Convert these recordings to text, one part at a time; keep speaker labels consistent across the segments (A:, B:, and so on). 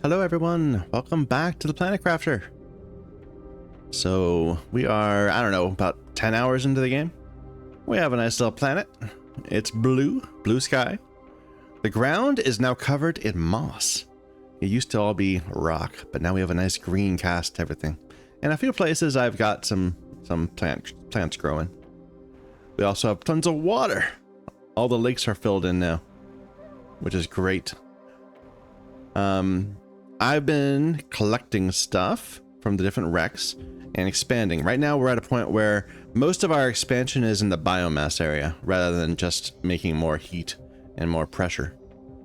A: Hello everyone, welcome back to the Planet Crafter. So we are, I don't know, about 10 hours into the game. We have a nice little planet. It's blue sky. The ground is now covered in moss. It used to all be rock, but now we have a nice green cast to everything. And a few places I've got some plants growing. We also have tons of water. All the lakes are filled in now, which is great. I've been collecting stuff from the different wrecks and expanding. Right now we're at a point where most of our expansion is in the biomass area rather than just making more heat and more pressure.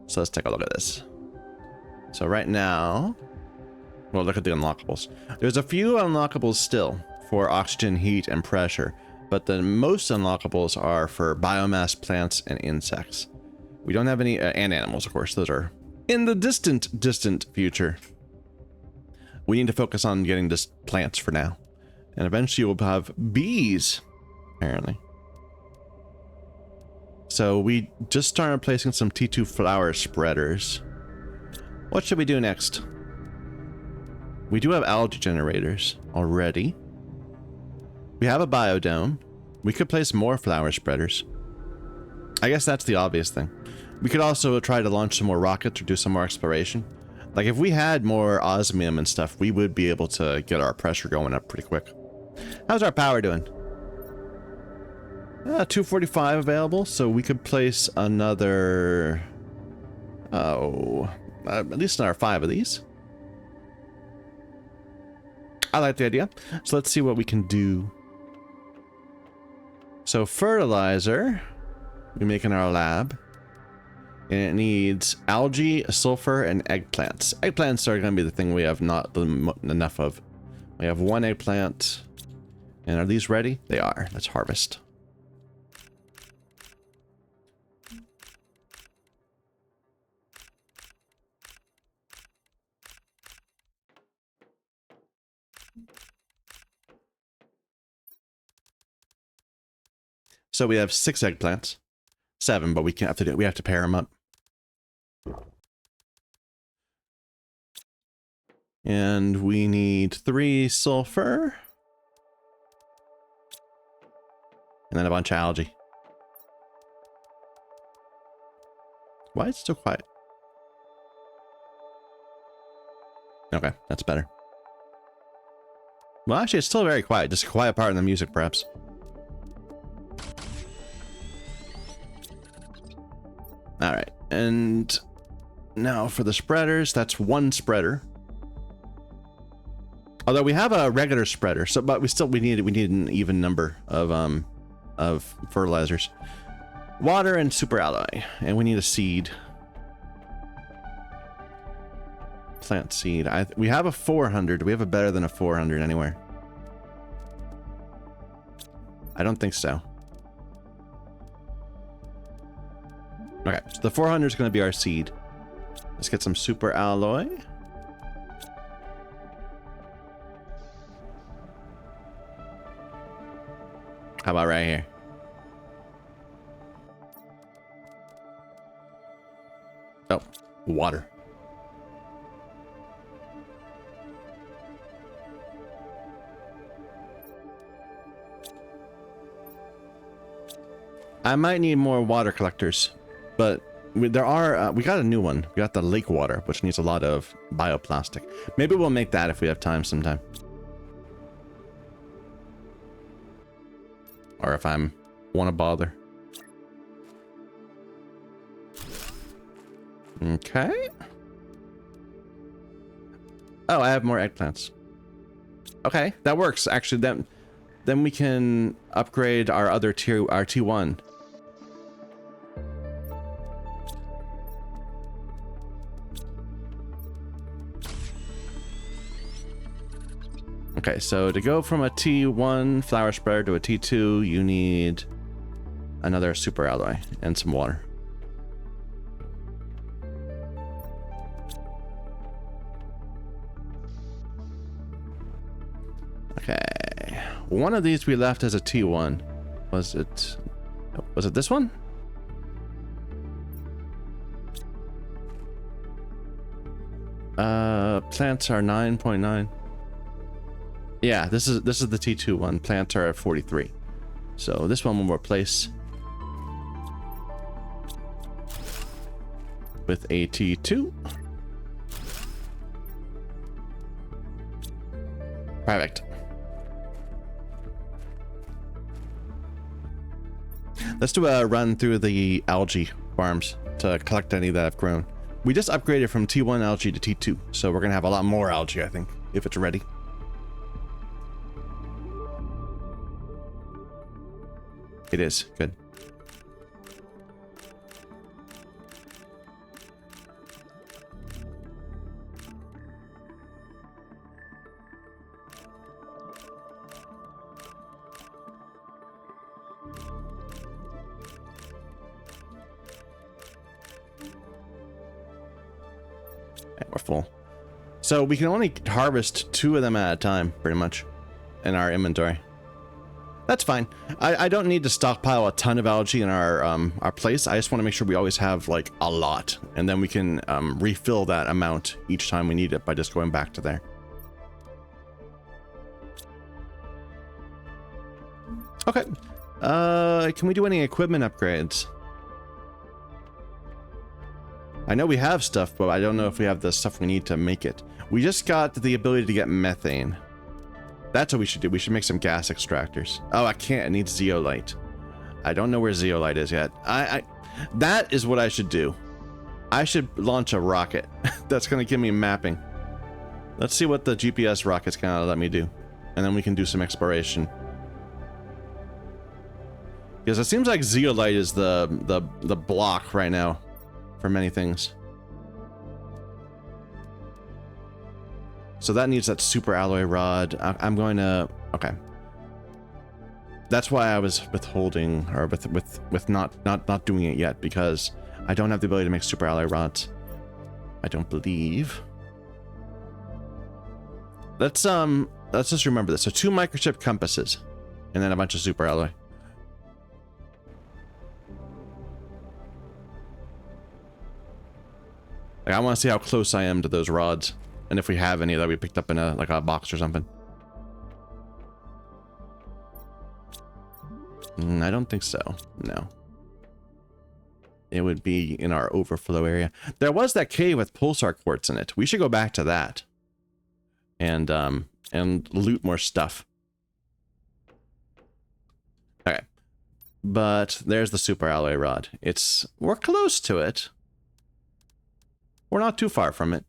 A: So let's take a look at this. So right now, well, look at the unlockables. There's a few unlockables still for oxygen, heat, and pressure, but the most unlockables are for biomass, plants, and insects. We don't have any, and animals, of course. Those are in the distant future. We need to focus on getting just plants for now. And eventually we'll have bees, apparently. So we just started placing some T2 flower spreaders. What should we do next? We do have algae generators already. We have a biodome. We could place more flower spreaders. I guess that's the obvious thing. We could also try to launch some more rockets or do some more exploration. Like if we had more osmium and stuff, we would be able to get our pressure going up pretty quick. How's our power doing? 245 available, so we could place another, at least another 5 of these. I like the idea. So let's see what we can do. So fertilizer, we make in our lab. And it needs algae, sulfur, and eggplants. Eggplants are going to be the thing we have not enough of. We have 1 eggplant. And are these ready? They are. Let's harvest. So we have 6 eggplants. 7, but we can't have to do it. We have to pair them up. And we need 3 sulfur. And then a bunch of algae. Why is it so quiet? Okay, that's better. Well, actually, it's still very quiet. Just a quiet part in the music, perhaps. All right, and now for the spreaders, that's 1 spreader. Although we have a regular spreader, so but we need an even number of fertilizers, water, and super alloy, and we need a seed. Plant seed. We have a 400. Do we have a better than a 400 anywhere? I don't think so. Okay, so the 400 is going to be our seed. Let's get some super alloy. How about right here? Oh, water. I might need more water collectors. But there are, we got a new one. We got the lake water, which needs a lot of bioplastic. Maybe we'll make that if we have time sometime. Or if I'm want to bother. Okay. Oh, I have more eggplants. Okay, that works. Actually, then we can upgrade our other tier, our T1. Okay, so to go from a T1 flower spreader to a T2, you need another super alloy and some water. Okay, one of these we left as a T1. Was it this one? Plants are 9.9. Yeah, this is the T2 one. Plants are at 43. So this one will replace with a T2. Perfect. Let's do a run through the algae farms to collect any that I've grown. We just upgraded from T1 algae to T2, so we're gonna have a lot more algae, I think, if it's ready. It is. Good. We're full. So we can only harvest 2 of them at a time, pretty much, in our inventory. That's fine. I don't need to stockpile a ton of algae in our place. I just want to make sure we always have like a lot, and then we can refill that amount each time we need it by just going back to there. Okay. Can we do any equipment upgrades? I know we have stuff, but I don't know if we have the stuff we need to make it. We just got the ability to get methane. That's what we should do. We should make some gas extractors. Oh, I can't. It needs zeolite. I don't know where zeolite is yet. That is what I should do. I should launch a rocket. That's going to give me mapping. Let's see what the GPS rocket's going to let me do. And then we can do some exploration. Because it seems like zeolite is the block right now for many things. So that needs that super alloy rod. I'm going to... Okay. That's why I was withholding, or with not doing it yet, because I don't have the ability to make super alloy rods. I don't believe. Let's just remember this. So 2 microchip compasses, and then a bunch of super alloy. Like, I want to see how close I am to those rods. And if we have any that we picked up in a box or something. I don't think so. No. It would be in our overflow area. There was that cave with pulsar quartz in it. We should go back to that. And loot more stuff. Okay. But there's the super alloy rod. We're close to it. We're not too far from it.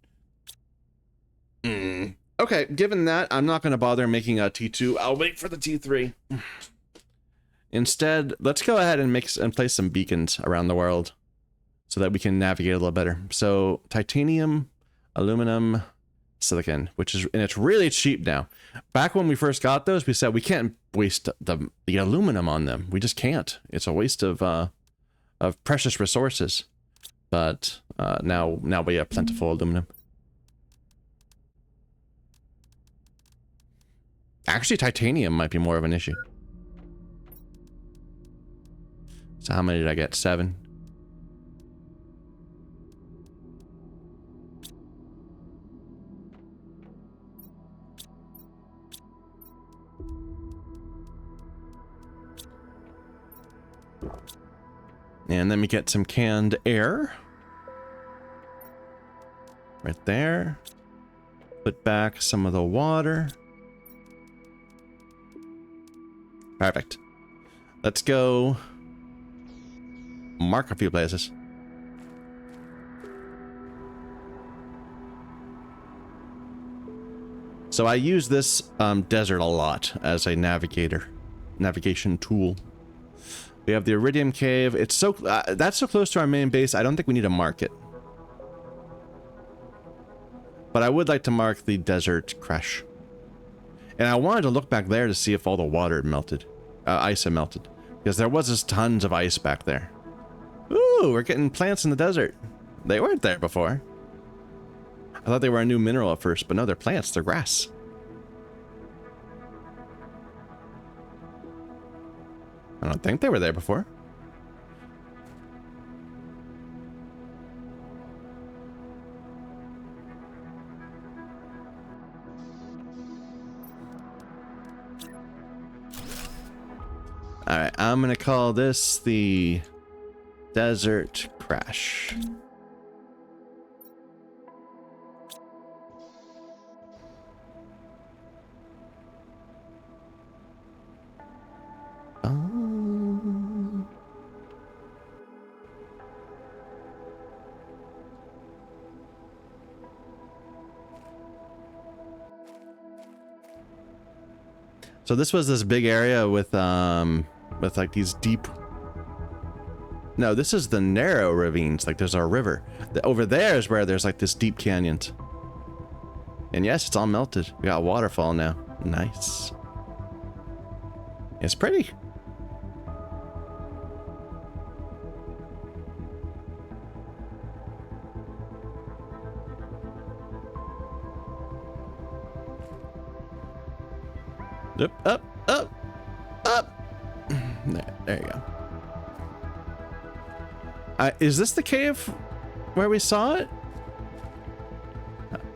A: Okay, given that, I'm not going to bother making a T2. I'll wait for the T3. Instead, let's go ahead and place some beacons around the world so that we can navigate a little better. So, titanium, aluminum, silicon, and it's really cheap now. Back when we first got those, we said we can't waste the aluminum on them. We just can't. It's a waste of precious resources. But now we have plentiful aluminum. Actually, titanium might be more of an issue. So how many did I get? 7. And then we get some canned air. Right there. Put back some of the water. Perfect. Let's go mark a few places. So I use this desert a lot as a navigation tool. We have the Iridium Cave. It's so that's so close to our main base. I don't think we need to mark it. But I would like to mark the desert crash. And I wanted to look back there to see if all the water had melted. Ice had melted. Because there was just tons of ice back there. Ooh, we're getting plants in the desert. They weren't there before. I thought they were a new mineral at first, but no, they're plants. They're grass. I don't think they were there before. All right, I'm gonna call this the Desert Crash. So this was this big area with like these deep. No, this is the narrow ravines. Like there's a river. Over there is where there's like this deep canyons. And yes, it's all melted. We got a waterfall now. Nice. It's pretty. Up. There you go. Is this the cave where we saw it?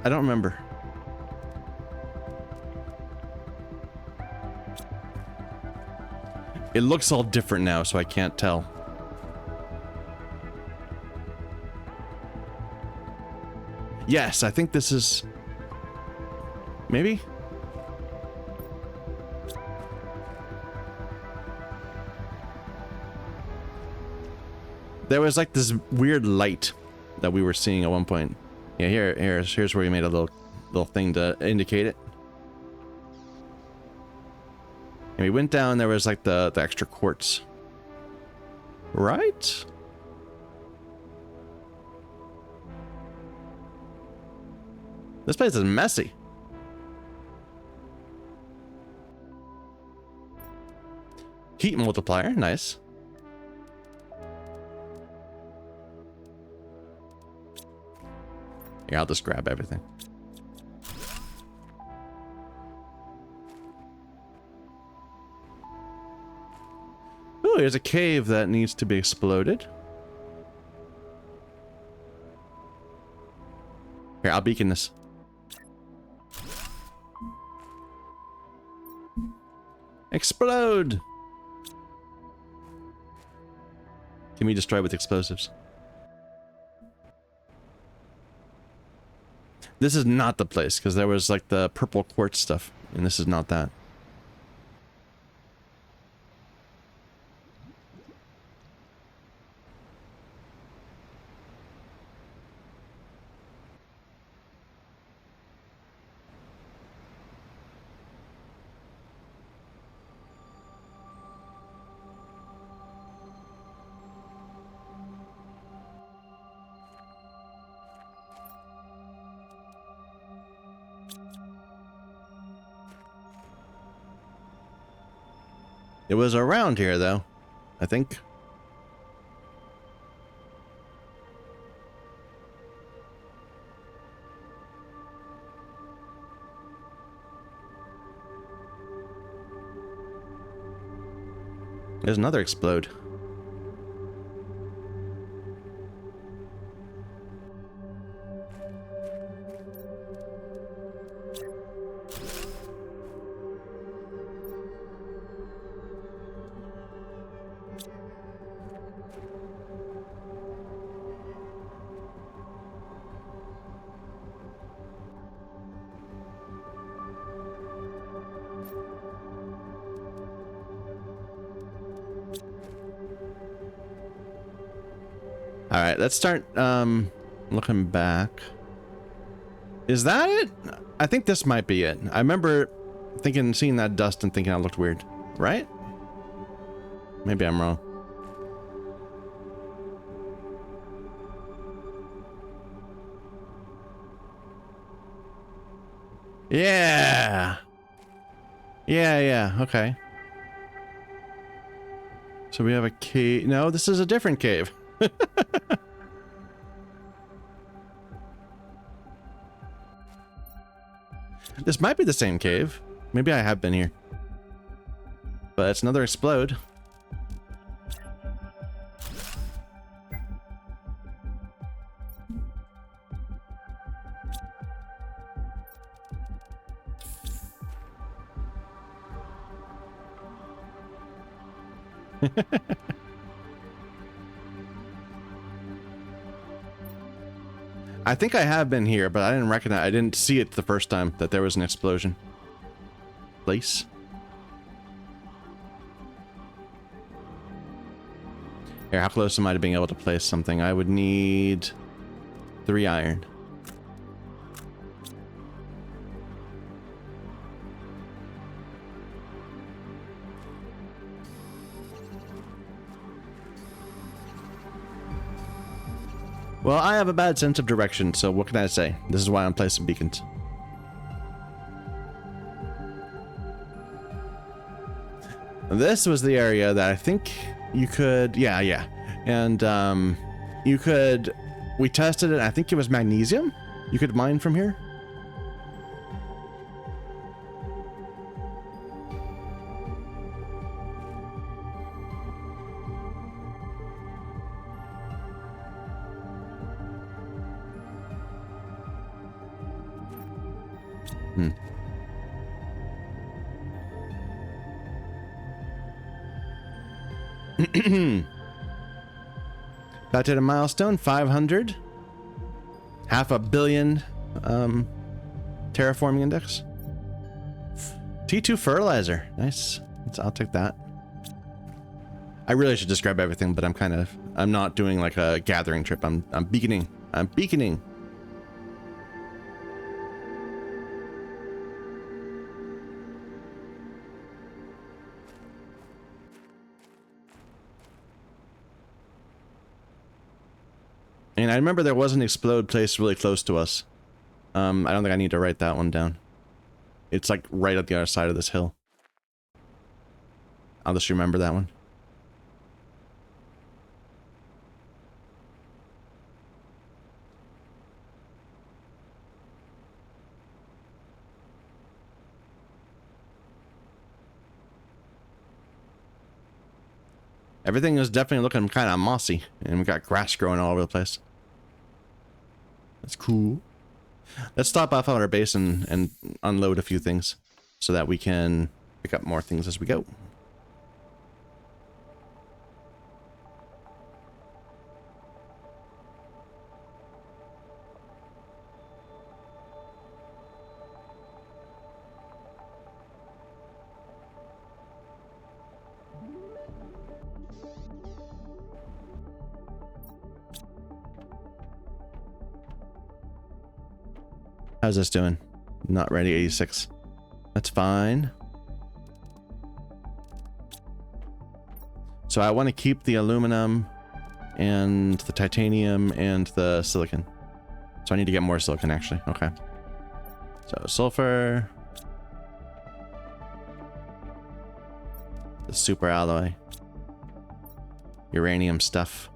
A: I don't remember. It looks all different now, so I can't tell. Yes, I think this is... Maybe? There was like this weird light that we were seeing at one point. Yeah, here's where we made a little thing to indicate it. And we went down, there was like the extra quartz. Right? This place is messy. Heat multiplier, nice. Yeah, I'll just grab everything. Oh, here's a cave that needs to be exploded. Here, I'll beacon this. Explode! Can we destroy with explosives? This is not the place, because there was like the purple quartz stuff, and this is not that. It was around here, though, I think. There's another explode. All right, let's start looking back. Is that it? I think this might be it. I remember seeing that dust and thinking it looked weird, right? Maybe I'm wrong. Yeah. Yeah, okay. So we have a cave. No, this is a different cave. This might be the same cave. Maybe I have been here. But it's another explode. I think I have been here, but I didn't recognize. I didn't see it the first time that there was an explosion. Place. Here, how close am I to being able to place something? I would need 3 iron. Well, I have a bad sense of direction, so what can I say? This is why I'm placing beacons. This was the area that I think you could, yeah. And you could, we tested it, I think it was magnesium. You could mine from here. About to hit a milestone, 500. 500 million terraforming index. T2 fertilizer. Nice. I'll take that. I really should describe everything, but I'm not doing like a gathering trip. I'm beaconing. I'm beaconing. And I remember there was an explode place really close to us. I don't think I need to write that one down. It's like right at the other side of this hill. I'll just remember that one. Everything is definitely looking kind of mossy, and we got grass growing all over the place. That's cool. Let's stop off at our base and unload a few things so that we can pick up more things as we go. How's this doing? Not ready, 86. That's fine. So I want to keep the aluminum and the titanium and the silicon. So I need to get more silicon actually. Okay. So sulfur. The super alloy. Uranium stuff.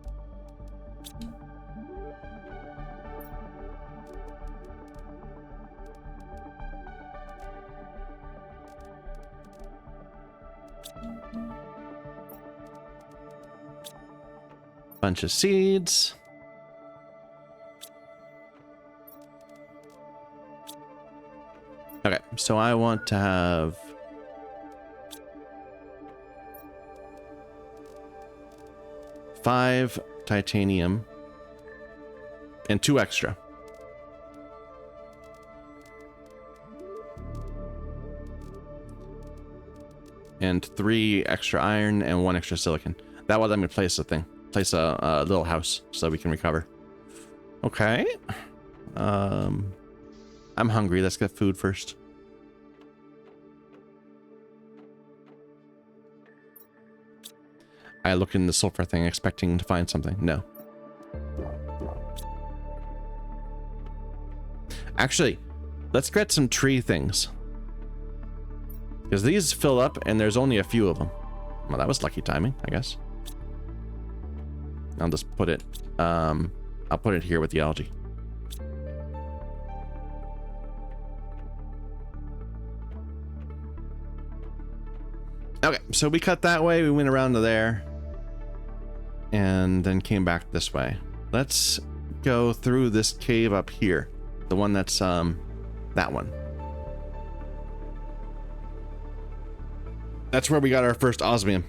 A: Bunch of seeds. Okay, so I want to have five titanium and 2 extra. And 3 extra iron and 1 extra silicon. That will let me place a thing. Place a little house so that we can recover. Okay. I'm hungry. Let's get food first. I look in the sulfur thing expecting to find something. No. Actually, let's get some tree things. Because these fill up and there's only a few of them. Well, that was lucky timing, I guess. I'll just put it, I'll put it here with the algae. Okay, so we cut that way, we went around to there, and then came back this way. Let's go through this cave up here. The one that's, that one. That's where we got our first osmium.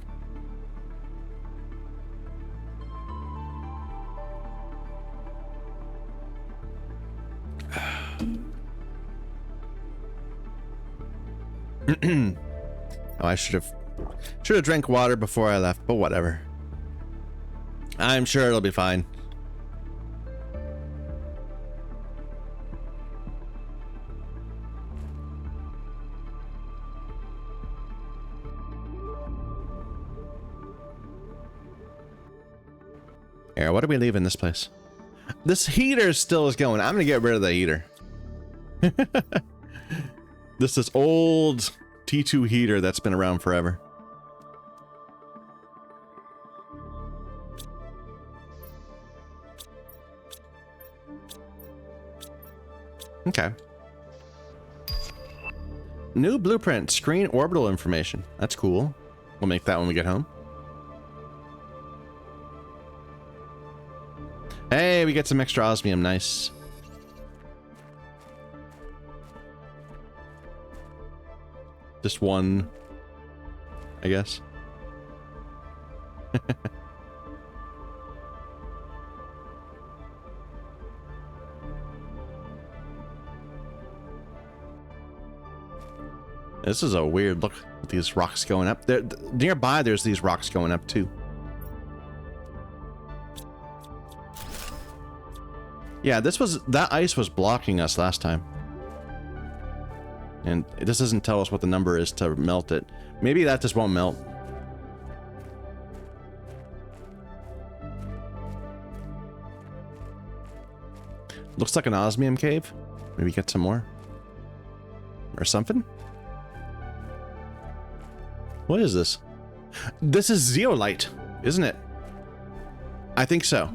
A: Oh, I should have drank water before I left, but whatever. I'm sure it'll be fine. Here, what are we leaving this place? This heater still is going. I'm gonna get rid of the heater. This old T2 heater that's been around forever. Okay. New blueprint, screen orbital information. That's cool. We'll make that when we get home. Hey, we get some extra osmium. Nice. Just one, I guess. This is a weird look with these rocks going up. There, nearby, there's these rocks going up too. Yeah, that ice was blocking us last time. And this doesn't tell us what the number is to melt it. Maybe that just won't melt. Looks like an osmium cave. Maybe get some more. Or something? What is this? This is zeolite, isn't it? I think so.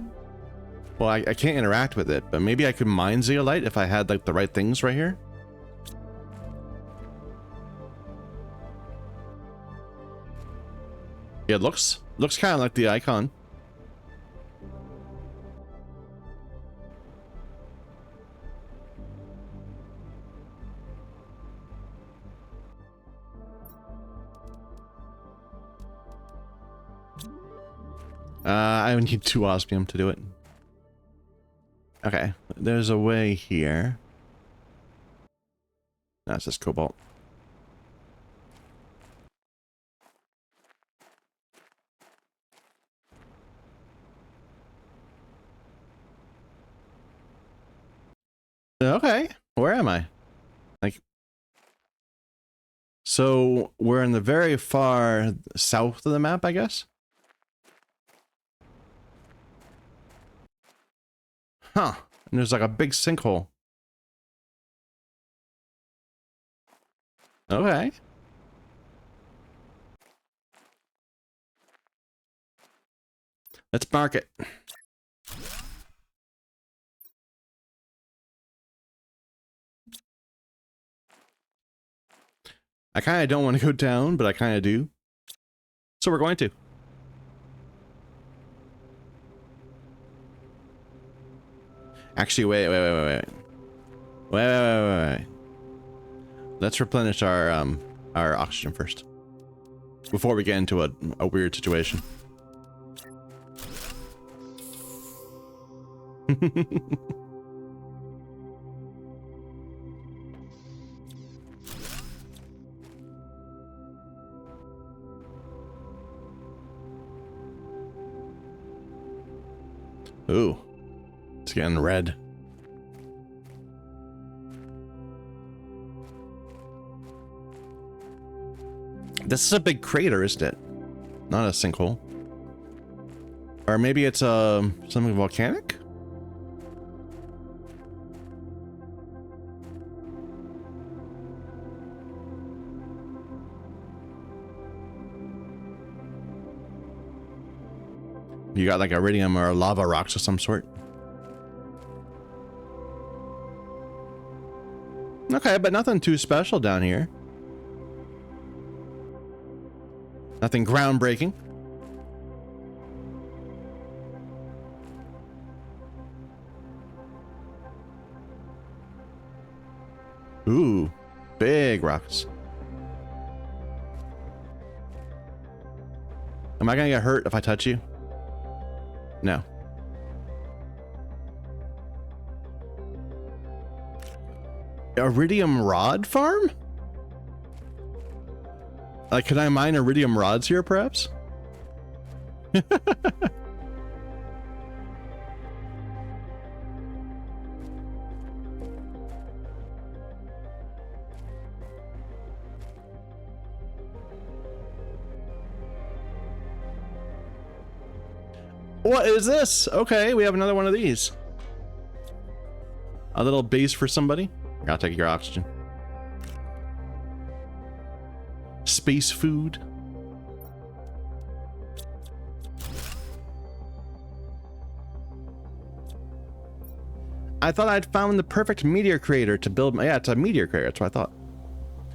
A: Well, I can't interact with it, but maybe I could mine zeolite if I had like the right things right here. Yeah, it looks kind of like the icon. I would need 2 osmium to do it. Okay, there's a way here. That's just cobalt. Okay, where am I? Like, so we're in the very far south of the map, I guess? Huh, and there's like a big sinkhole. Okay. Let's mark it. I kind of don't want to go down, but I kind of do. So we're going to. Actually, wait. Let's replenish our oxygen first. Before we get into a weird situation. Ooh, it's getting red. This is a big crater, isn't it? Not a sinkhole. Or maybe it's something volcanic? You got like iridium or lava rocks of some sort. Okay, but nothing too special down here. Nothing groundbreaking. Ooh, big rocks. Am I gonna get hurt if I touch you? No. Iridium rod farm? Like, can I mine iridium rods here, perhaps? What is this? Okay, we have another one of these. A little base for somebody. I'll take your oxygen. Space food. I thought I'd found the perfect meteor crater to build my, yeah, it's a meteor crater, that's what I thought.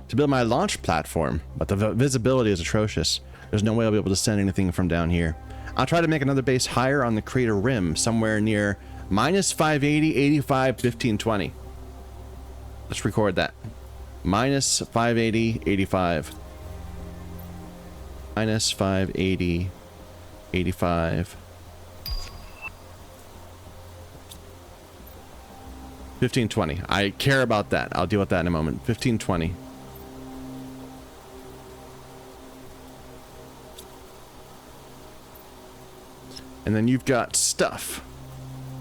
A: To build my launch platform, but the visibility is atrocious. There's no way I'll be able to send anything from down here. I'll try to make another base higher on the crater rim, somewhere near minus 580, 85, 1520. Let's record that. Minus 580, 85. Minus 580, 85. 1520. I care about that. I'll deal with that in a moment. 1520. And then you've got stuff.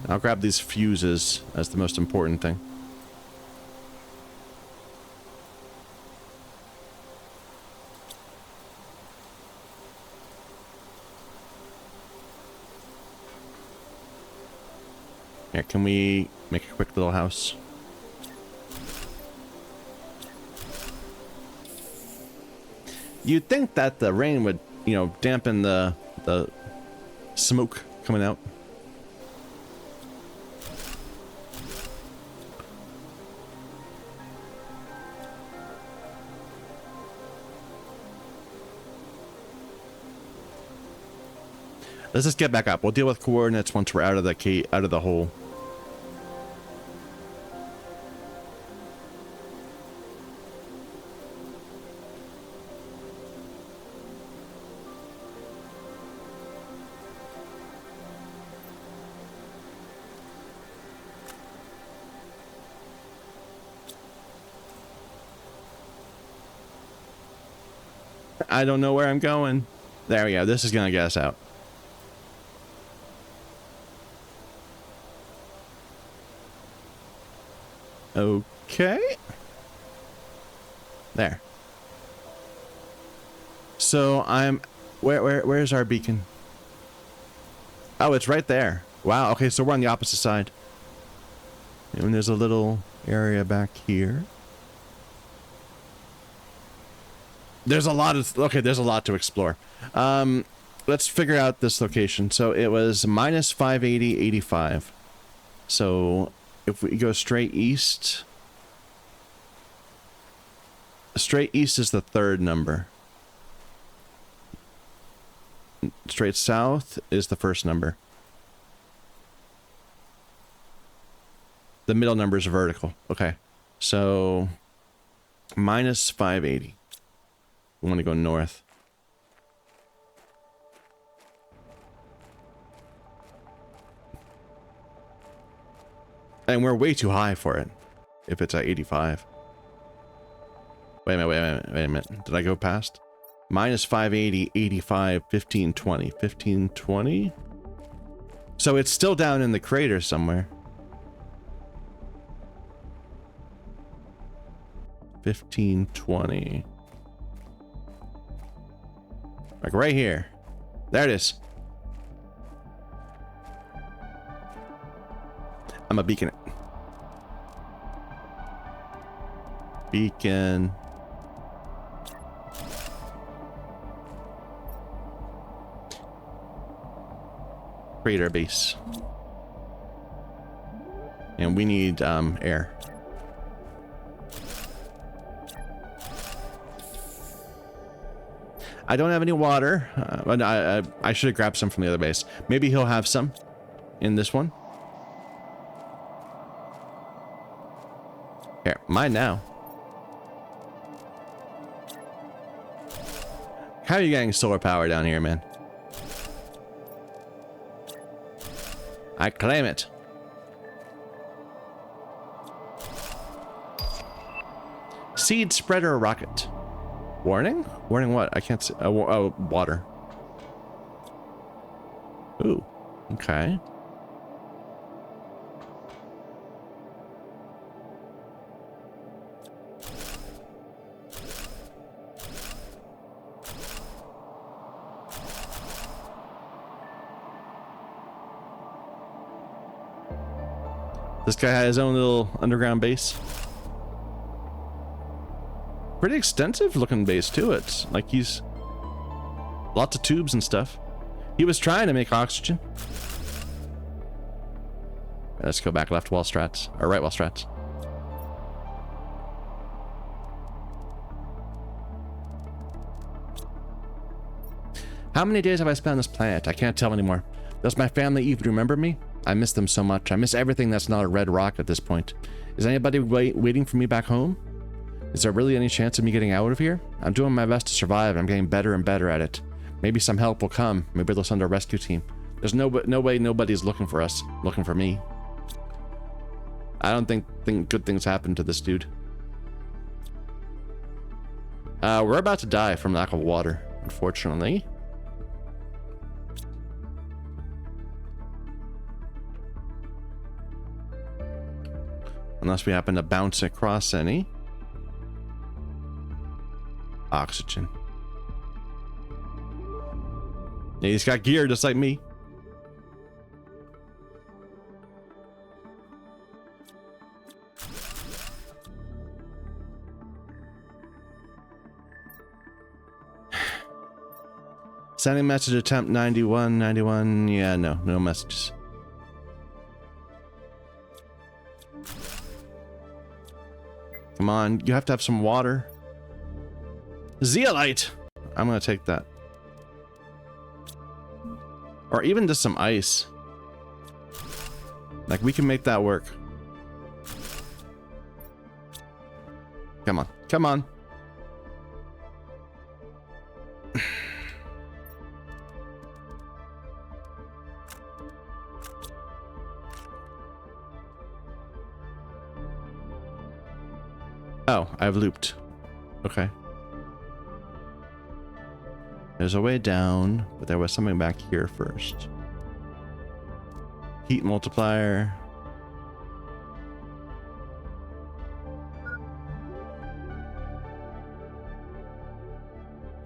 A: I'll grab these fuses as the most important thing. Here, can we make a quick little house? You'd think that the rain would, you know, dampen the smoke coming out. Let's just get back up. We'll deal with coordinates once we're out of the key, out of the hole. I don't know where I'm going. There we go. This is gonna get us out. Okay. There. So I'm where's our beacon? Oh, it's right there. Wow, okay, so we're on the opposite side. And there's a little area back here. There's a lot of there's a lot to explore. Let's figure out this location. So it was minus 580, 85. So if we go straight east is the third number. Straight south is the first number. The middle number is vertical. Okay. So minus 580. We want to go north. And we're way too high for it. If it's at 85. Wait a minute. Did I go past? Minus 580, 85, 1520. 1520? So it's still down in the crater somewhere. 1520. Like right here. There it is. I'm a beacon it. Beacon. Crater base. And we need air. I don't have any water, but I should have grabbed some from the other base. Maybe he'll have some in this one. Here, mine now. How are you getting solar power down here, man? I claim it. Seed spreader rocket. Warning? Warning what? I can't see. Oh, water. Ooh. Okay. This guy had his own little underground base. Pretty extensive looking base too. It's like he's lots of tubes and stuff. He was trying to make oxygen. Let's go back left wall strats, or right wall strats. How many days have I spent on this planet? I can't tell anymore. Does my family even remember me? I miss them so much. I miss everything that's not a red rock at this point. Is anybody waiting for me back home? Is there really any chance of me getting out of here? I'm doing my best to survive. I'm getting better and better at it. Maybe some help will come. Maybe they'll send a rescue team. There's no way nobody's looking for us. Looking for me. I don't think good things happen to this dude. We're about to die from lack of water, unfortunately. Unless we happen to bounce across any. Oxygen. Yeah, he's got gear just like me. Sending message attempt 91. Yeah, no messages. Come on, you have to have some water. Zeolite! I'm gonna take that. Or even just some ice. Like, we can make that work. Come on, come on. Oh, I've looped. Okay. There's a way down, but there was something back here first. Heat multiplier.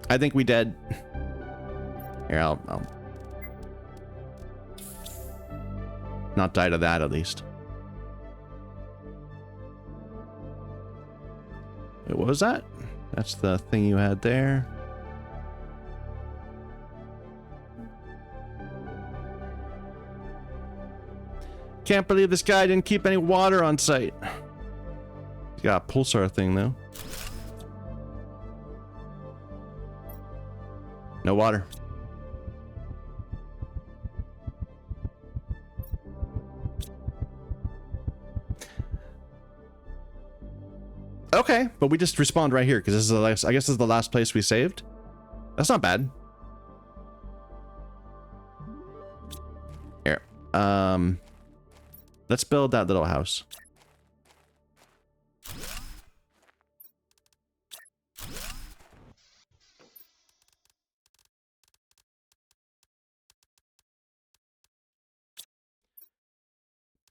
A: I think we dead. Here, I'll not die to that at least. Wait, what was that? That's the thing you had there. Can't believe this guy didn't keep any water on site. He's got a pulsar thing though. No water. Okay, but we just respawned right here because this is the last, I guess this is the last place we saved. That's not bad. Here. Let's build that little house.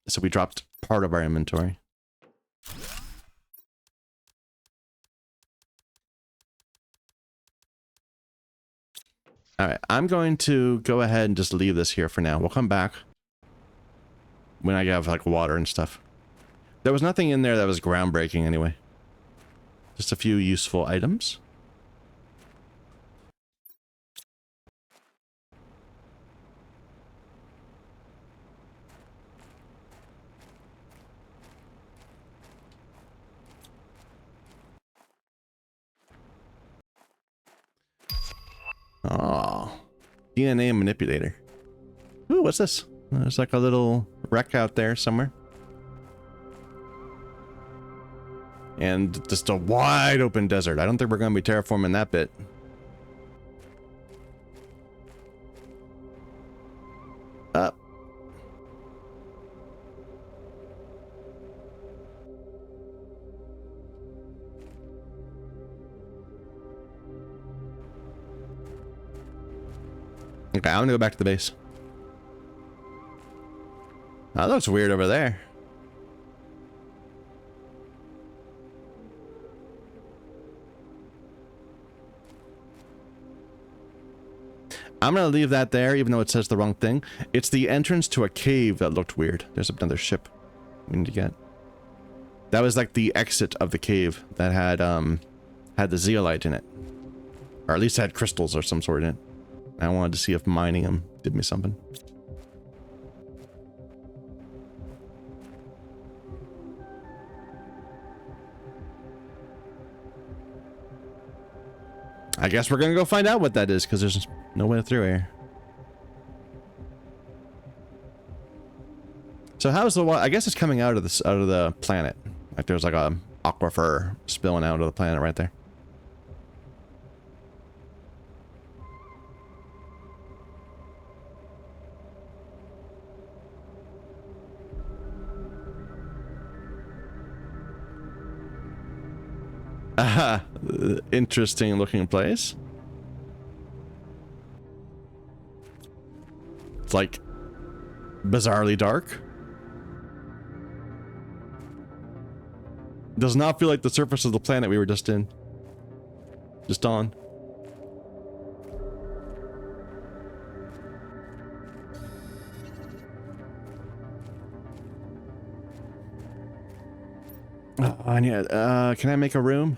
A: So we dropped part of our inventory. All right, I'm going to go ahead and just leave this here for now. We'll come back when I have like water and stuff. There was nothing in there that was groundbreaking anyway. Just a few useful items. Oh, DNA manipulator. Ooh, what's this? There's like a little wreck out there somewhere. And just a wide open desert. I don't think we're going to be terraforming that bit. Up. Okay, I'm gonna go back to the base. That looks weird over there. I'm gonna leave that there, even though it says the wrong thing. It's the entrance to a cave that looked weird. There's another ship we need to get. That was like the exit of the cave that had the zeolite in it. Or at least had crystals or some sort in it. I wanted to see if mining them did me something. I guess we're gonna go find out what that is, because there's no way through here. So how's the water? I guess it's coming out of the planet. Like there's like a aquifer spilling out of the planet right there. Aha, interesting looking place. It's like bizarrely dark. Does not feel like the surface of the planet we were just in. Just on. And yeah, can I make a room?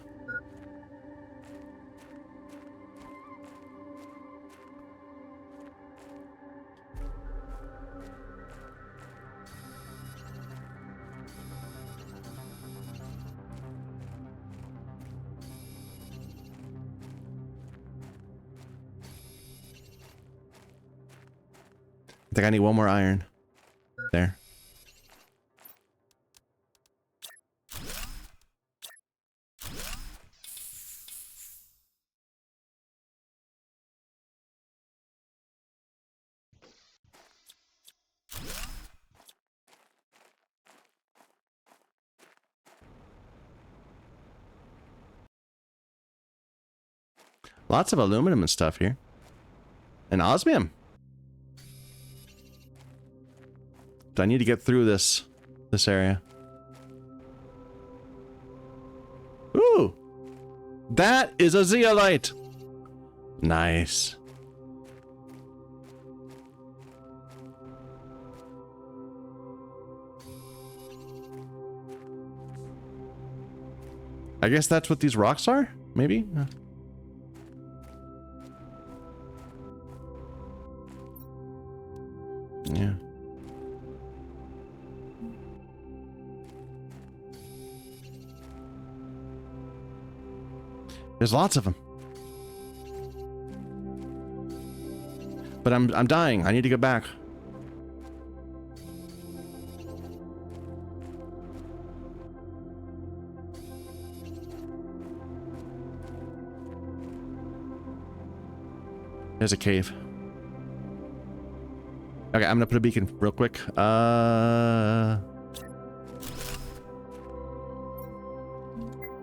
A: I think I need one more iron. There. Lots of aluminum and stuff here. And osmium. Do I need to get through this area? Ooh! That is a zeolite! Nice. I guess that's what these rocks are? Maybe? Yeah. There's lots of them. But I'm dying. I need to get back. There's a cave. Okay, I'm gonna put a beacon real quick.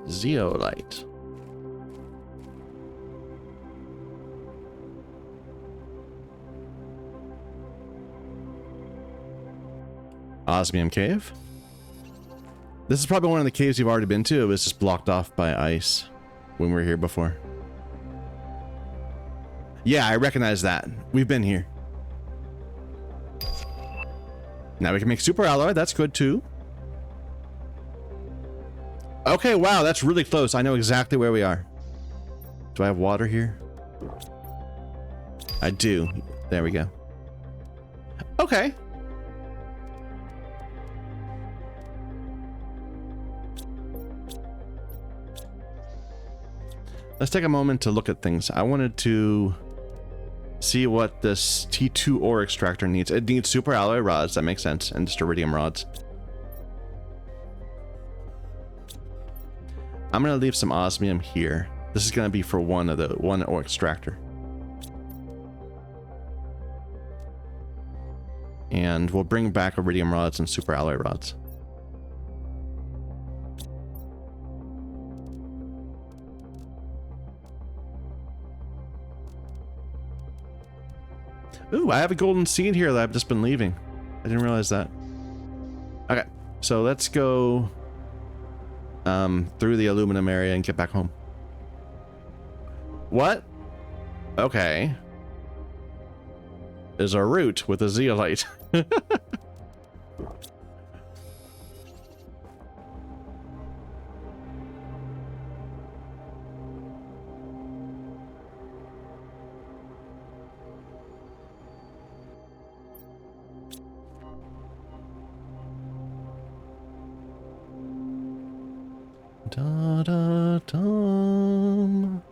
A: Zeolite. Osmium cave. This is probably one of the caves you've already been to. It was just blocked off by ice when we were here before. Yeah, I recognize that. We've been here. Now we can make super alloy. That's good too. Okay, wow, that's really close. I know exactly where we are. Do I have water here? I do. There we go. Okay. Let's take a moment to look at things. I wanted to see what this T2 ore extractor needs. It needs super alloy rods, that makes sense, and just iridium rods. I'm gonna leave some osmium here. This is gonna be for one ore extractor. And we'll bring back iridium rods and super alloy rods. Ooh, I have a golden seed here that I've just been leaving. I didn't realize that. Okay, so let's go through the aluminum area and get back home. What? Okay. There's a route with a zeolite. Da da dum.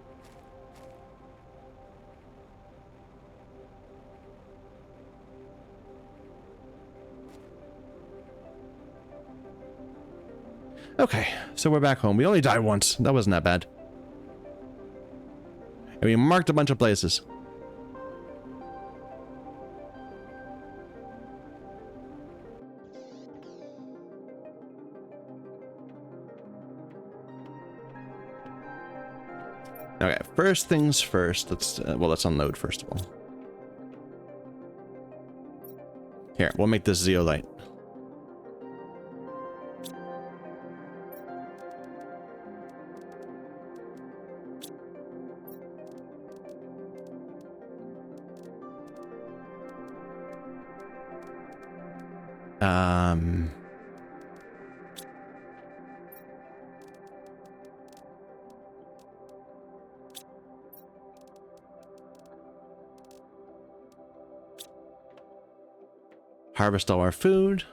A: Okay, so we're back home. We only died once. That wasn't that bad. And we marked a bunch of places. Okay, first things first. Let's unload first of all. Here, we'll make this zeolite. Harvest all our food.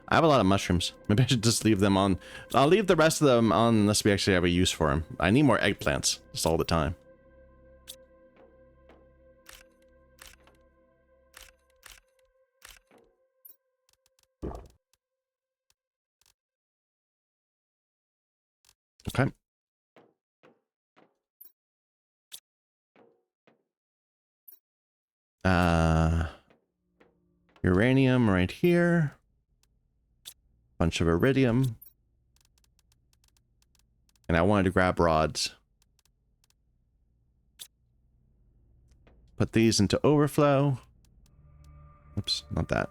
A: I have a lot of mushrooms. Maybe I should just leave them on. I'll leave the rest of them on unless we actually have a use for them. I need more eggplants just all the time. Okay. Uranium right here. Bunch of iridium. And I wanted to grab rods. Put these into overflow. Oops, not that.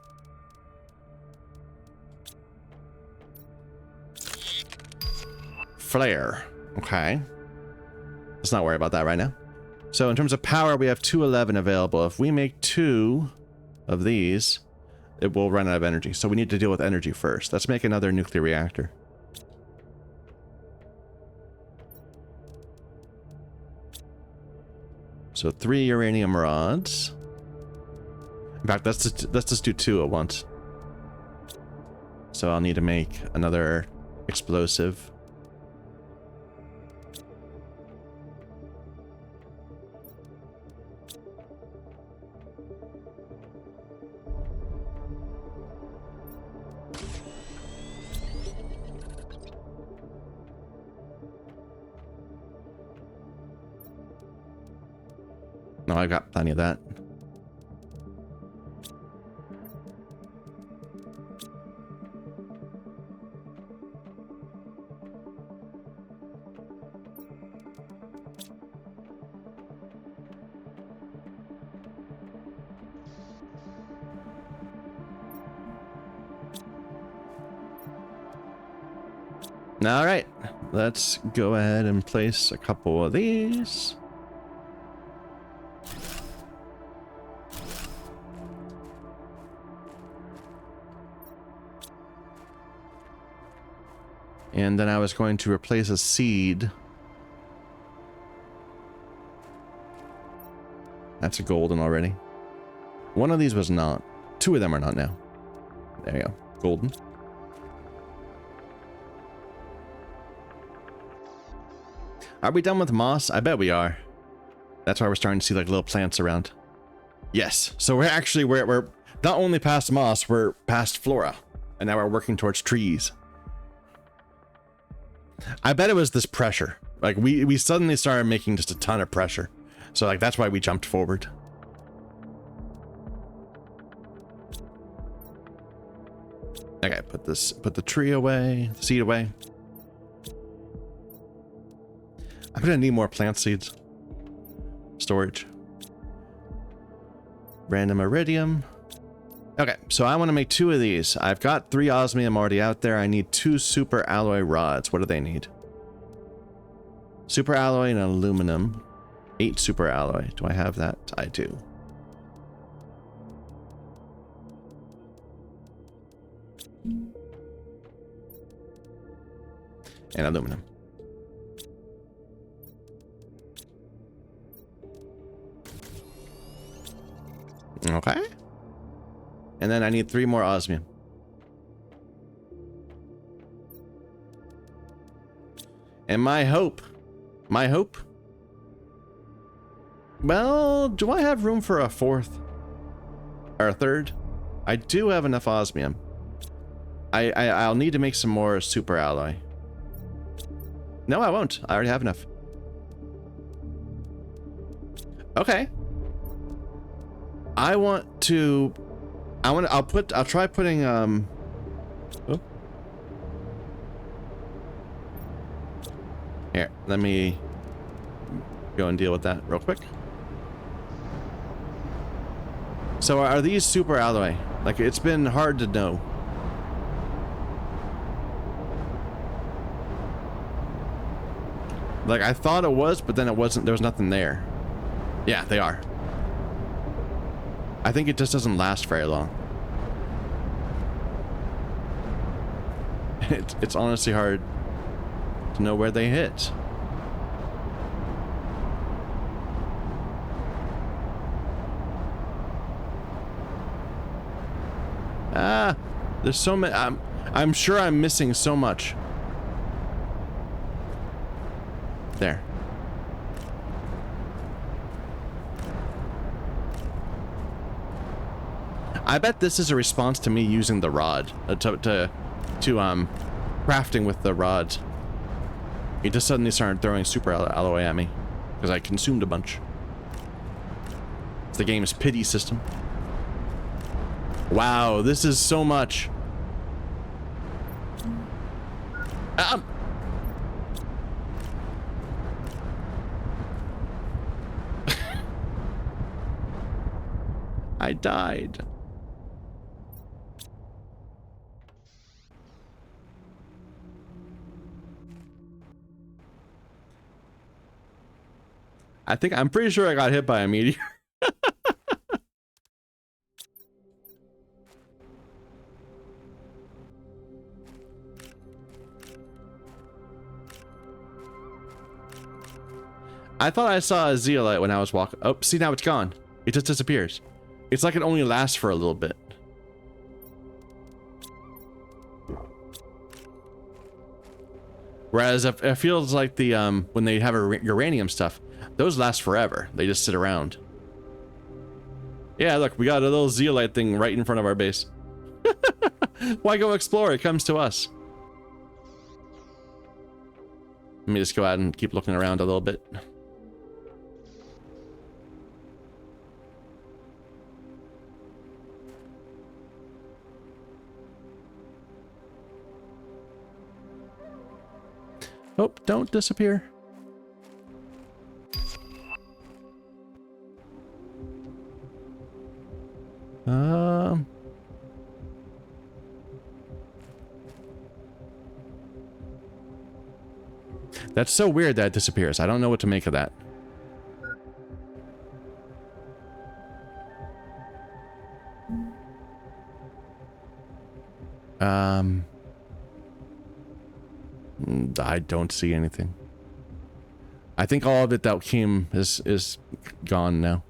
A: Flare. Okay. Let's not worry about that right now. So in terms of power, we have 211 available. If we make 2 of these, it will run out of energy. So we need to deal with energy first. Let's make another nuclear reactor. So 3 uranium rods. In fact, let's just do 2 at once. So I'll need to make another explosive. No, I got plenty of that. All right, let's go ahead and place a couple of these. And then I was going to replace a seed. That's a golden already. One of these was not. 2 of them are not now. There you go. Golden. Are we done with moss? I bet we are. That's why we're starting to see like little plants around. Yes. So we're actually, we're not only past moss, we're past flora. And now we're working towards trees. I bet it was this pressure. Like we suddenly started making just a ton of pressure. So like that's why we jumped forward. Okay, put the tree away, the seed away. I'm gonna need more plant seeds. Storage. Random iridium. Okay, so I want to make 2 of these. I've got 3 osmium already out there. I need 2 super alloy rods. What do they need? Super alloy and aluminum. 8 super alloy. Do I have that? I do. And aluminum. Okay. And then I need 3 more osmium. And my hope. Well, do I have room for a 4th? Or a 3rd? I do have enough osmium. I'll need to make some more super alloy. No, I won't. I already have enough. Okay. I'll try putting oh. Here, let me go and deal with that real quick. So are these super alloy? Like, it's been hard to know. Like, I thought it was, but then it wasn't. There was nothing there. Yeah, they are. I think it just doesn't last very long. It's honestly hard to know where they hit. Ah, there's so many. I'm sure I'm missing so much. There. I bet this is a response to me using the rod to crafting with the rods. It just suddenly started throwing super alloy at me because I consumed a bunch. It's the game's pity system. Wow, this is so much. I died. I'm pretty sure I got hit by a meteor. I thought I saw a zeolite when I was walking. Oh, see, now it's gone. It just disappears. It's like it only lasts for a little bit. Whereas it feels like the when they have uranium stuff, those last forever. They just sit around. Yeah, look, we got a little zeolite thing right in front of our base. Why go explore? It comes to us. Let me just go out and keep looking around a little bit. Oh, don't disappear. That's so weird that it disappears. I don't know what to make of that. I don't see anything. I think all of it that came is gone now.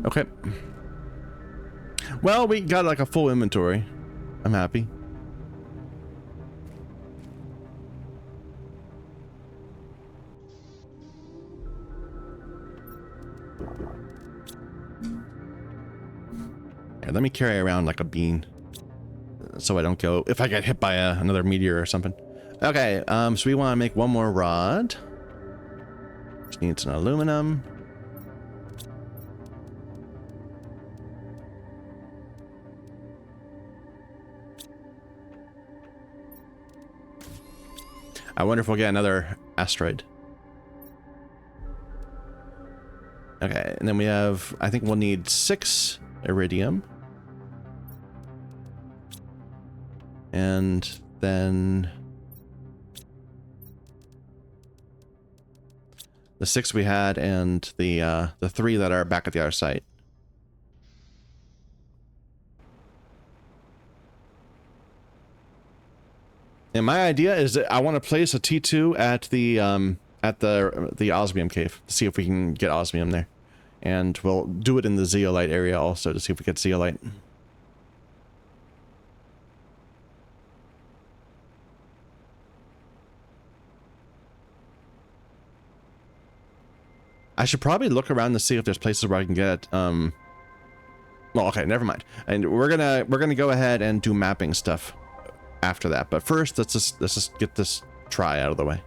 A: Okay. Well, we got like a full inventory. I'm happy. Here, let me carry around like a bean so I don't go if I get hit by another meteor or something. Okay, so we want to make one more rod. Just needs an aluminum. I wonder if we'll get another asteroid. Okay, and then we have, I think we'll need 6 iridium. And then the 6 we had and the 3 that are back at the other site. And my idea is that I want to place a T2 at the osmium cave to see if we can get osmium there. And we'll do it in the zeolite area also to see if we get zeolite. I should probably look around to see if there's places where I can get well, okay, never mind. And we're gonna go ahead and do mapping stuff after that. But first, let's just get this try out of the way.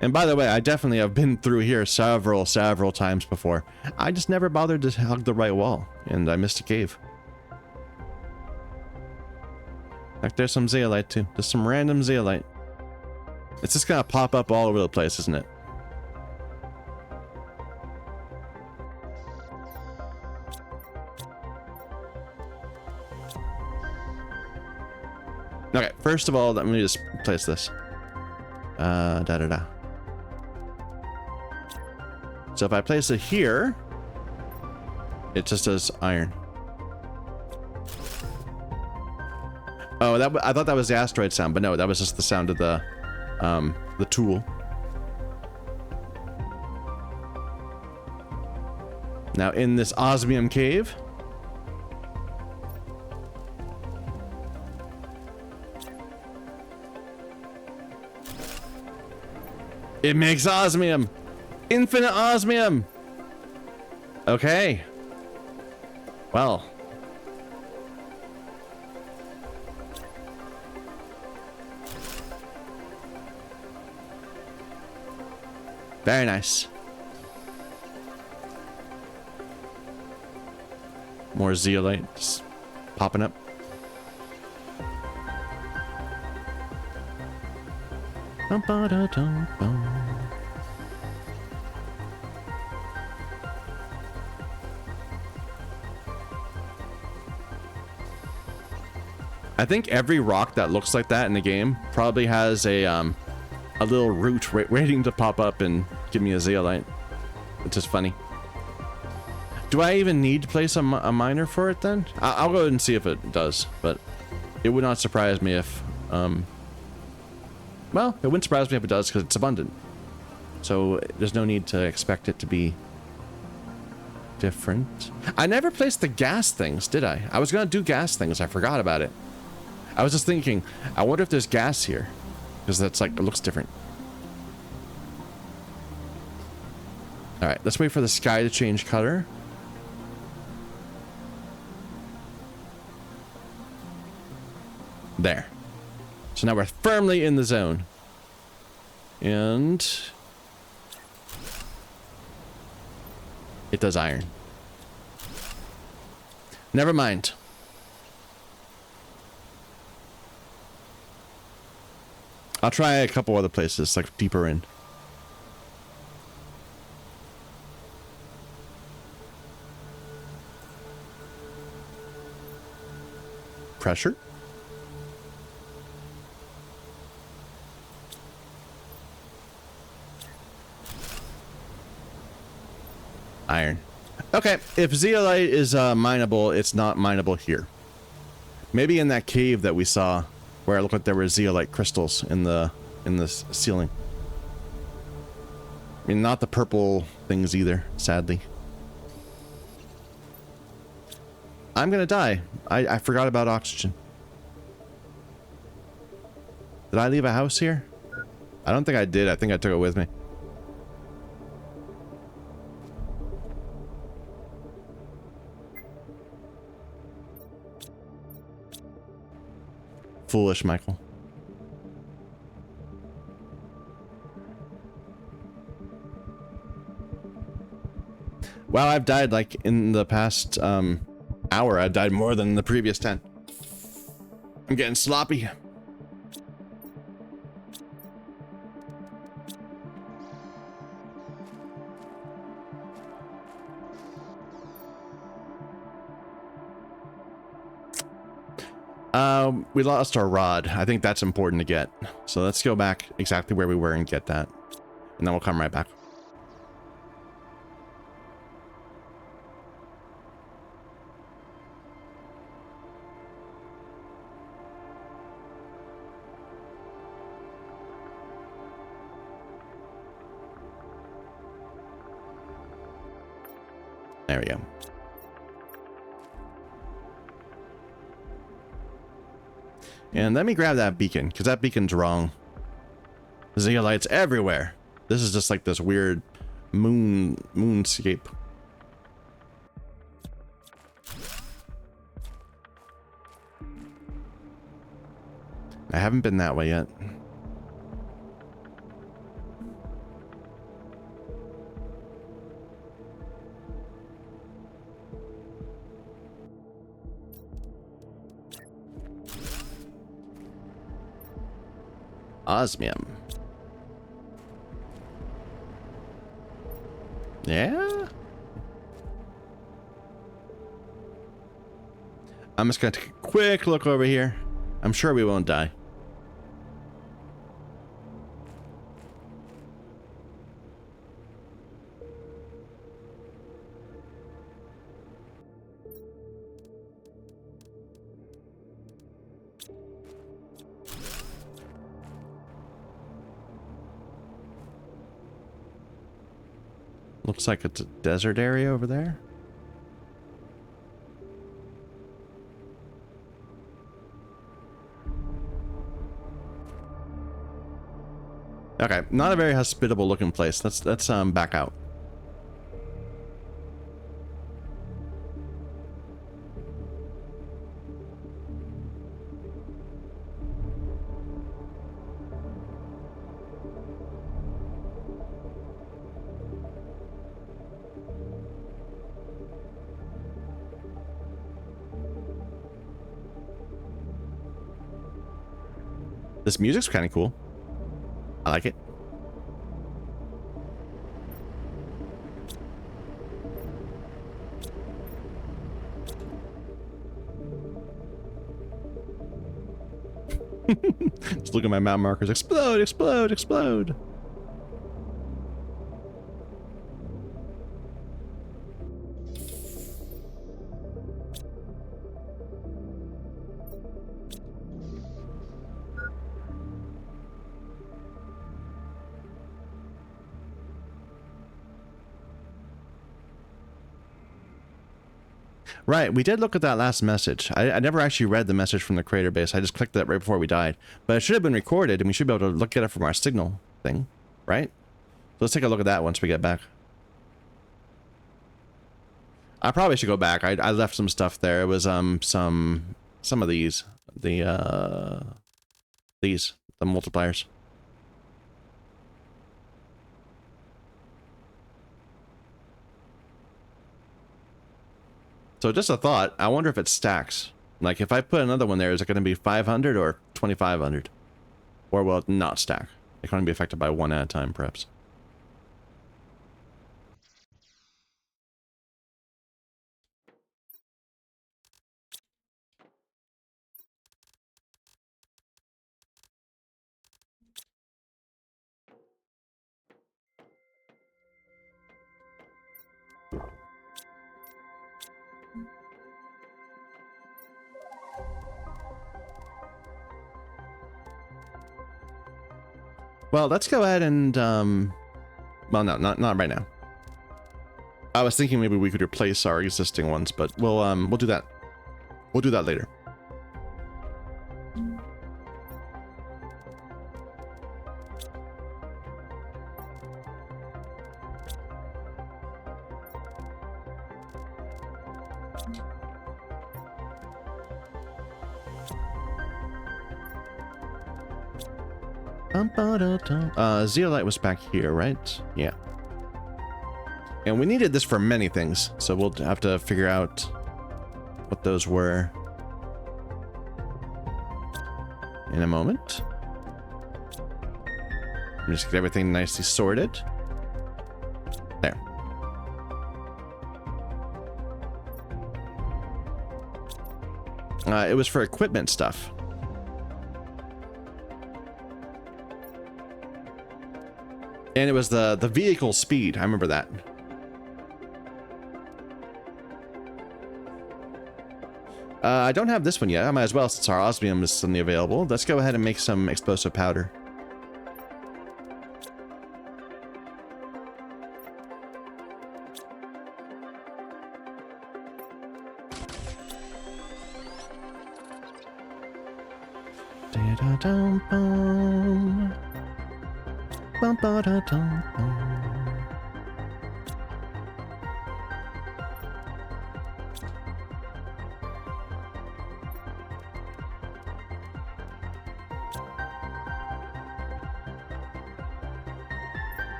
A: And by the way, I definitely have been through here several times before. I just never bothered to hug the right wall, and I missed a cave. Like, there's some zeolite too. There's some random zeolite. It's just gonna pop up all over the place, isn't it? Okay, first of all, let me just place this. Da-da-da. So if I place it here, it just does iron. Oh, I thought that was the asteroid sound, but no, that was just the sound of the tool. Now in this osmium cave, it makes osmium! Infinite osmium! Okay. Well. Very nice. More zeolite just popping up. I think every rock that looks like that in the game probably has a little root waiting to pop up and give me a zeolite, which is funny. Do I even need to place a miner for it then? I'll go ahead and see if it does, but it would not surprise me if, well, it wouldn't surprise me if it does because it's abundant. So there's no need to expect it to be different. I never placed the gas things, did I? I was gonna do gas things. I forgot about it. I was just thinking, I wonder if there's gas here, because that's like, it looks different. All right, let's wait for the sky to change color. There. So now we're firmly in the zone. And it does iron. Never mind. I'll try a couple other places, like deeper in. Pressure. Iron. Okay, if zeolite is mineable, it's not mineable here. Maybe in that cave that we saw, where it looked like there were zeolite crystals in the ceiling. I mean, not the purple things either, sadly. I'm gonna die. I forgot about oxygen. Did I leave a house here? I don't think I did. I think I took it with me. Foolish, Michael. Wow, I've died like in the past hour. I died more than the previous 10. I'm getting sloppy. We lost our rod. I think that's important to get. So let's go back exactly where we were and get that. And then we'll come right back. There we go. And let me grab that beacon, because that beacon's wrong. Zeolites everywhere. This is just like this weird moonscape. I haven't been that way yet. Osmium. Yeah. I'm just gonna take a quick look over here. I'm sure we won't die. Looks like it's a desert area over there. Okay, not a very hospitable looking place. Let's back out. This music's kind of cool. I like it. Just look at my map markers. Explode, explode, explode. Right, we did look at that last message. I never actually read the message from the creator base. I just clicked that right before we died. But it should have been recorded, and we should be able to look at it from our signal thing, right? So let's take a look at that once we get back. I probably should go back. I left some stuff there. It was some of these. The multipliers. So just a thought, I wonder if it stacks. Like if I put another one there, is it going to be 500 or 2500? Or will it not stack? It can only be affected by one at a time, perhaps. Well, let's go ahead and, well, no, not right now. I was thinking maybe we could replace our existing ones, but we'll do that. We'll do that later. Zeolite was back here, right? Yeah. And we needed this for many things, so we'll have to figure out what those were in a moment. Just get everything nicely sorted. There. It was for equipment stuff. And it was the vehicle speed. I remember that. I don't have this one yet. I might as well, since our osmium is suddenly available. Let's go ahead and make some explosive powder.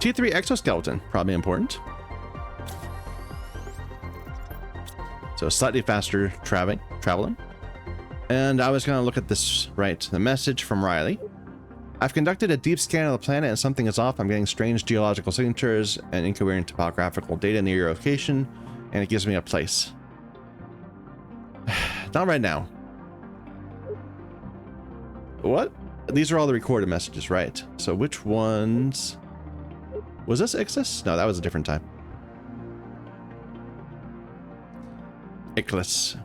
A: T3 exoskeleton, probably important. So slightly faster traveling. And I was going to look at this, right, the message from Riley. I've conducted a deep scan of the planet and something is off. I'm getting strange geological signatures and incoherent topographical data near your location, and it gives me a place. Not right now. What? These are all the recorded messages, right? So which ones? Was this Ixus? No, that was a different time. Ickless.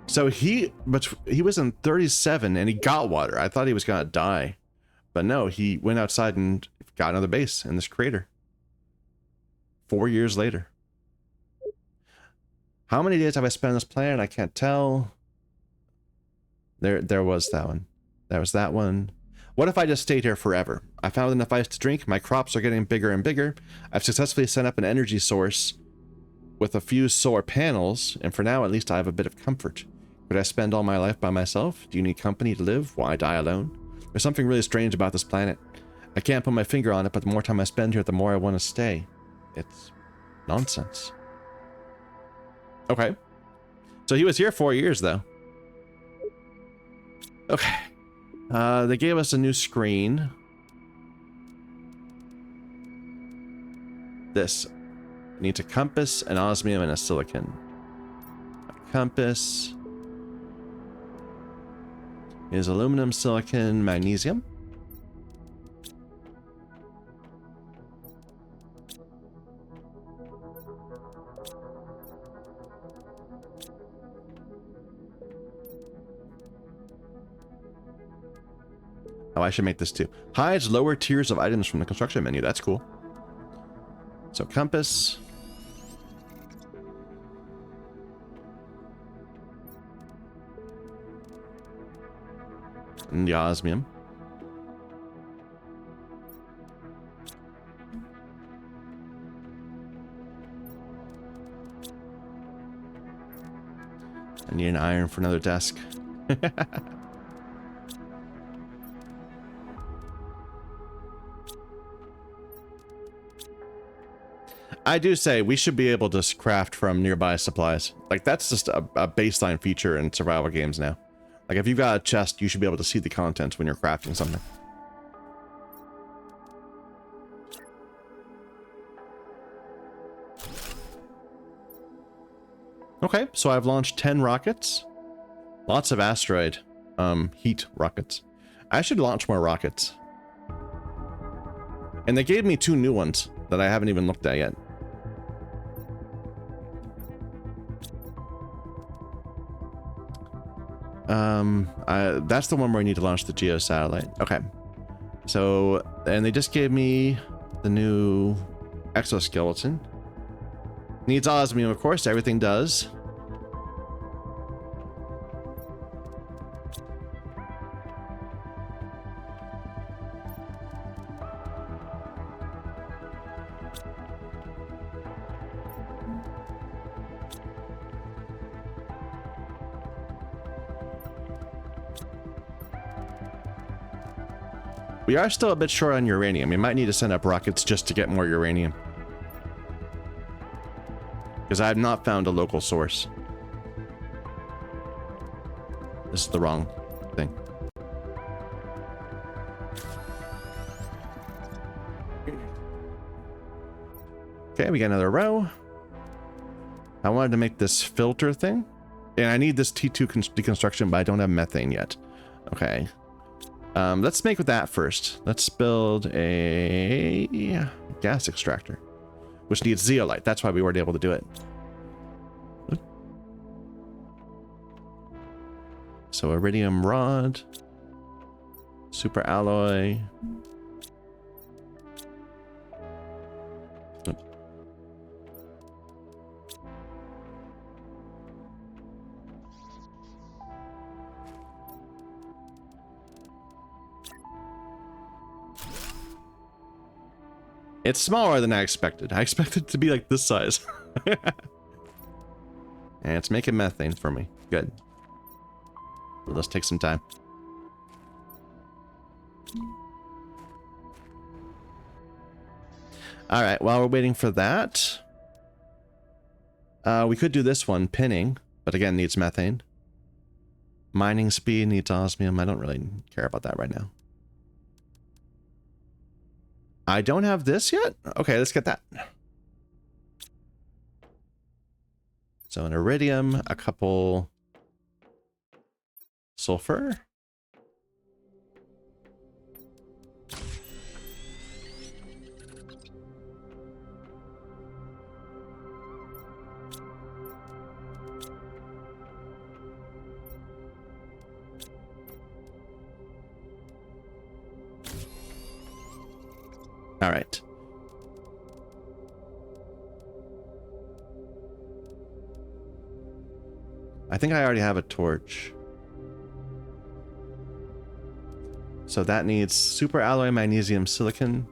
A: So he was in 37 and he got water. I thought he was gonna die, but no, he went outside and got another base in this crater. 4 years later. How many days have I spent on this planet? I can't tell. There was that one. There was that one. What if I just stayed here forever? I found enough ice to drink. My crops are getting bigger and bigger. I've successfully set up an energy source with a few solar panels, and for now, at least I have a bit of comfort. Could I spend all my life by myself? Do you need company to live? Why die alone? There's something really strange about this planet. I can't put my finger on it, but the more time I spend here, the more I want to stay. It's nonsense. Okay. So he was here 4 years, though. Okay. They gave us a new screen. This. Needs a compass, an osmium, and a silicon. A compass is aluminum, silicon, magnesium. Oh, I should make this too. Hides lower tiers of items from the construction menu. That's cool. So compass. And the osmium. I need an iron for another desk. I do say we should be able to craft from nearby supplies. Like, that's just a baseline feature in survival games now. Like, if you've got a chest, you should be able to see the contents when you're crafting something. Okay, so I've launched 10 rockets. Lots of asteroid heat rockets. I should launch more rockets. And they gave me 2 new ones that I haven't even looked at yet. That's the one where I need to launch the Geo satellite. Okay. So, and they just gave me the new exoskeleton. Needs osmium, of course. Everything does. We are still a bit short on uranium. We might need to send up rockets just to get more uranium. Because I have not found a local source. This is the wrong thing. Okay, we got another row. I wanted to make this filter thing. And I need this T2 deconstruction, but I don't have methane yet. Okay. Let's make with that first. Let's build a gas extractor, which needs zeolite. That's why we weren't able to do it. So iridium rod, super alloy. It's smaller than I expected. I expected it to be like this size. And it's making methane for me. Good. Let's take some time. All right, while we're waiting for that, we could do this one, pinning, but again, needs methane. Mining speed needs osmium. I don't really care about that right now. I don't have this yet? Okay, let's get that. So an iridium, a couple sulfur. All right. I think I already have a torch. So that needs super alloy magnesium silicon.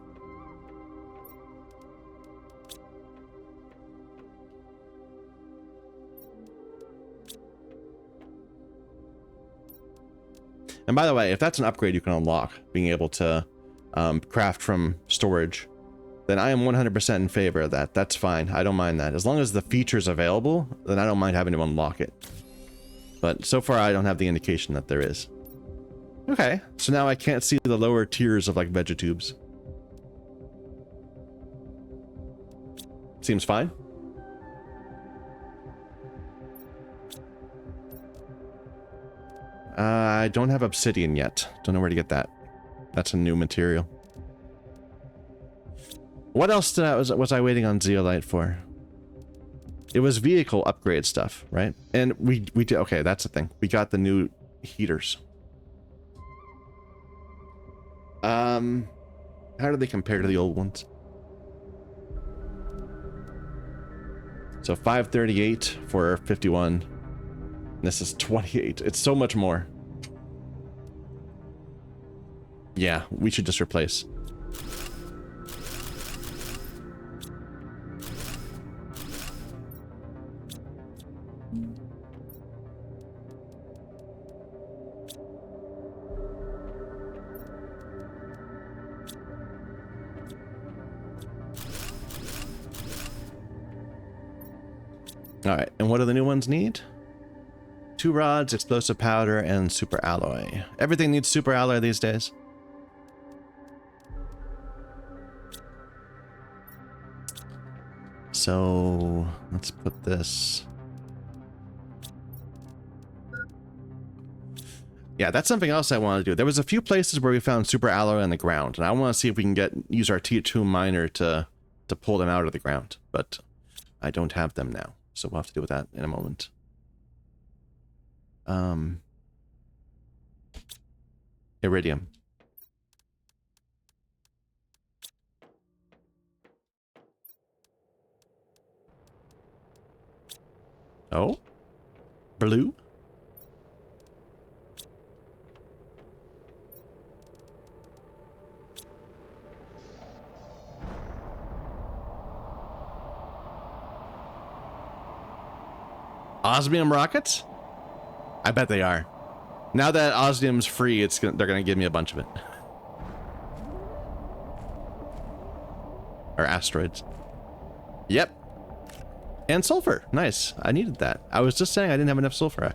A: And by the way, if that's an upgrade you can unlock, being able to craft from storage, then I am 100% in favor of that. That's fine. I don't mind that. As long as the feature's available, then I don't mind having to unlock it. But so far, I don't have the indication that there is. Okay, so now I can't see the lower tiers of like vegetubes. Seems fine. I don't have obsidian yet. Don't know where to get that. That's a new material. What else did was I waiting on zeolite for? It was vehicle upgrade stuff, right? And we did. Okay, that's the thing. We got the new heaters. How do they compare to the old ones? So 538 for 51. This is 28. It's so much more. Yeah, we should just replace. All right, and what do the new ones need? 2 rods, explosive powder, and super alloy. Everything needs super alloy these days. So let's put this. Yeah, that's something else I want to do. There was a few places where we found super alloy on the ground, and I want to see if we can use our T2 miner to pull them out of the ground, but I don't have them now. So we'll have to deal with that in a moment. Iridium. Oh? Blue? Osmium rockets? I bet they are. Now that osmium's free, they're gonna give me a bunch of it. Or asteroids. Yep. And sulfur. Nice. I needed that. I was just saying I didn't have enough sulfur.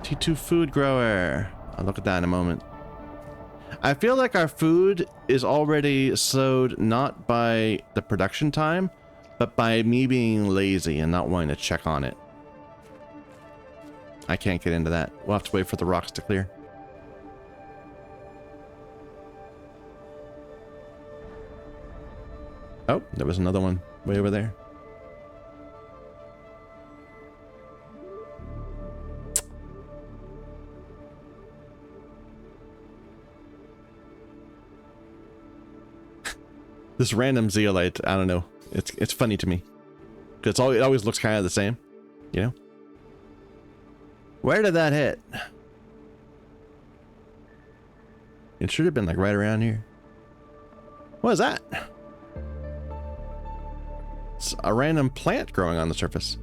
A: T2 food grower. I'll look at that in a moment. I feel like our food is already slowed not by the production time, but by me being lazy and not wanting to check on it. I can't get into that. We'll have to wait for the rocks to clear. Oh, there was another one way over there. This random zeolite, I don't know. It's funny to me. Because it always looks kind of the same, you know? Where did that hit? It should have been like right around here. What is that? It's a random plant growing on the surface.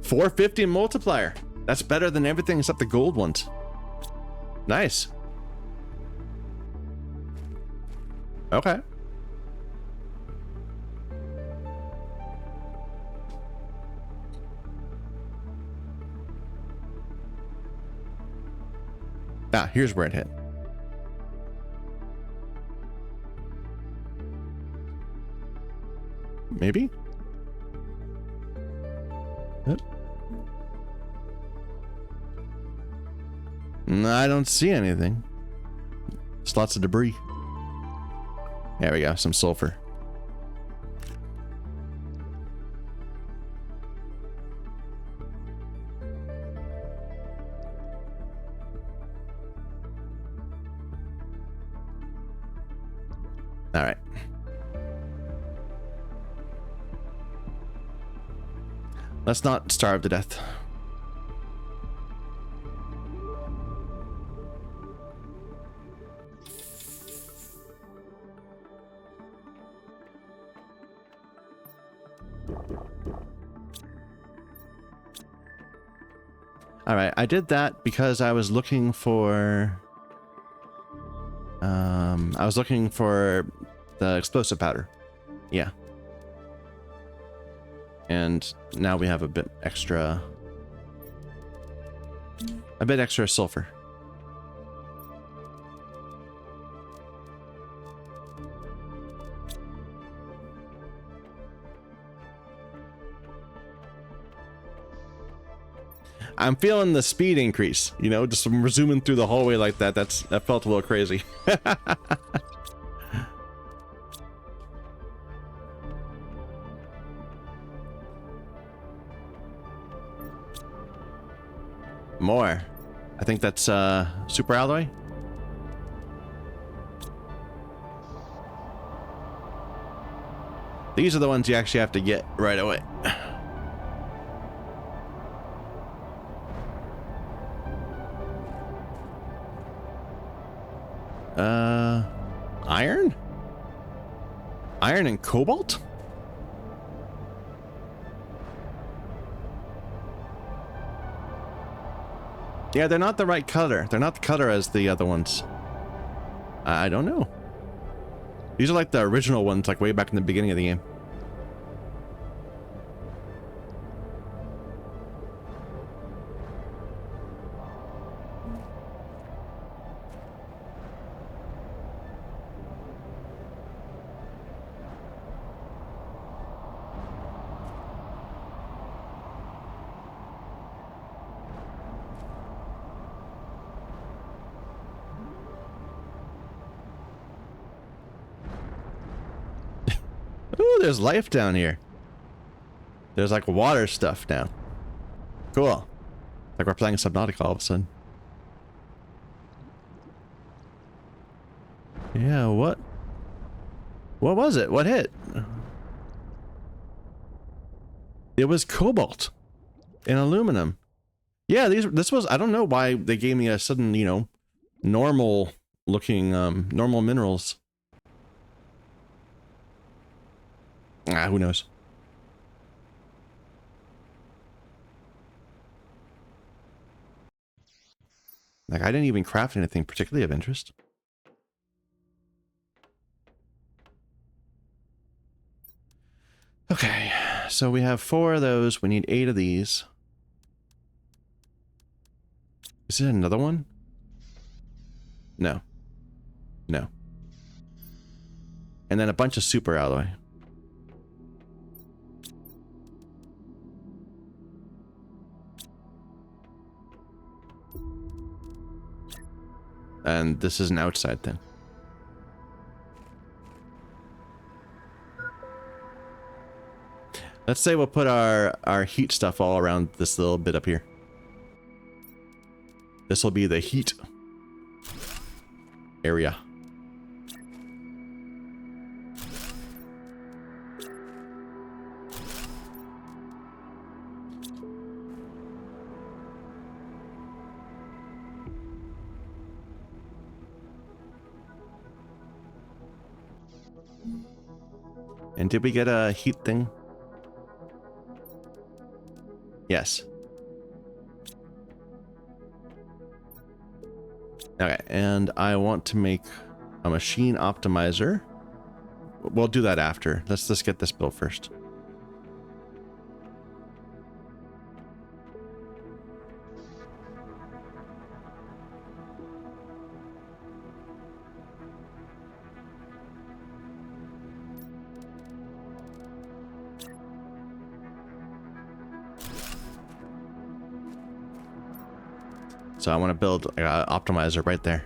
A: 450 multiplier. That's better than everything except the gold ones. Nice. Okay. Ah, here's where it hit. Maybe? Yep. No, I don't see anything. Just lots of debris. There we go, some sulfur. All right. Let's not starve to death. All right, I did that because I was looking for the explosive powder. Yeah. And now we have a bit extra sulfur. I'm feeling the speed increase, you know, just from zooming through the hallway like that. That felt a little crazy. More. I think that's super alloy. These are the ones you actually have to get right away. Iron? Iron and cobalt? Yeah, they're not the right color. They're not the color as the other ones. I don't know. These are like the original ones, like way back in the beginning of the game. Ooh, there's life down here. There's like water stuff now. Cool. Like we're playing Subnautica all of a sudden. Yeah, what? What was it? What hit? It was cobalt and aluminum. Yeah, this was, I don't know why they gave me a sudden, you know, normal looking, normal minerals. Ah, who knows? Like, I didn't even craft anything particularly of interest. Okay, so we have 4 of those. We need 8 of these. Is it another one? No. No. And then a bunch of super alloy. And this is an outside thing. Let's say we'll put our heat stuff all around this little bit up here. This will be the heat area. And did we get a heat thing? Yes. Okay, and I want to make a machine optimizer. We'll do that after. Let's just get this built first. So I want to build an optimizer right there.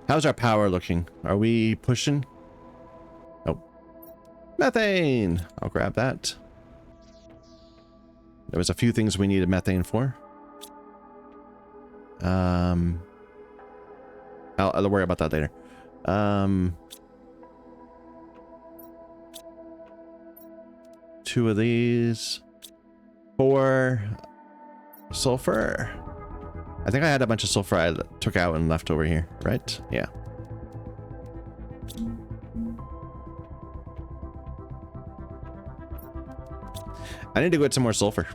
A: How's our power looking? Are we pushing? Oh. Methane! I'll grab that. There was a few things we needed methane for. I'll worry about that later. 2 of these. 4 sulfur. I think I had a bunch of sulfur I took out and left over here, right? Yeah. I need to go get some more sulfur.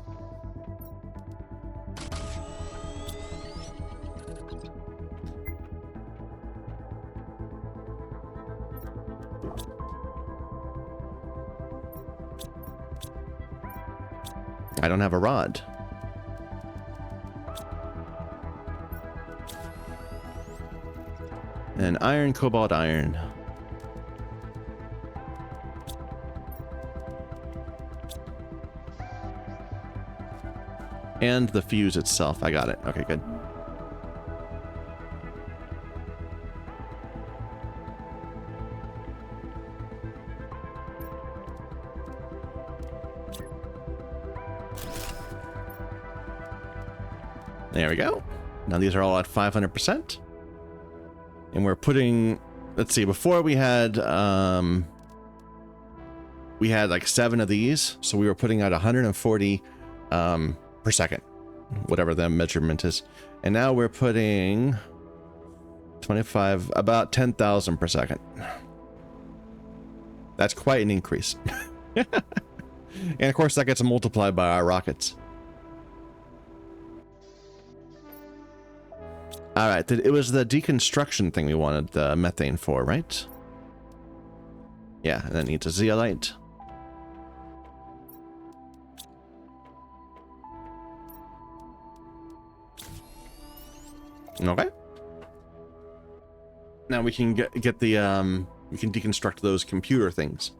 A: I don't have a rod. And iron, cobalt, iron. And the fuse itself. I got it. Okay, good. There we go. Now these are all at 500%. And we're putting, let's see, before we had like 7 of these. So we were putting out 140 per second, whatever the measurement is. And now we're putting 25, about 10,000 per second. That's quite an increase. And of course that gets multiplied by our rockets. All right, it was the deconstruction thing we wanted the methane for, right? Yeah, and that needs a zeolite. Okay. Now we can get the we can deconstruct those computer things.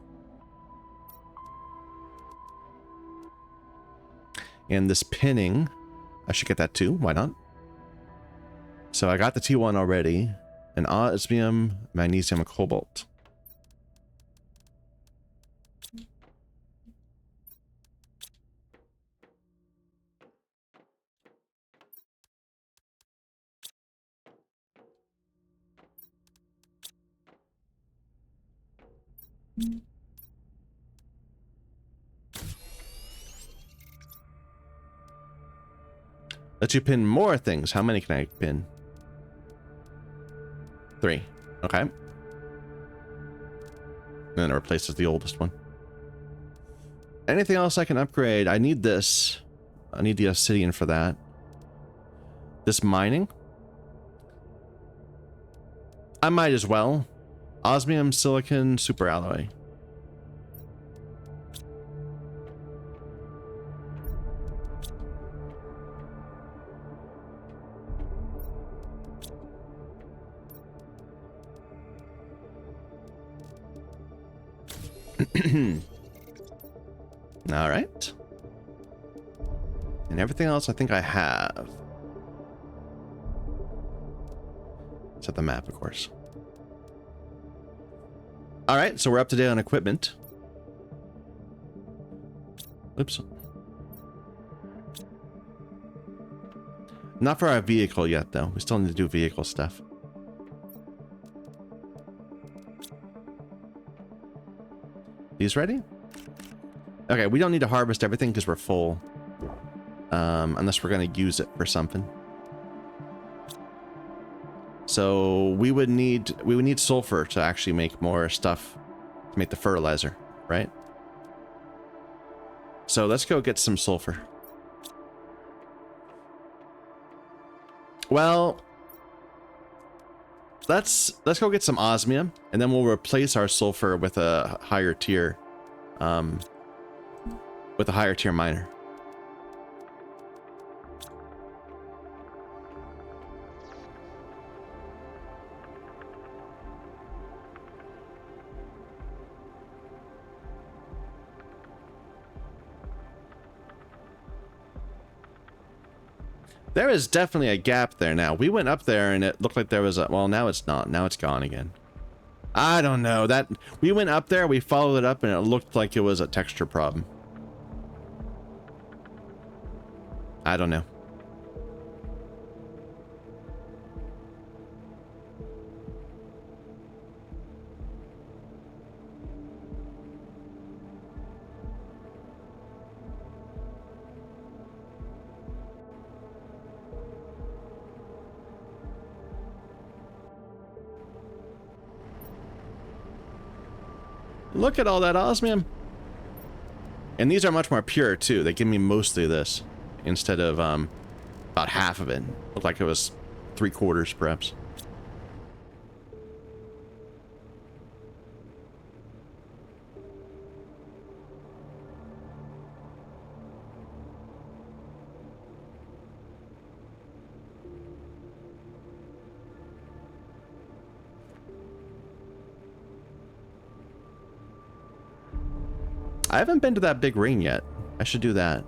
A: And this pinning, I should get that too. Why not? So I got the T1 already, and osmium, magnesium, and cobalt. Let you pin more things. How many can I pin? 3. Okay. And then it replaces the oldest one. Anything else I can upgrade? I need this. I need the obsidian for that. This mining? I might as well. Osmium, silicon, super alloy. All right. And everything else I think I have. Except the map, of course. All right, so we're up to date on equipment. Oops. Not for our vehicle yet, though. We still need to do vehicle stuff. These ready? Okay, we don't need to harvest everything because we're full. Unless we're going to use it for something. So we would need sulfur to actually make more stuff to make the fertilizer, right? So let's go get some sulfur. Well, let's go get some osmium, and then we'll replace our sulfur with a higher tier, miner. There is definitely a gap there now. We went up there and it looked like there was a... Well, now it's not. Now it's gone again. I don't know. We went up there, we followed it up, and it looked like it was a texture problem. I don't know. Look at all that osmium. And these are much more pure too. They give me mostly this instead of about half of it. Looked like it was 3/4 perhaps. I haven't been to that big ring yet. I should do that.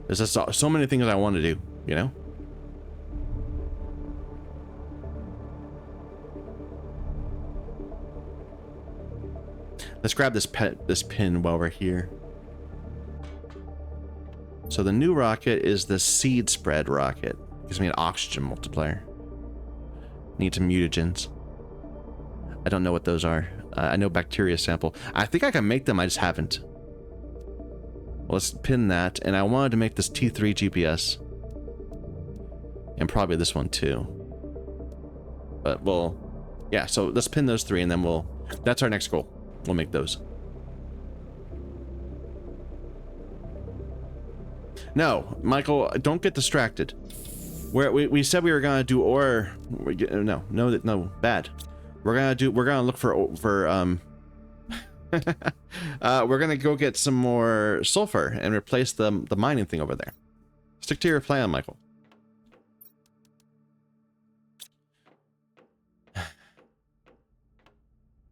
A: There's just so many things I want to do, you know? Let's grab this pin while we're here. So the new rocket is the seed spread rocket. Gives me an oxygen multiplier. Need some mutagens. I don't know what those are. I know bacteria sample. I think I can make them, I just haven't. Well, let's pin that, and I wanted to make this T3 GPS. And probably this one too. But we'll... Yeah, so let's pin those 3 and then we'll... That's our next goal. We'll make those. No, Michael, don't get distracted. We said we were gonna do ore. No, bad. We're gonna look for we're gonna go get some more sulfur and replace the mining thing over there. Stick to your plan, Michael.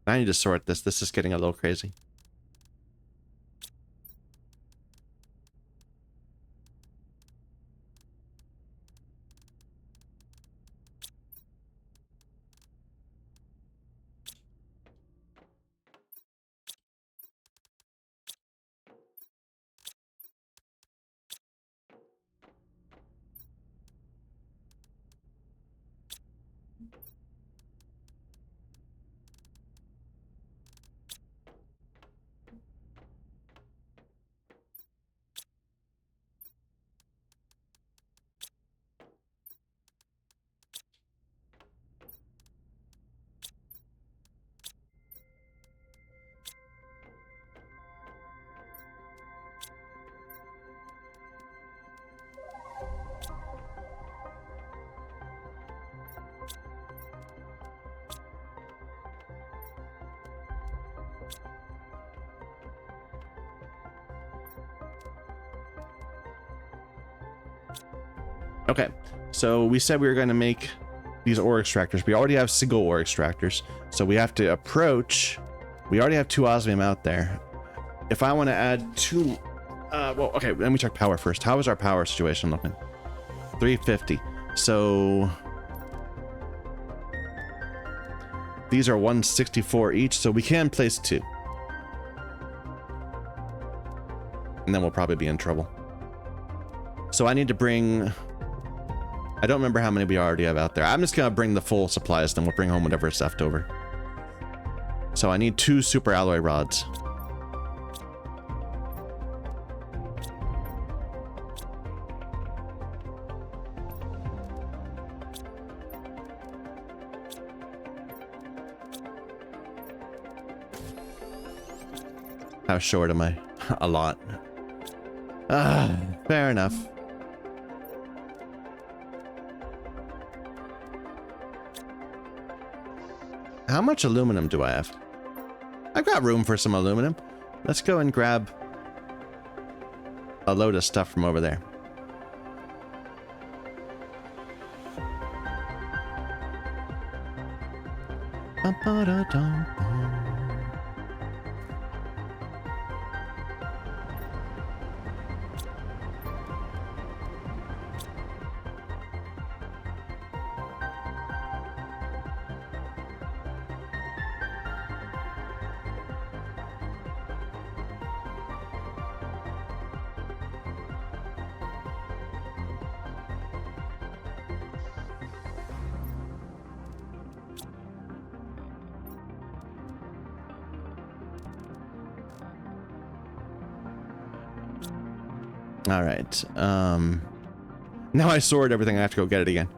A: I need to sort this. This is getting a little crazy. Okay, so we said we were going to make these ore extractors. We already have single ore extractors, so we have to approach. We already have 2 osmium out there. If I want to add 2, well, okay, let me check power first. How is our power situation looking? 350. So these are 164 each, so we can place 2. And then we'll probably be in trouble. So I need to bring, I don't remember how many we already have out there. I'm just gonna bring the full supplies, then we'll bring home whatever is left over. So I need 2 super alloy rods. How short am I? A lot. Fair enough. How much aluminum do I have? I've got room for some aluminum. Let's go and grab a load of stuff from over there. All right. Now I sorted everything. I have to go get it again.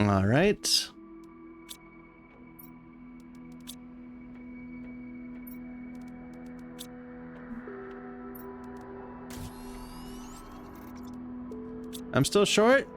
A: All right. I'm still short.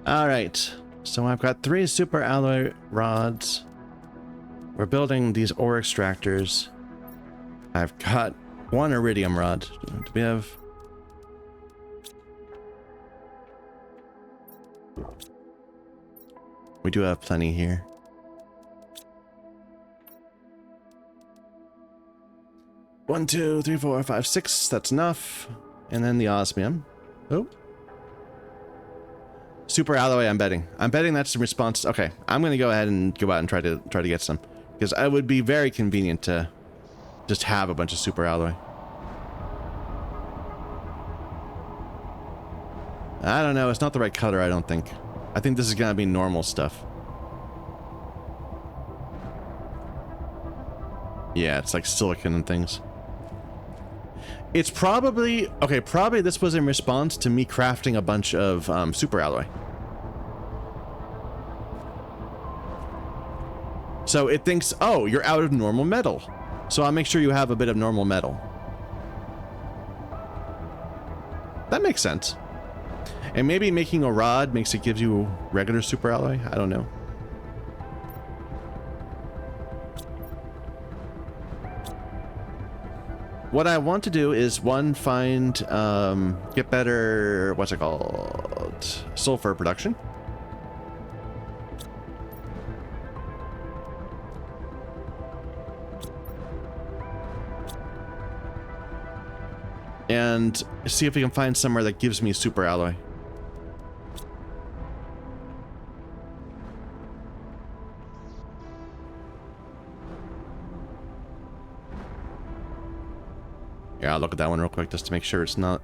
A: All right, so I've got 3 super alloy rods. We're building these ore extractors. I've got 1 iridium rod. Do we have? We do have plenty here. One, 2, 3, 4, 5, 6. That's enough. And then the osmium. Oh. Super alloy, I'm betting. I'm betting that's the response. Okay, I'm gonna go ahead and go out and try to get some, because it would be very convenient to just have a bunch of super alloy. I don't know. It's not the right color, I don't think. I think this is gonna be normal stuff. Yeah, it's like silicon and things. It's probably... Okay, probably this was in response to me crafting a bunch of super alloy. So it thinks, oh, you're out of normal metal. So I'll make sure you have a bit of normal metal. That makes sense. And maybe making a rod makes it gives you regular super alloy. I don't know. What I want to do is find, get better, what's it called? Sulfur production. And see if we can find somewhere that gives me super alloy. Yeah, I'll look at that one real quick just to make sure it's not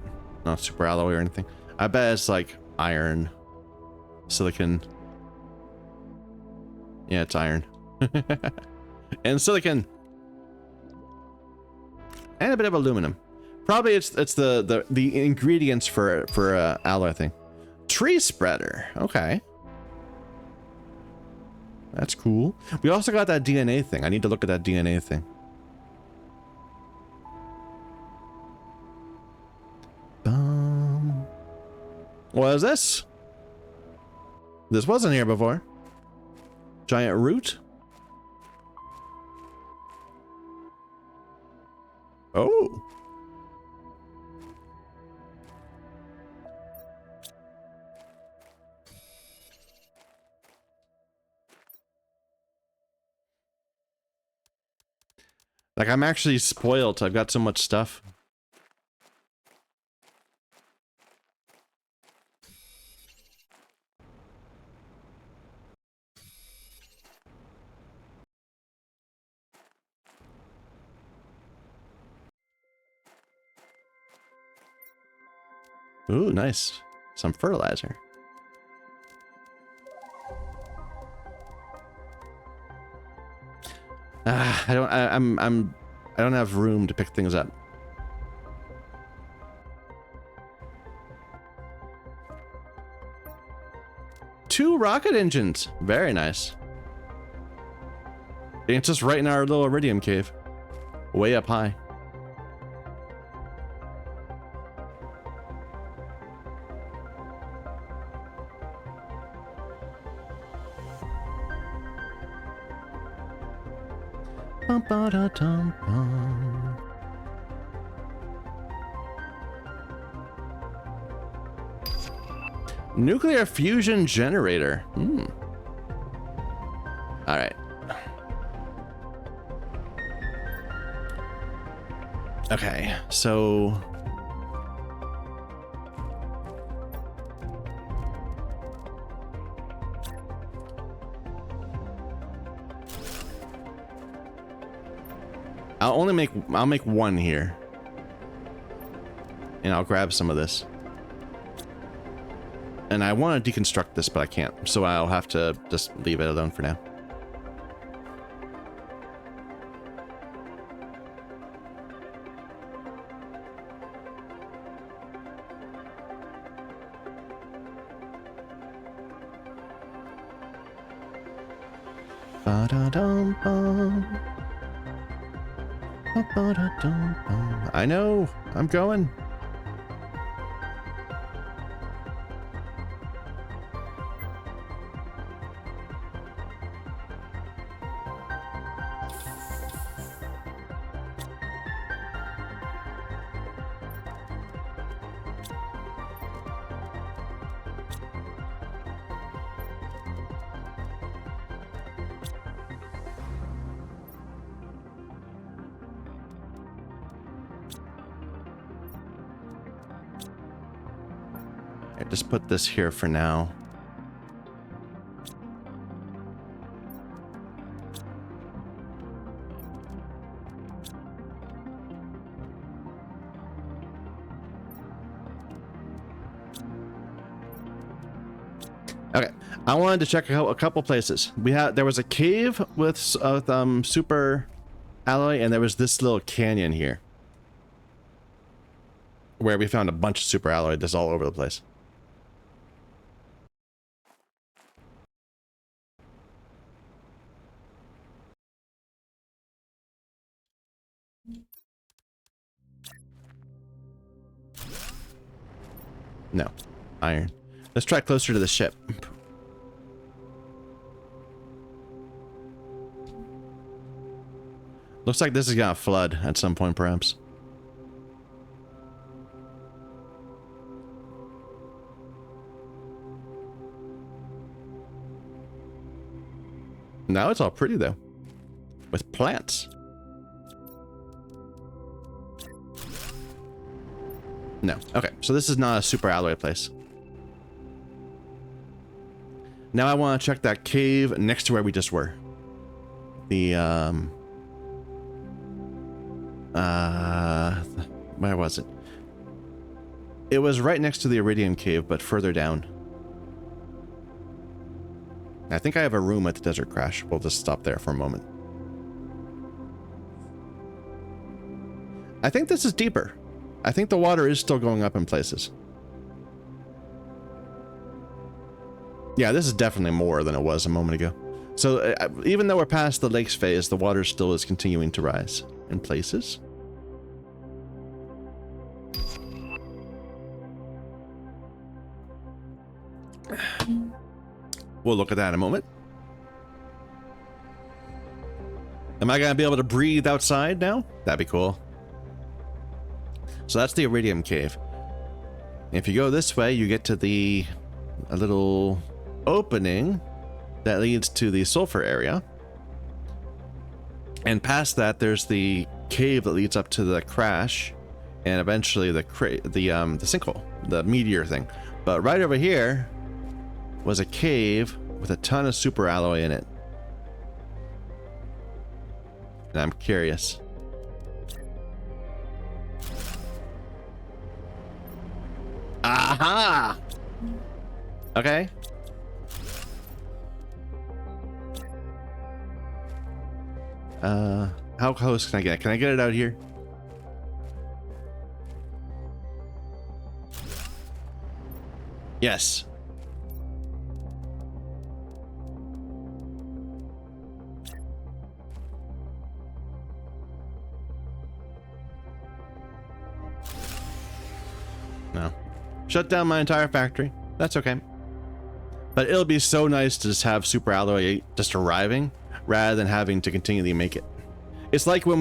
A: super alloy or anything. I bet it's like iron, silicon. Yeah, it's iron. And silicon. And a bit of aluminum. Probably it's the ingredients for alloy thing. Tree spreader. Okay. That's cool. We also got that DNA thing. I need to look at that DNA thing. What is this? This wasn't here before. Giant root. Oh. Like, I'm actually spoiled. I've got so much stuff. Ooh, nice. Some fertilizer. I don't have room to pick things up. Two rocket engines. Very nice. And it's just right in our little iridium cave. Way up high. Nuclear fusion generator. Hmm. All right. Okay, so I'll make one here. And I'll grab some of this. And I want to deconstruct this, but I can't. So I'll have to just leave it alone for now. I know, I'm going. Just put this here for now. Okay, I wanted to check out a couple places. There was a cave with super alloy, and there was this little canyon here where we found a bunch of super alloy that's all over the place. No. Iron. Let's try closer to the ship. Looks like this is gonna flood at some point, perhaps. Now it's all pretty, though. With plants. No. Okay, so this is not a super alloy place. Now I want to check that cave next to where we just were. The, where was it? It was right next to the Iridium Cave, but further down. I think I have a room at the Desert Crash. We'll just stop there for a moment. I think this is deeper. I think the water is still going up in places. Yeah, this is definitely more than it was a moment ago. So even though we're past the lakes phase, the water still is continuing to rise in places. We'll look at that in a moment. Am I gonna be able to breathe outside now? That'd be cool. So that's the Iridium Cave. If you go this way, you get to a little opening that leads to the sulfur area. And past that, there's the cave that leads up to the crash, and eventually the sinkhole, the meteor thing. But right over here was a cave with a ton of super alloy in it. And I'm curious. Aha! Okay. How close can I get? Can I get it out here? Yes. No. Shut down my entire factory. That's okay. But it'll be so nice to just have super alloy just arriving rather than having to continually make it. It's like when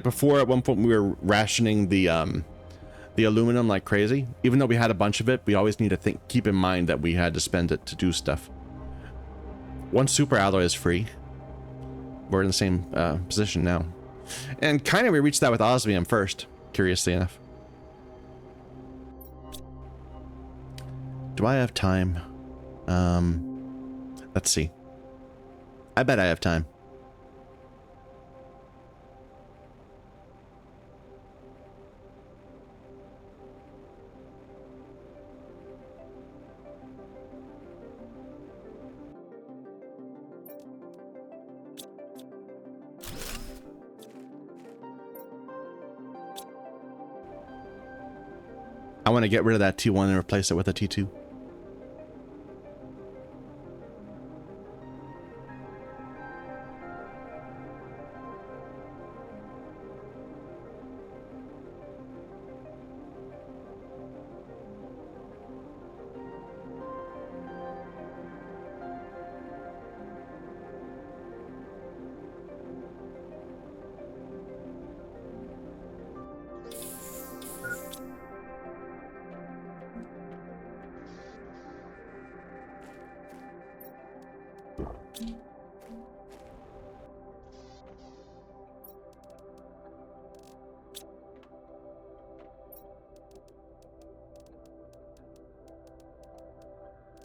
A: before at one point we were rationing the aluminum like crazy. Even though we had a bunch of it, we always need to keep in mind that we had to spend it to do stuff. Once super alloy is free, we're in the same position now. And kind of we reached that with osmium first, curiously enough. Do I have time? Let's see. I bet I have time. I want to get rid of that T1 and replace it with a T2.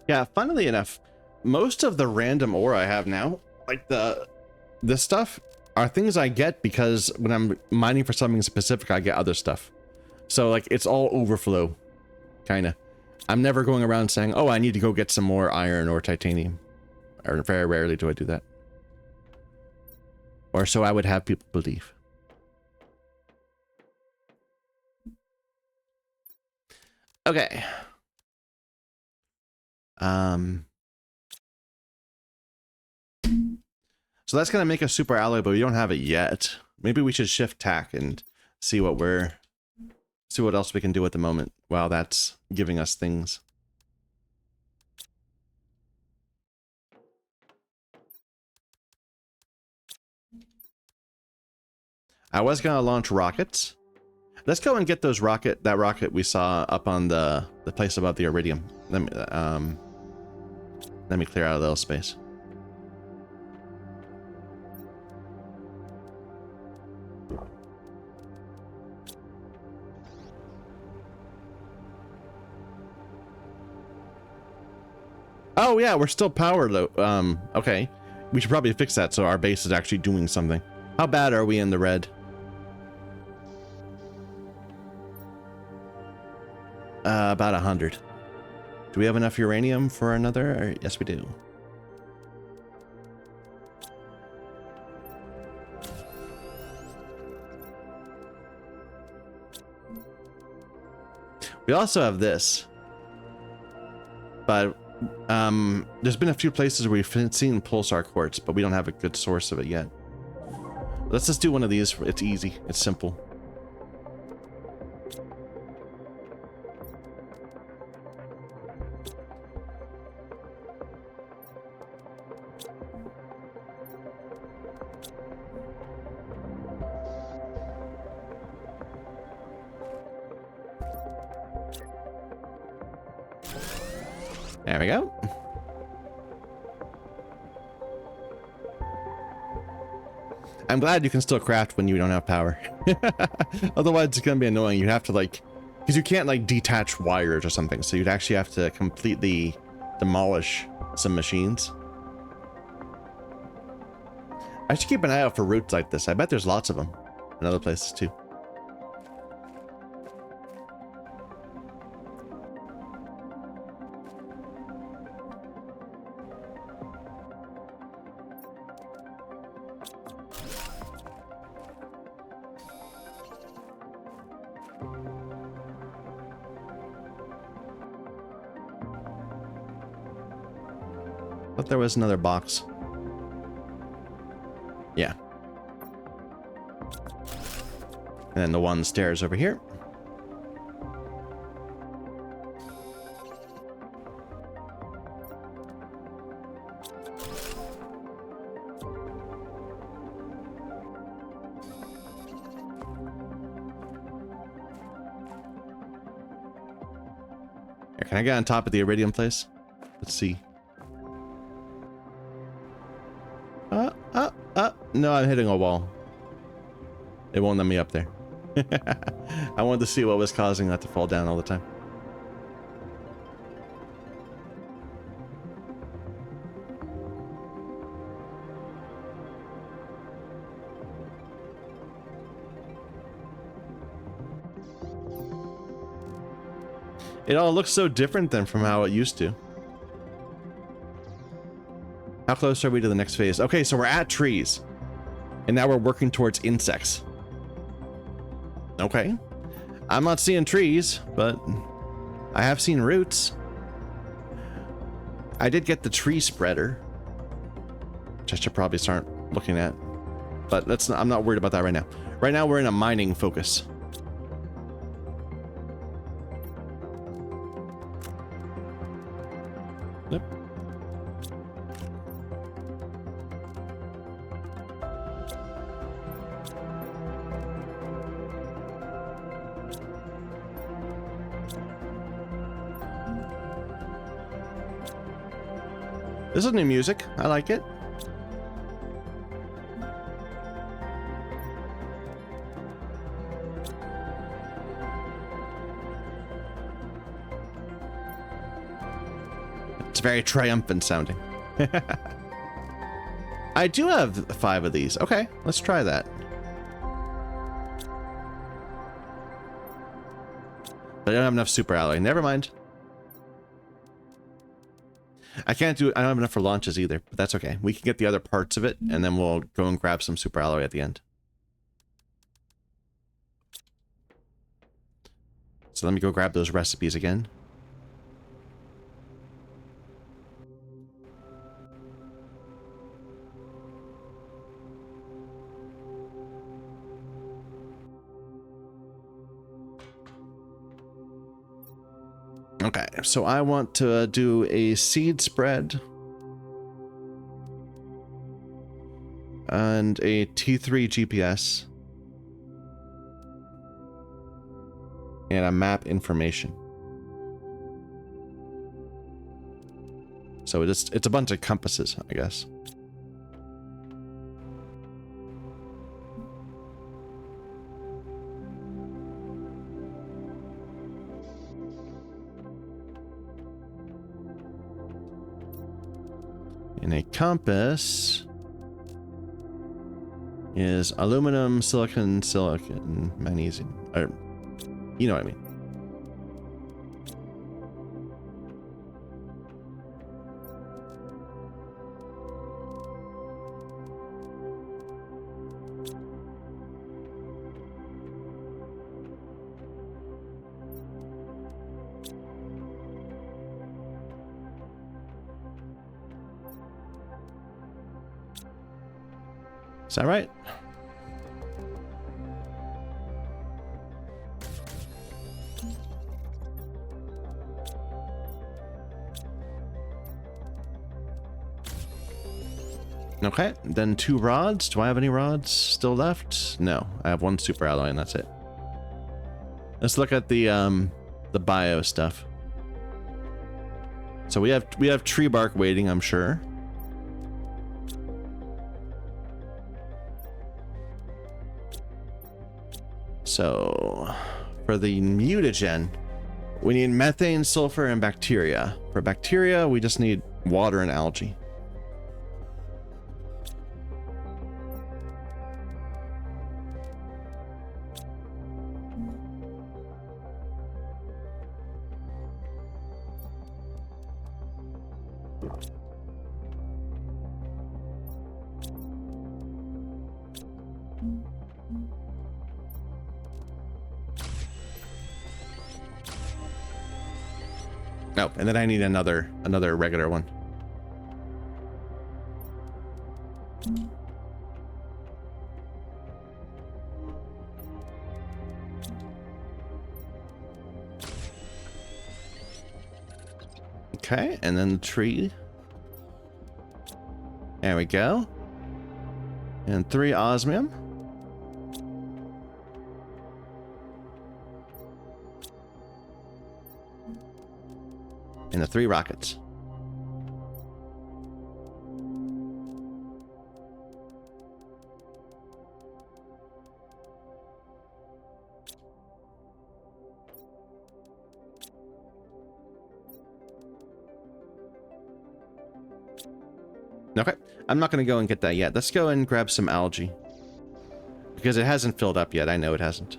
A: Yeah, funnily enough, most of the random ore I have now, like this stuff, are things I get because when I'm mining for something specific, I get other stuff. So like it's all overflow, kind of. I'm never going around saying, oh, I need to go get some more iron or titanium. Or very rarely do I do that. Or so I would have people believe. Okay. So that's gonna make a super alloy, but we don't have it yet. Maybe we should shift tack and see what we're See what else we can do at the moment while that's giving us things. I was gonna launch rockets. Let's go and get that rocket we saw up on the place above the iridium. Let me clear out a little space. Oh yeah, we're still powered though. Okay. We should probably fix that so our base is actually doing something. How bad are we in the red? About 100. Do we have enough uranium for another? Yes, we do. We also have this. But there's been a few places where we've seen pulsar quartz, but we don't have a good source of it yet. Let's just do one of these. It's easy. It's simple. There we go. I'm glad you can still craft when you don't have power. Otherwise, it's gonna be annoying. You have to like, because you can't like detach wires or something. So you'd actually have to completely demolish some machines. I should keep an eye out for routes like this. I bet there's lots of them in other places too. Thought there was another box. Yeah. And then the one stairs over here. Here, can I get on top of the iridium place? Let's see. No, I'm hitting a wall. It won't let me up there. I wanted to see what was causing that to fall down all the time. It all looks so different than from how it used to. How close are we to the next phase? Okay, so we're at trees. And now we're working towards insects. Okay. I'm not seeing trees, but I have seen roots. I did get the tree spreader, which I should probably start looking at. But I'm not worried about that right now. Right now we're in a mining focus. Yep. This is new music. I like it. It's very triumphant sounding. I do have 5 of these. Okay, let's try that. But I don't have enough super alloy. Never mind. I can't do it. I don't have enough for launches either, but that's okay. We can get the other parts of it, and then we'll go and grab some super alloy at the end. So let me go grab those recipes again. Okay, so I want to do a seed spread and a T3 GPS and a map information. So it's a bunch of compasses, I guess. And a compass is aluminum, silicon, magnesium. Or, you know what I mean. Is that right? Okay, then 2 rods. Do I have any rods still left? No, I have 1 super alloy and that's it. Let's look at the bio stuff. So we have tree bark waiting, I'm sure. So for the mutagen, we need methane, sulfur, and bacteria. For bacteria, we just need water and algae. Oh, and then I need another regular one. Okay, and then the tree. There we go. And 3 osmium. And the 3 rockets. Okay, I'm not going to go and get that yet. Let's go and grab some algae. Because it hasn't filled up yet. I know it hasn't.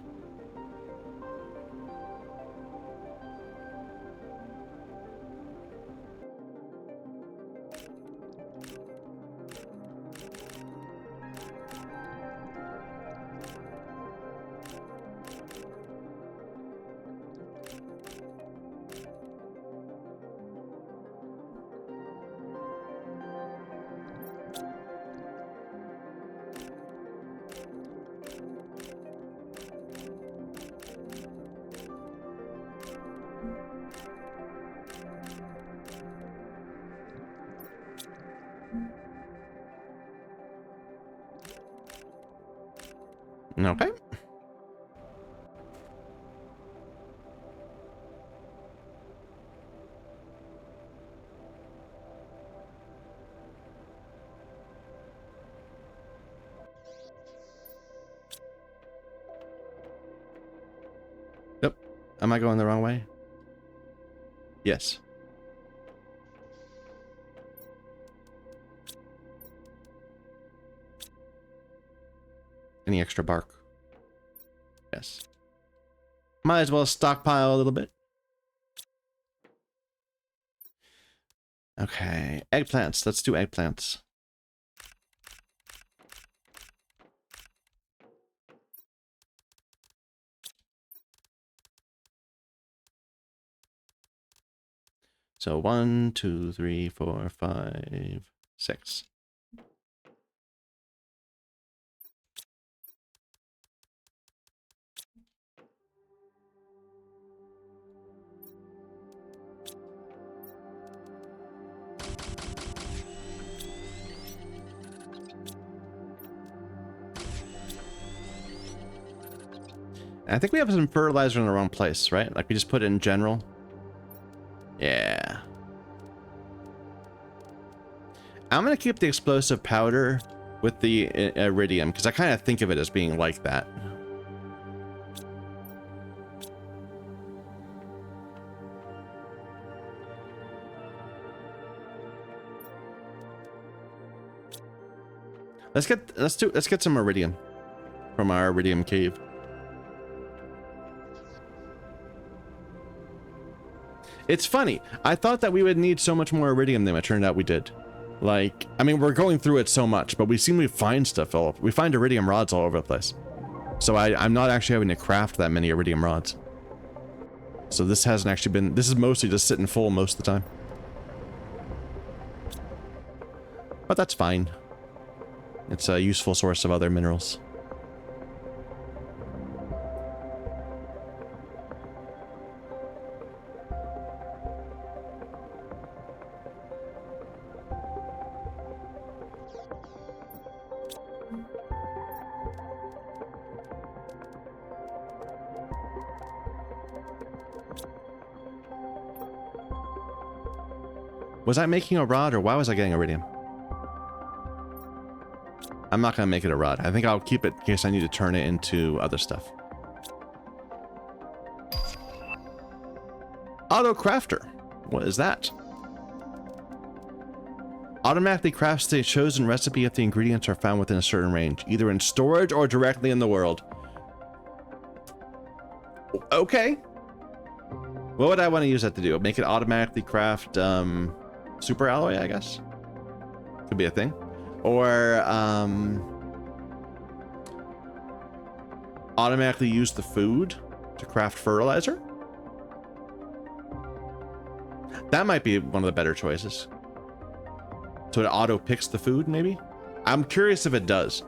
A: Okay. Yep. Am I going the wrong way? Yes. Any extra bark? Yes. Might as well stockpile a little bit. Okay, eggplants. Let's do eggplants. So 1, 2, 3, 4, 5, 6. I think we have some fertilizer in the wrong place, right? Like we just put it in general. Yeah. I'm gonna keep the explosive powder with the iridium because I kind of think of it as being like that. Let's get some iridium from our iridium cave. It's funny. I thought that we would need so much more iridium than it turned out we did. Like, I mean, we're going through it so much, but we seem to find stuff we find iridium rods all over the place. So I'm not actually having to craft that many iridium rods. So this hasn't actually been, this is mostly just sitting full most of the time. But that's fine. It's a useful source of other minerals. Was I making a rod, or why was I getting iridium? I'm not gonna make it a rod. I think I'll keep it in case I need to turn it into other stuff. Auto crafter. What is that? Automatically crafts the chosen recipe if the ingredients are found within a certain range, either in storage or directly in the world. Okay. What would I want to use that to do? Make it automatically craft super alloy, I guess. Could be a thing. Or automatically use the food to craft fertilizer. That might be one of the better choices. So it auto picks the food, maybe? I'm curious if it does.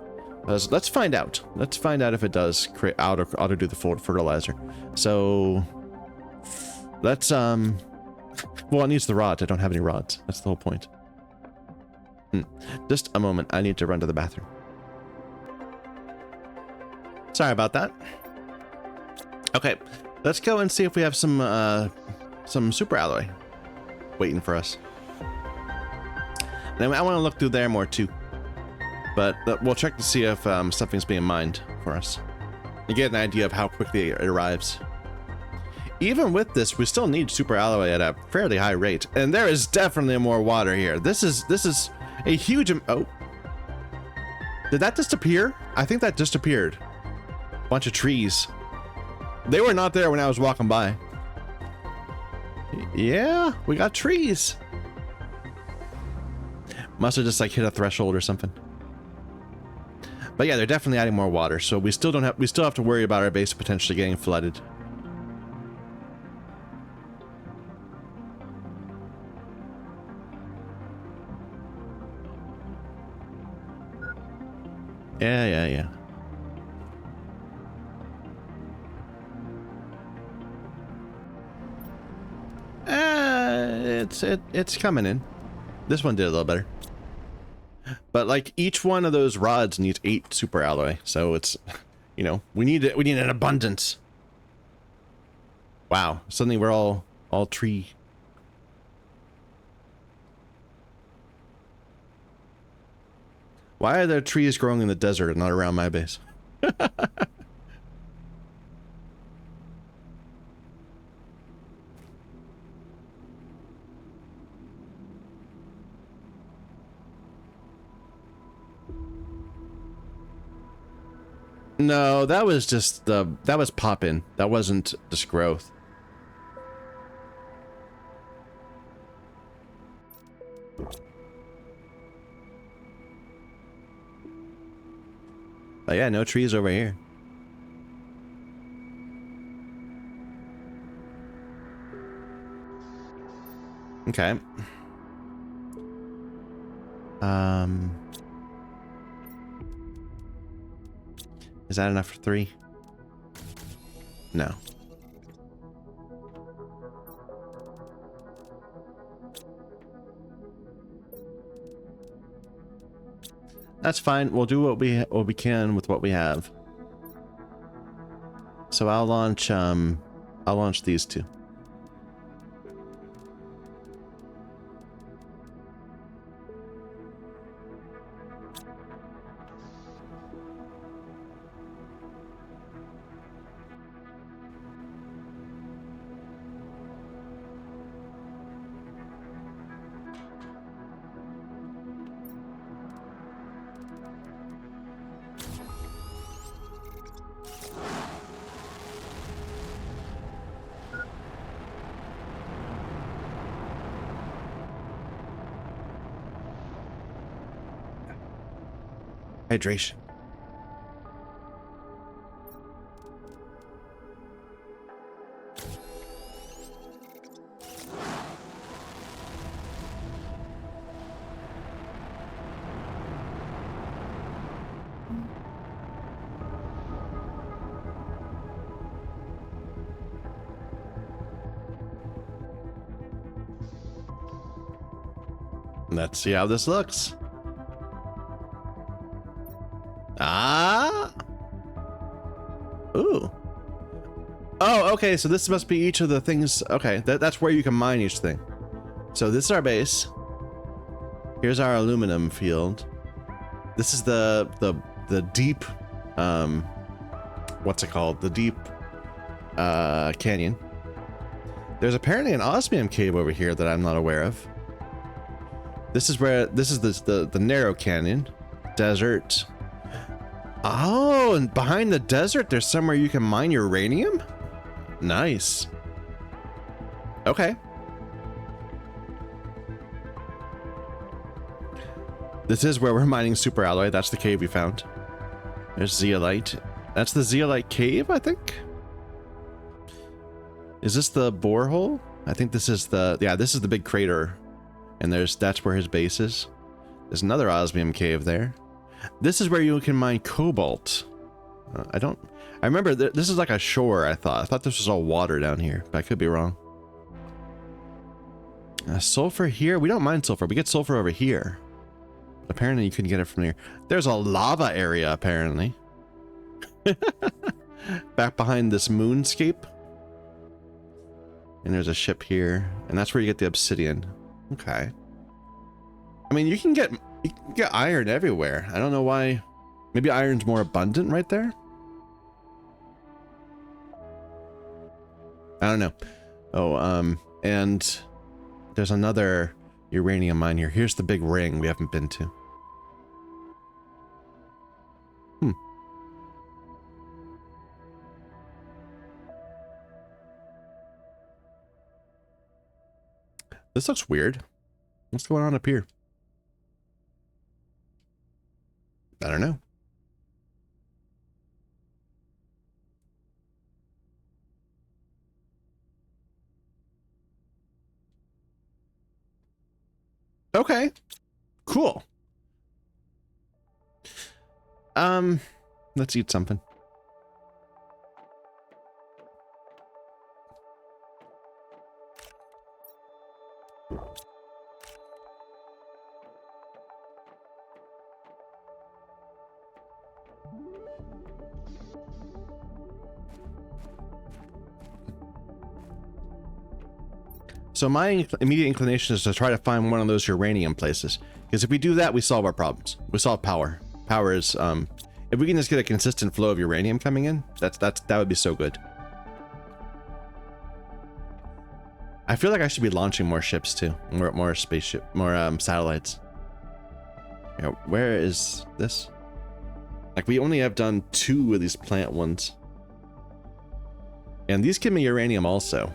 A: Let's find out. Let's find out if it does create auto do the fertilizer. So let's well, it needs the rods. I don't have any rods. That's the whole point. Just a moment. I need to run to the bathroom. Sorry about that. Okay, let's go and see if we have some super alloy waiting for us. And I want to look through there more too. But we'll check to see if something's being mined for us. You get an idea of how quickly it arrives. Even with this, we still need super alloy at a fairly high rate. And there is definitely more water here. This is a huge... Oh. Did that disappear? I think that disappeared. Bunch of trees. They were not there when I was walking by. Yeah, we got trees. Must have just like hit a threshold or something. But yeah, they're definitely adding more water, so we still have to worry about our base potentially getting flooded. Yeah. It's coming in. This one did a little better. But like each one of those rods needs 8 super alloy, so it's, you know, we need an abundance. Wow, suddenly we're all tree. Why are there trees growing in the desert and not around my base? No, that was just that was pop-in. That wasn't just growth. But yeah, no trees over here. Okay. Is that enough for 3? No. That's fine. We'll do what we can with what we have. So I'll launch these two. Hydration. Let's see how this looks. Ah. Ooh. Oh, okay. So this must be each of the things. Okay, that's where you can mine each thing. So this is our base. Here's our aluminum field. This is the deep, what's it called? The deep canyon. There's apparently an osmium cave over here that I'm not aware of. This is the narrow canyon, desert. Oh, and behind the desert, there's somewhere you can mine uranium? Nice. Okay. This is where we're mining super alloy. That's the cave we found. There's zeolite. That's the zeolite cave, I think. Is this the borehole? I think this is this is the big crater. And that's where his base is. There's another osmium cave there. This is where you can mine cobalt. I remember this is like a shore, I thought this was all water down here, but I could be wrong. Sulfur here? We don't mine sulfur. We get sulfur over here. Apparently you can get it from here. There's a lava area, apparently. Back behind this moonscape. And there's a ship here. And that's where you get the obsidian. Okay. I mean, you can get iron everywhere. I don't know why. Maybe iron's more abundant right there? I don't know. Oh, and there's another uranium mine here. Here's the big ring we haven't been to. This looks weird. What's going on up here? I don't know. Okay. Cool. Let's eat something. So my immediate inclination is to try to find one of those uranium places, because if we do that, we solve our problems. We solve power. Power is, if we can just get a consistent flow of uranium coming in, that would be so good. I feel like I should be launching more ships too, more spaceship, more satellites. You know, where is this? Like, we only have done 2 of these plant ones, and these give me uranium also.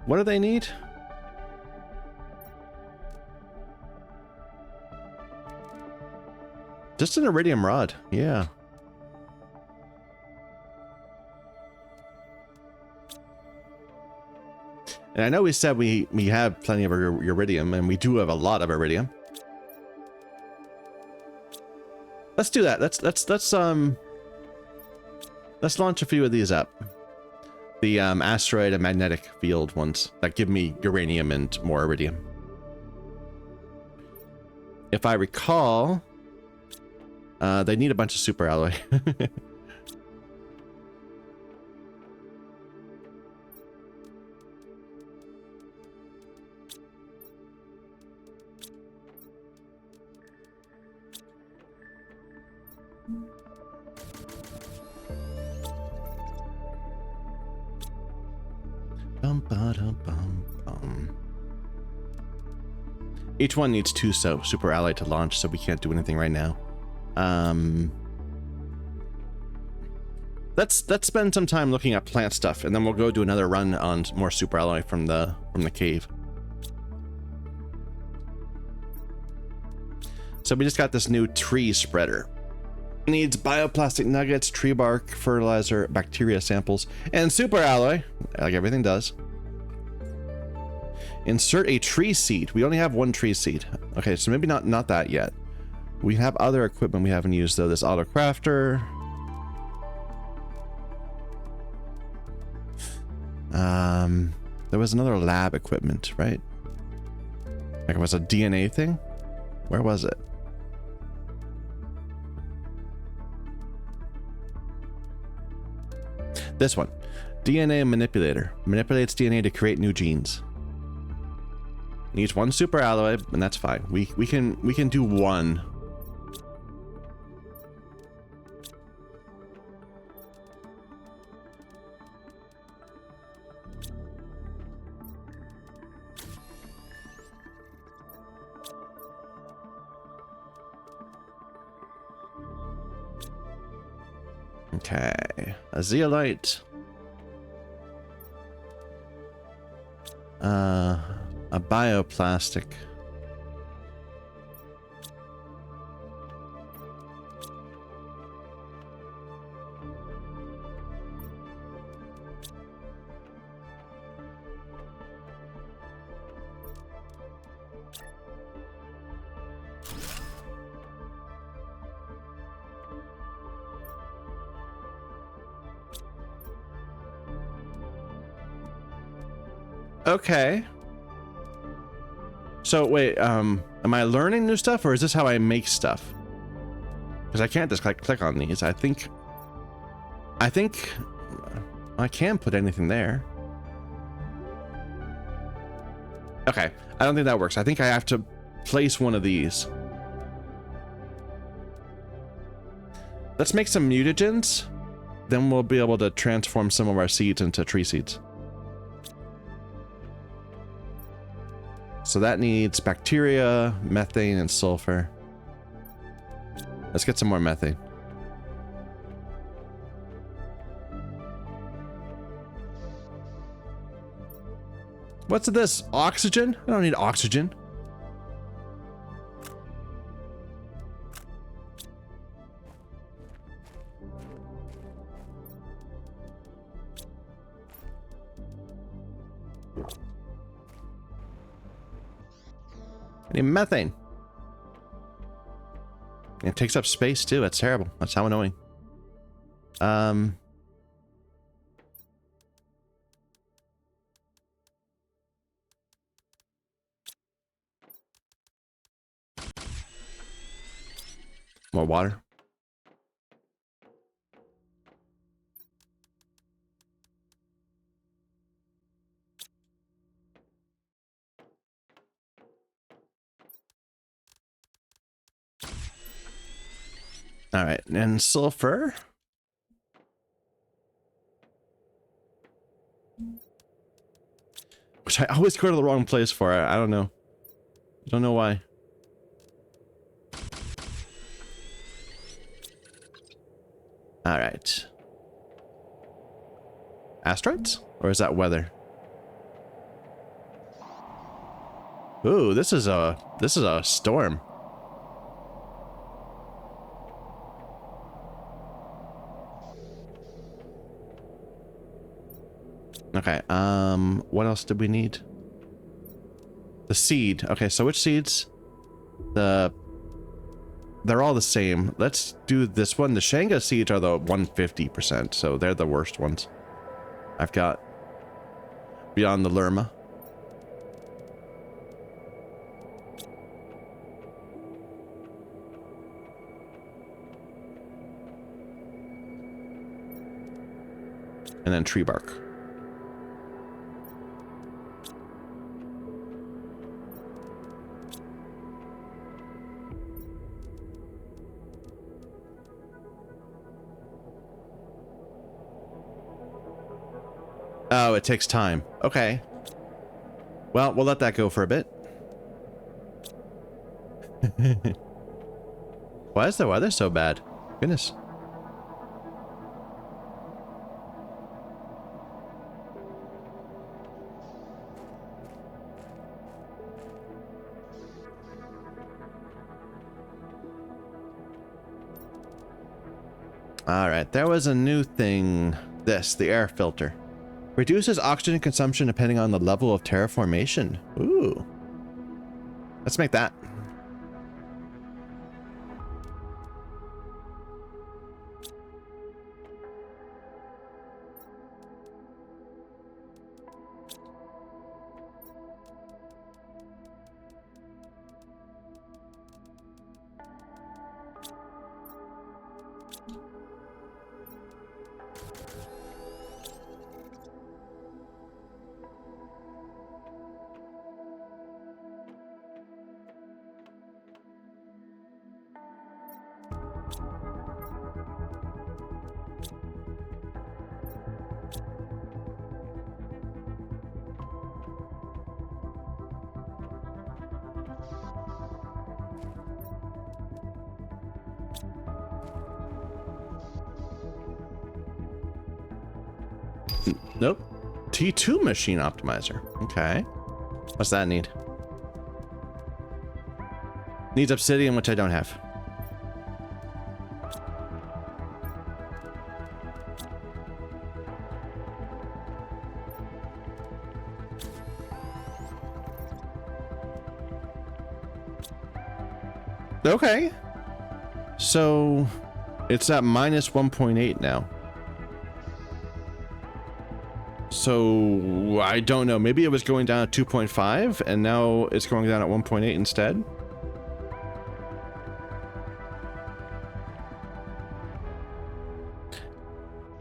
A: What do they need? Just an iridium rod, yeah. And I know we said we have plenty of iridium, and we do have a lot of iridium. Let's do that. Let's launch a few of these up. The asteroid and magnetic field ones that give me uranium and more iridium. if I recall, they need a bunch of super alloy. Each one needs 2 super alloy to launch, so we can't do anything right now. Let's spend some time looking at plant stuff, and then we'll go do another run on more super alloy from the cave. So we just got this new tree spreader. Needs bioplastic nuggets, tree bark, fertilizer, bacteria samples, and super alloy, like everything does. Insert a tree seed. We only have 1 tree seed. Okay, so maybe not that yet. We have other equipment we haven't used though. This auto crafter. There was another lab equipment, right? Like it was a DNA thing? Where was it? This one. DNA manipulator. Manipulates DNA to create new genes. Needs 1 super alloy, and that's fine. We can do 1. Okay, a zeolite. A bioplastic. Okay. So wait, am I learning new stuff, or is this how I make stuff? Because I can't just click on these. I think I can't put anything there. Okay, I don't think that works. I think I have to place one of these. Let's make some mutagens. Then we'll be able to transform some of our seeds into tree seeds. So that needs bacteria, methane, and sulfur. Let's get some more methane. What's this? Oxygen? I don't need oxygen. I need methane. It takes up space too. That's terrible. That's how annoying. More water. All right, and sulfur. Which I always go to the wrong place for. I don't know. I don't know why. All right. Asteroids? Or is that weather? Ooh, this is a storm. Okay, what else did we need? The seed. Okay, so which seeds? They're all the same. Let's do this one. The Shanga seeds are the 150%, so they're the worst ones. I've got beyond the Lerma. and then tree bark. Oh, it takes time. Okay. Well, we'll let that go for a bit. Why is the weather so bad? Goodness. All right, there was a new thing. This, the air filter. Reduces oxygen consumption depending on the level of terraformation. Ooh. Let's make that. Nope. T2 machine optimizer. Okay. What's that need? Needs obsidian, which I don't have. Okay. So it's at minus 1.8 now. So I don't know. Maybe it was going down at 2.5 and now it's going down at 1.8 instead.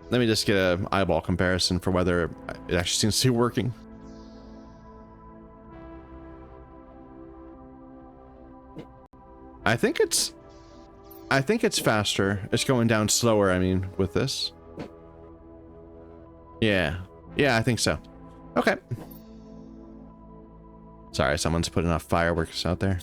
A: Let me just get an eyeball comparison for whether it actually seems to be working. I think it's faster. It's going down slower, I mean, with this. Yeah. Yeah, I think so. Okay. Sorry, someone's putting off fireworks out there.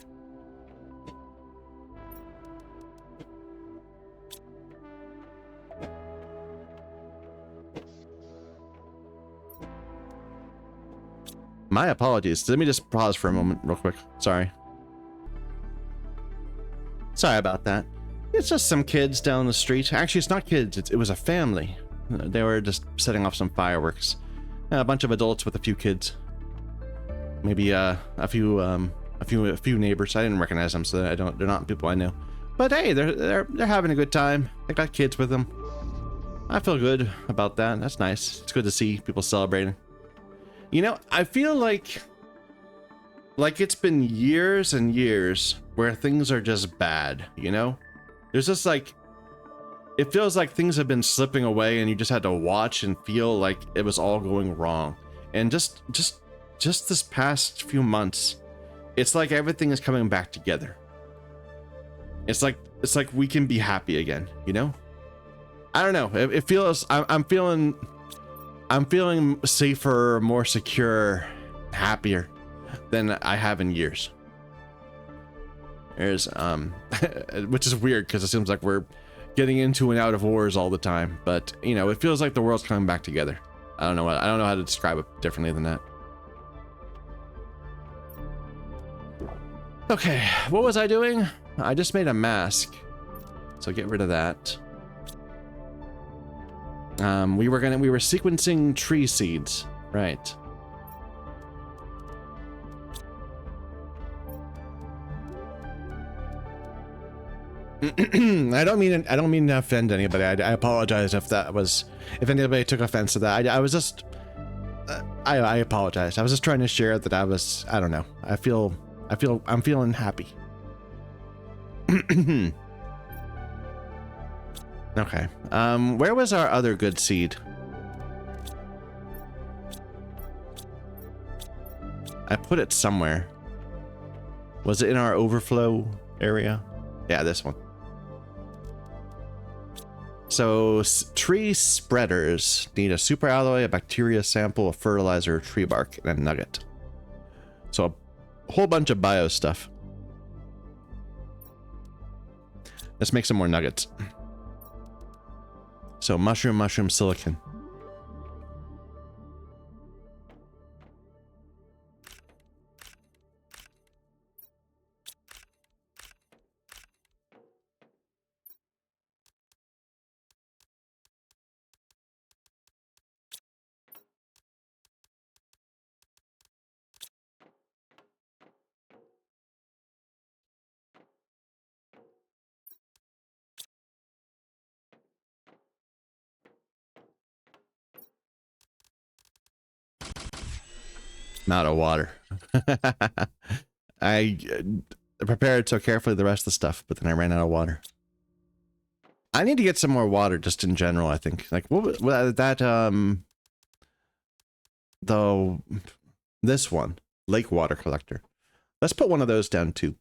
A: My apologies. Let me just pause for a moment real quick. Sorry. Sorry about that. It's just some kids down the street. Actually, it's not kids. It was a family. They were just setting off some fireworks. A bunch of adults with a few kids. Maybe a few neighbors. I didn't recognize them, so they're not people I know. But hey, they're having a good time. They got kids with them. I feel good about that. That's nice. It's good to see people celebrating. You know, I feel like it's been years and years where things are just bad, you know? There's just like, it feels like things have been slipping away and you just had to watch and feel like it was all going wrong. And just this past few months, it's like everything is coming back together. It's like we can be happy again, you know? I don't know. It feels, I'm feeling safer, more secure, happier than I have in years. There's which is weird because it seems like we're getting into and out of wars all the time, but you know, it feels like the world's coming back together. I don't know how to describe it differently than that. Okay, what was I doing? I just made a mask, so get rid of that. We were sequencing tree seeds, right? I don't mean to offend anybody. I apologize if anybody took offense to that. I was just I apologize. I was just trying to share that I don't know. I'm feeling happy. Okay. Where was our other good seed? I put it somewhere. Was it in our overflow area? Yeah, this one. So tree spreaders need a super alloy, a bacteria sample, a fertilizer, a tree bark, and a nugget. So a whole bunch of bio stuff. Let's make some more nuggets. So mushroom, silicon. I'm out of water. I prepared so carefully the rest of the stuff, but then I ran out of water. I need to get some more water just in general, I think. Like, what that, this one, lake water collector. Let's put one of those down too.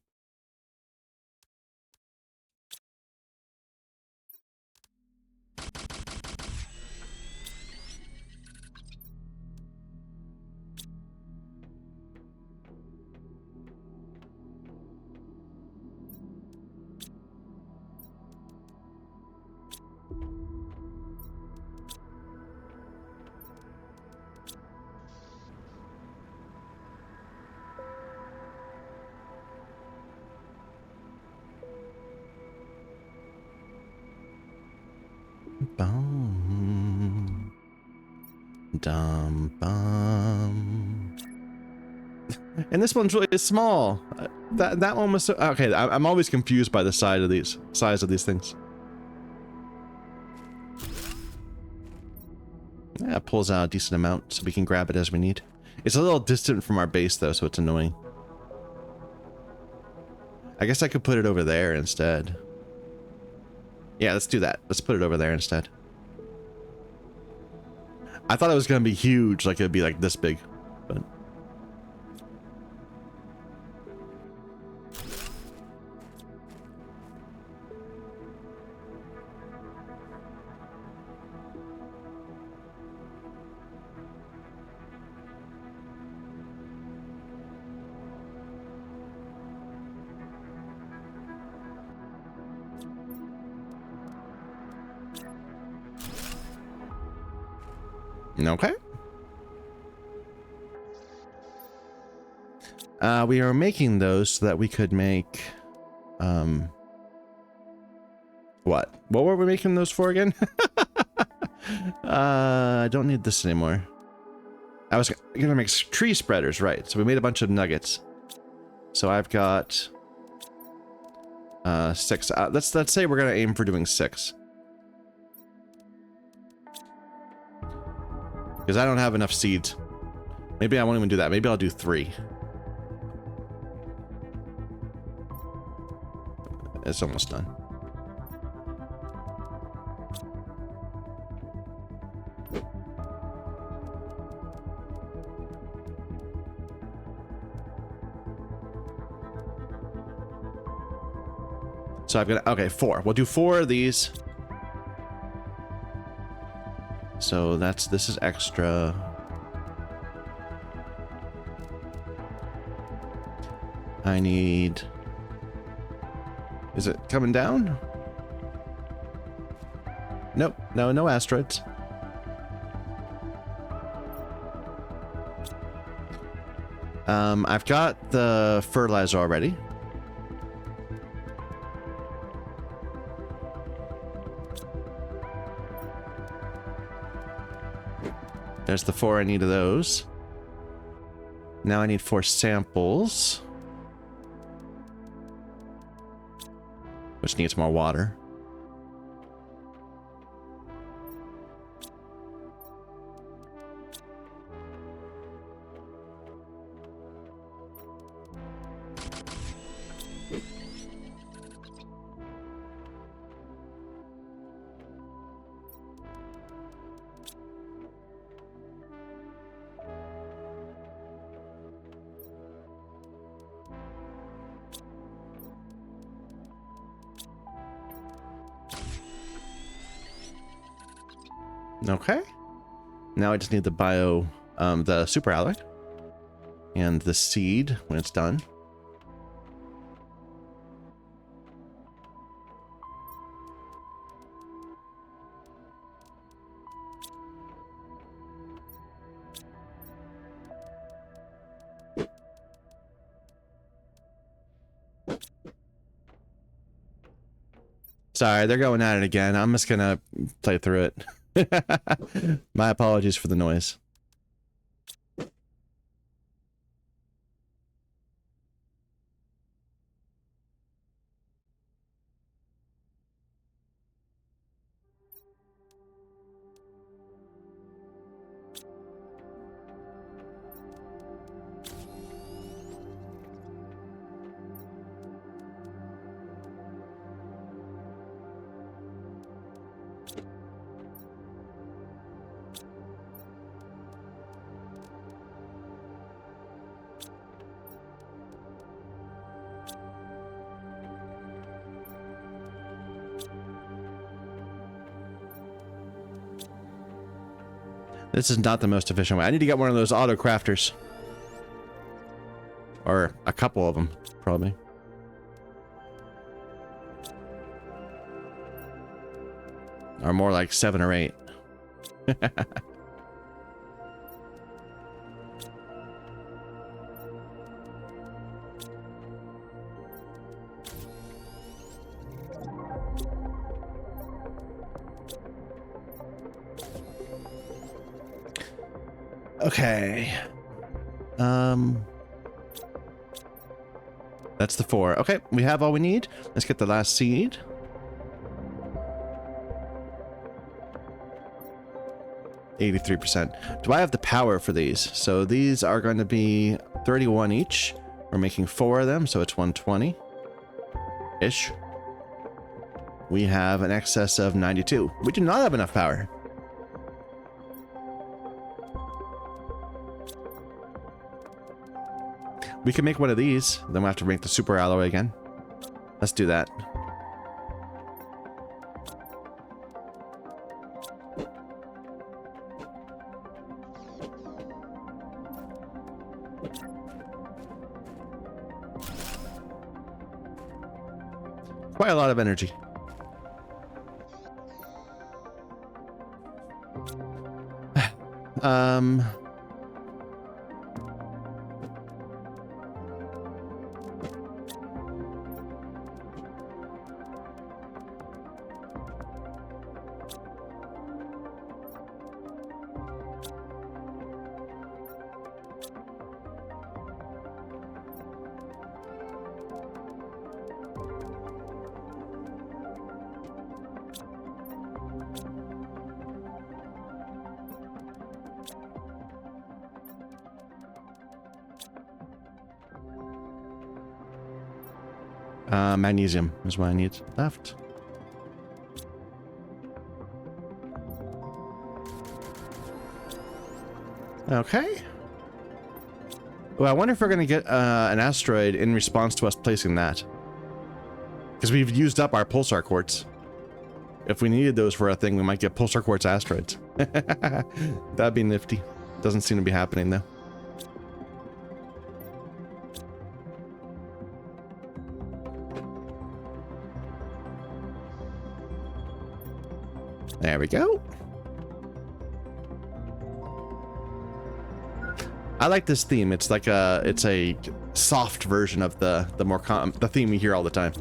A: Bum. Dum bum. And this one's really small. That one was so, okay. I'm always confused by the size of these things. Yeah, it pulls out a decent amount, so we can grab it as we need. It's a little distant from our base though, so it's annoying. I guess I could put it over there instead. Yeah, let's do that. Let's put it over there instead. I thought it was gonna be huge, like it'd be like this big, but. Okay. We are making those so that we could make, what were we making those for again? I don't need this anymore. I was gonna make tree spreaders, right? So we made a bunch of nuggets. So I've got 6. Let's say we're gonna aim for doing 6. Because I don't have enough seeds. Maybe I won't even do that. Maybe I'll do 3. It's almost done. So I've got, okay, 4. We'll do 4 of these. So this is extra. I need, is it coming down? Nope, no asteroids. I've got the fertilizer already. There's the 4 I need of those. Now I need 4 samples. Which needs more water. Okay. Now I just need the super alloy and the seed when it's done. Sorry, they're going at it again. I'm just gonna play through it. My apologies for the noise. This is not the most efficient way. I need to get one of those auto crafters. Or a couple of them, probably. Or more like 7 or 8. Okay. That's the 4. Okay, we have all we need. Let's get the last seed. %. Do I have the power for these? So these are going to be 31 each. We're making 4 of them, so it's 120-ish. We have an excess of 92. We do not have enough power. We can make one of these, then we'll have to make the super alloy again. Let's do that. Quite a lot of energy. Magnesium is what I need left. Okay. Well, I wonder if we're going to get an asteroid in response to us placing that. Because we've used up our pulsar quartz. If we needed those for a thing, we might get pulsar quartz asteroids. That'd be nifty. Doesn't seem to be happening though. There we go. I like this theme. It's like it's a soft version of the theme we hear all the time.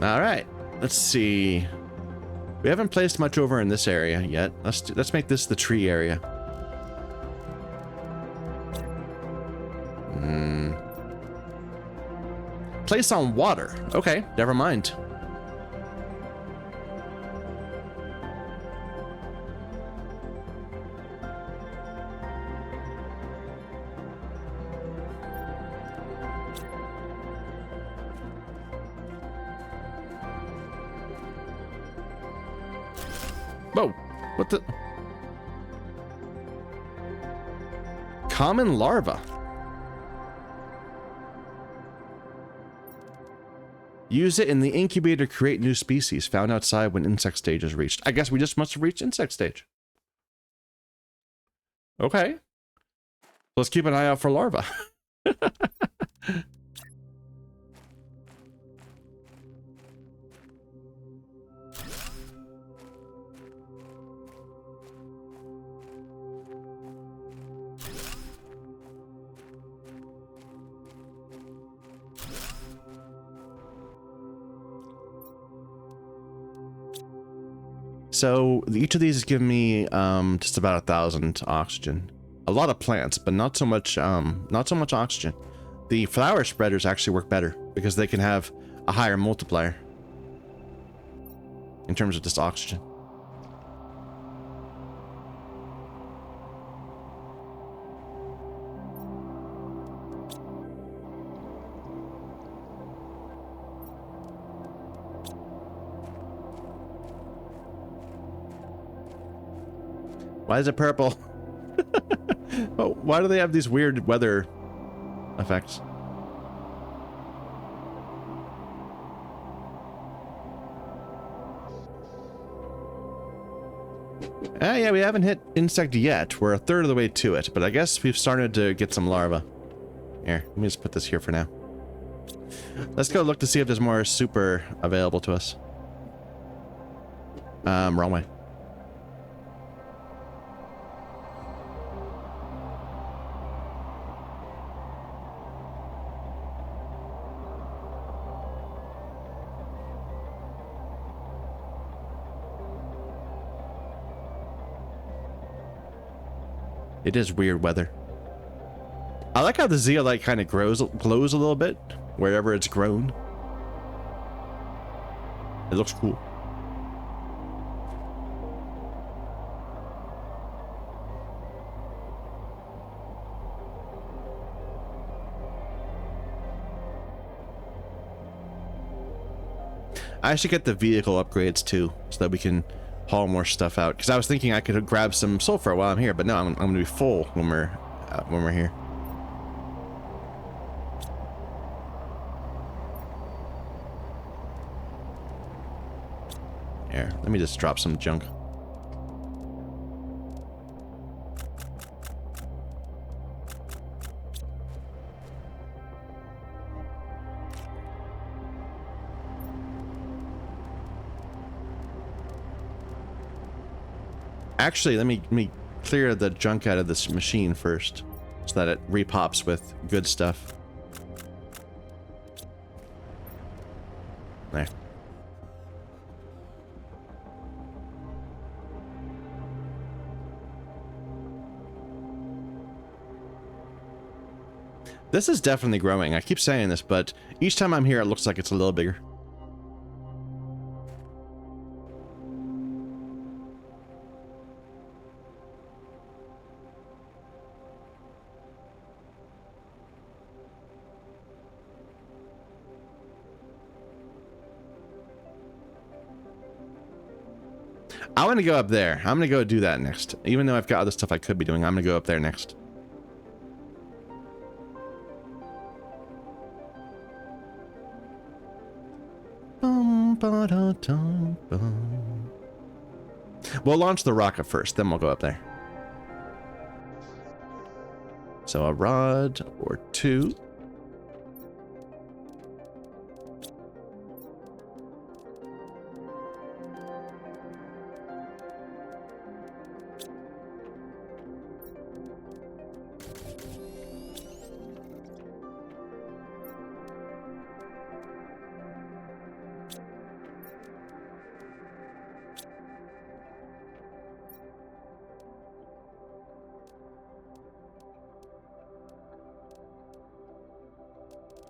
A: All right, let's see. We haven't placed much over in this area yet. Let's make this the tree area. Place on water. Okay, never mind. Whoa, what the? Common larva. Use it in the incubator to create new species found outside when insect stage is reached. I guess we just must have reached insect stage. Okay. Let's keep an eye out for larvae. So each of these is giving me just about 1,000 oxygen. A lot of plants, but not so much oxygen. The flower spreaders actually work better because they can have a higher multiplier in terms of just oxygen. Why is it purple? Oh, why do they have these weird weather effects? Yeah, we haven't hit insect yet. We're a third of the way to it, but I guess we've started to get some larvae. Here, let me just put this here for now. Let's go look to see if there's more super available to us. Wrong way. It is weird weather. I like how the zeolite kind of glows a little bit wherever it's grown. It looks cool. I should get the vehicle upgrades too, so that we can haul more stuff out. Because I was thinking I could grab some sulfur while I'm here, but no, I'm going to be full when we're here. Here, let me just drop some junk. Actually, let me clear the junk out of this machine first, so that it repops with good stuff. There. This is definitely growing. I keep saying this, but each time I'm here, it looks like it's a little bigger. I want to go up there. I'm going to go do that next. Even though I've got other stuff I could be doing, I'm going to go up there next. We'll launch the rocket first, then we'll go up there. So a rod or two.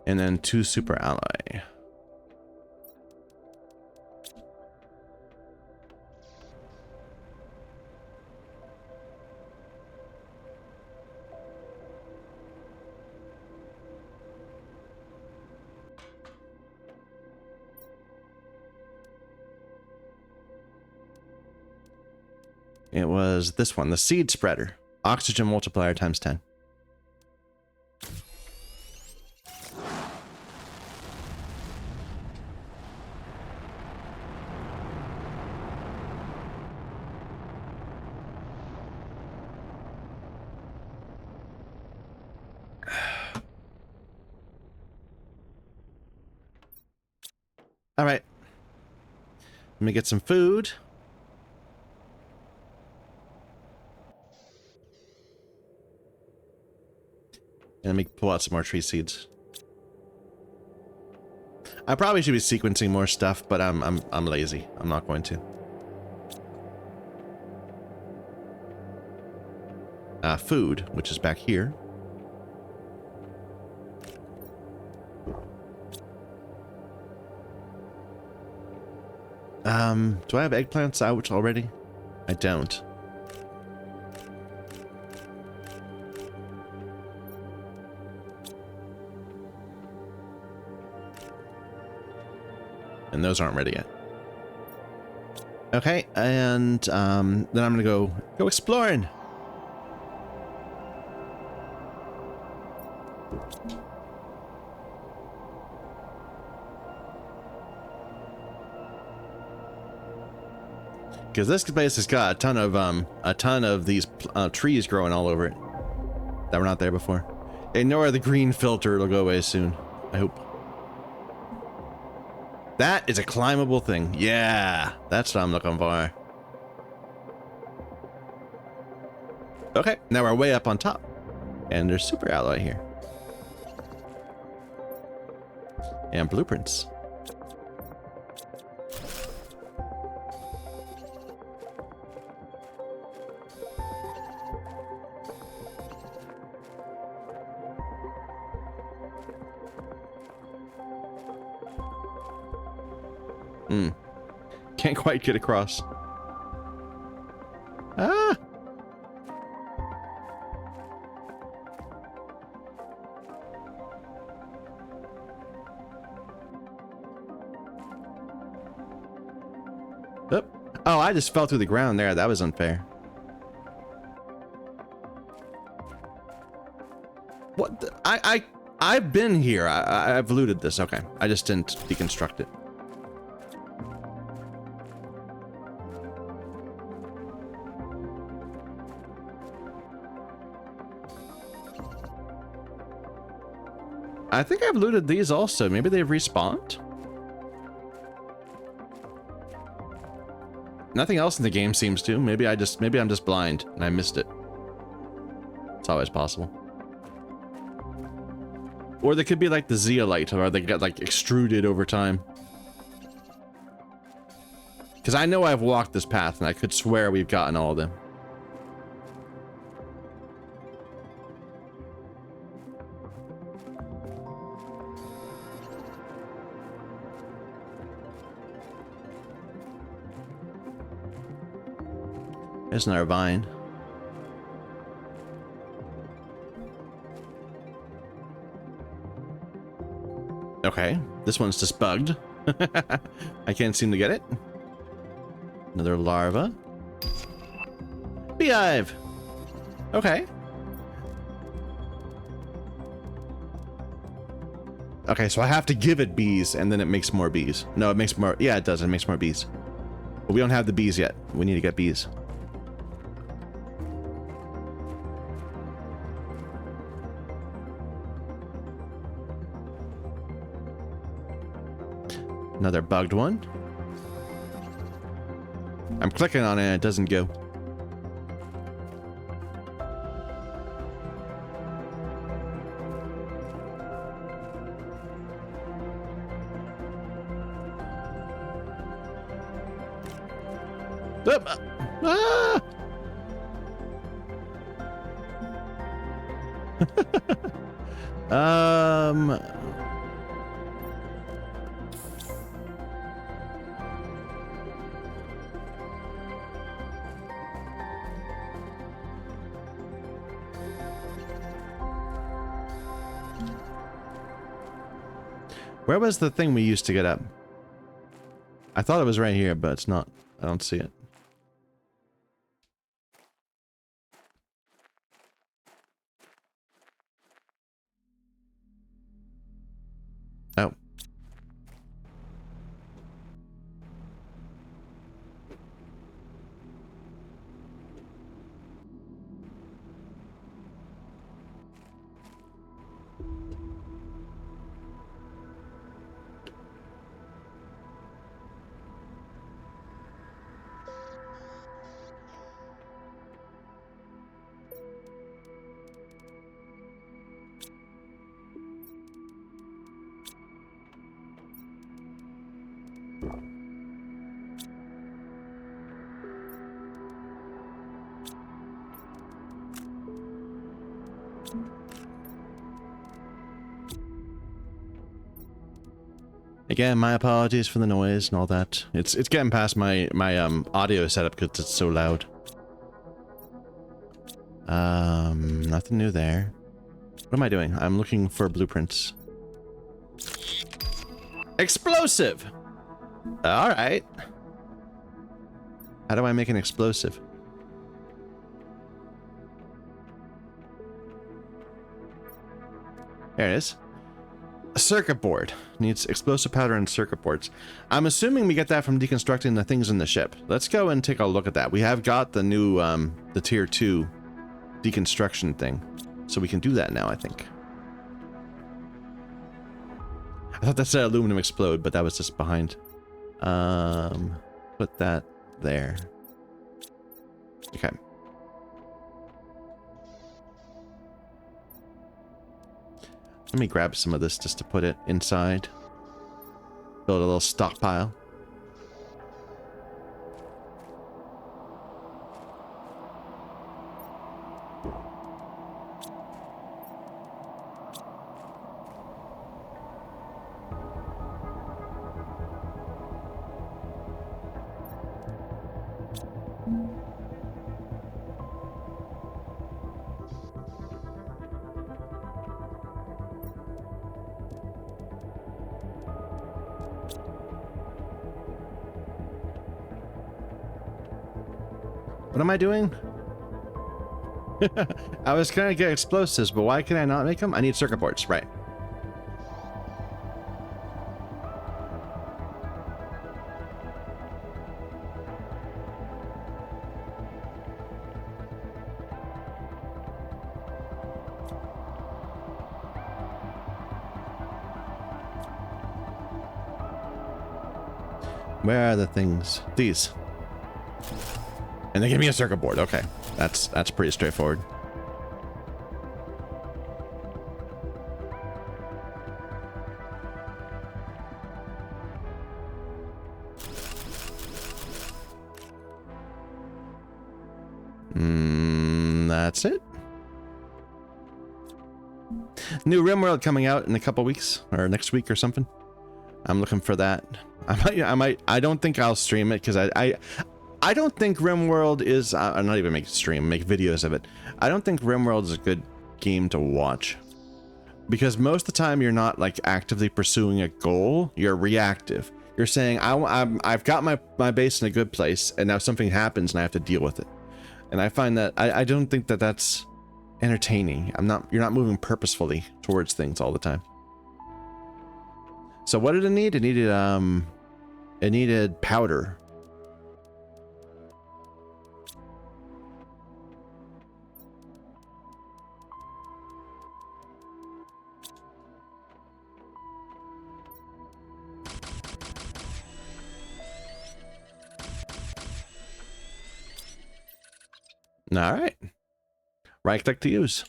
A: And then 2 super alloy. It was this one, the seed spreader. Oxygen multiplier times 10. All right. Let me get some food. And let me pull out some more tree seeds. I probably should be sequencing more stuff, but I'm lazy. I'm not going to. Food, which is back here. Do I have eggplants out already? I don't. And those aren't ready yet. Okay, and then I'm gonna go exploring. Because this place has got a ton of these trees growing all over it that were not there before. Ignore the green filter; it'll go away soon. I hope. That is a climbable thing. Yeah, that's what I'm looking for. Okay, now we're way up on top, and there's super alloy here and blueprints. Can't quite get across. Ah! Oop. Oh, I just fell through the ground there. That was unfair. What? I've been here. I've looted this. Okay. I just didn't deconstruct it. I think I've looted these also. Maybe they've respawned? Nothing else in the game seems to. Maybe I'm just blind and I missed it. It's always possible. Or they could be like the zeolite, or they get like extruded over time. Because I know I've walked this path and I could swear we've gotten all of them. There's another vine. Okay, this one's just bugged. I can't seem to get it. Another larva. Beehive! Okay. Okay, so I have to give it bees, and then it makes more bees. No, it makes more... Yeah, it does. It makes more bees. But we don't have the bees yet. We need to get bees. Another bugged one. I'm clicking on it and it doesn't go. Ah! Where was the thing we used to get up? I thought it was right here, but it's not. I don't see it. Oh. Again, my apologies for the noise and all that. It's getting past my audio setup because it's so loud. Nothing new there. What am I doing? I'm looking for blueprints. Explosive! Alright. How do I make an explosive? There it is. A circuit board. Needs explosive powder and circuit boards. I'm assuming we get that from deconstructing the things in the ship. Let's go and take a look at that. We have got the new, the tier 2 deconstruction thing. So we can do that now, I think. I thought that said aluminum explode, but that was just behind. Put that there. Okay. Let me grab some of this just to put it inside. Build a little stockpile. What am I doing? I was gonna get explosives, but why can I not make them? I need circuit boards, right? Where are the things? These. And they give me a circuit board. Okay. That's pretty straightforward. That's it. New RimWorld coming out in a couple weeks or next week or something. I'm looking for that. I don't think I'll stream it because I don't think RimWorld is, I'm not even make videos of it. I don't think RimWorld is a good game to watch. Because most of the time you're not like actively pursuing a goal, you're reactive. You're saying, I've got my base in a good place and now something happens and I have to deal with it. And I find that, I don't think that that's entertaining. You're not moving purposefully towards things all the time. So what did it need? It needed powder. All right. Right click to use.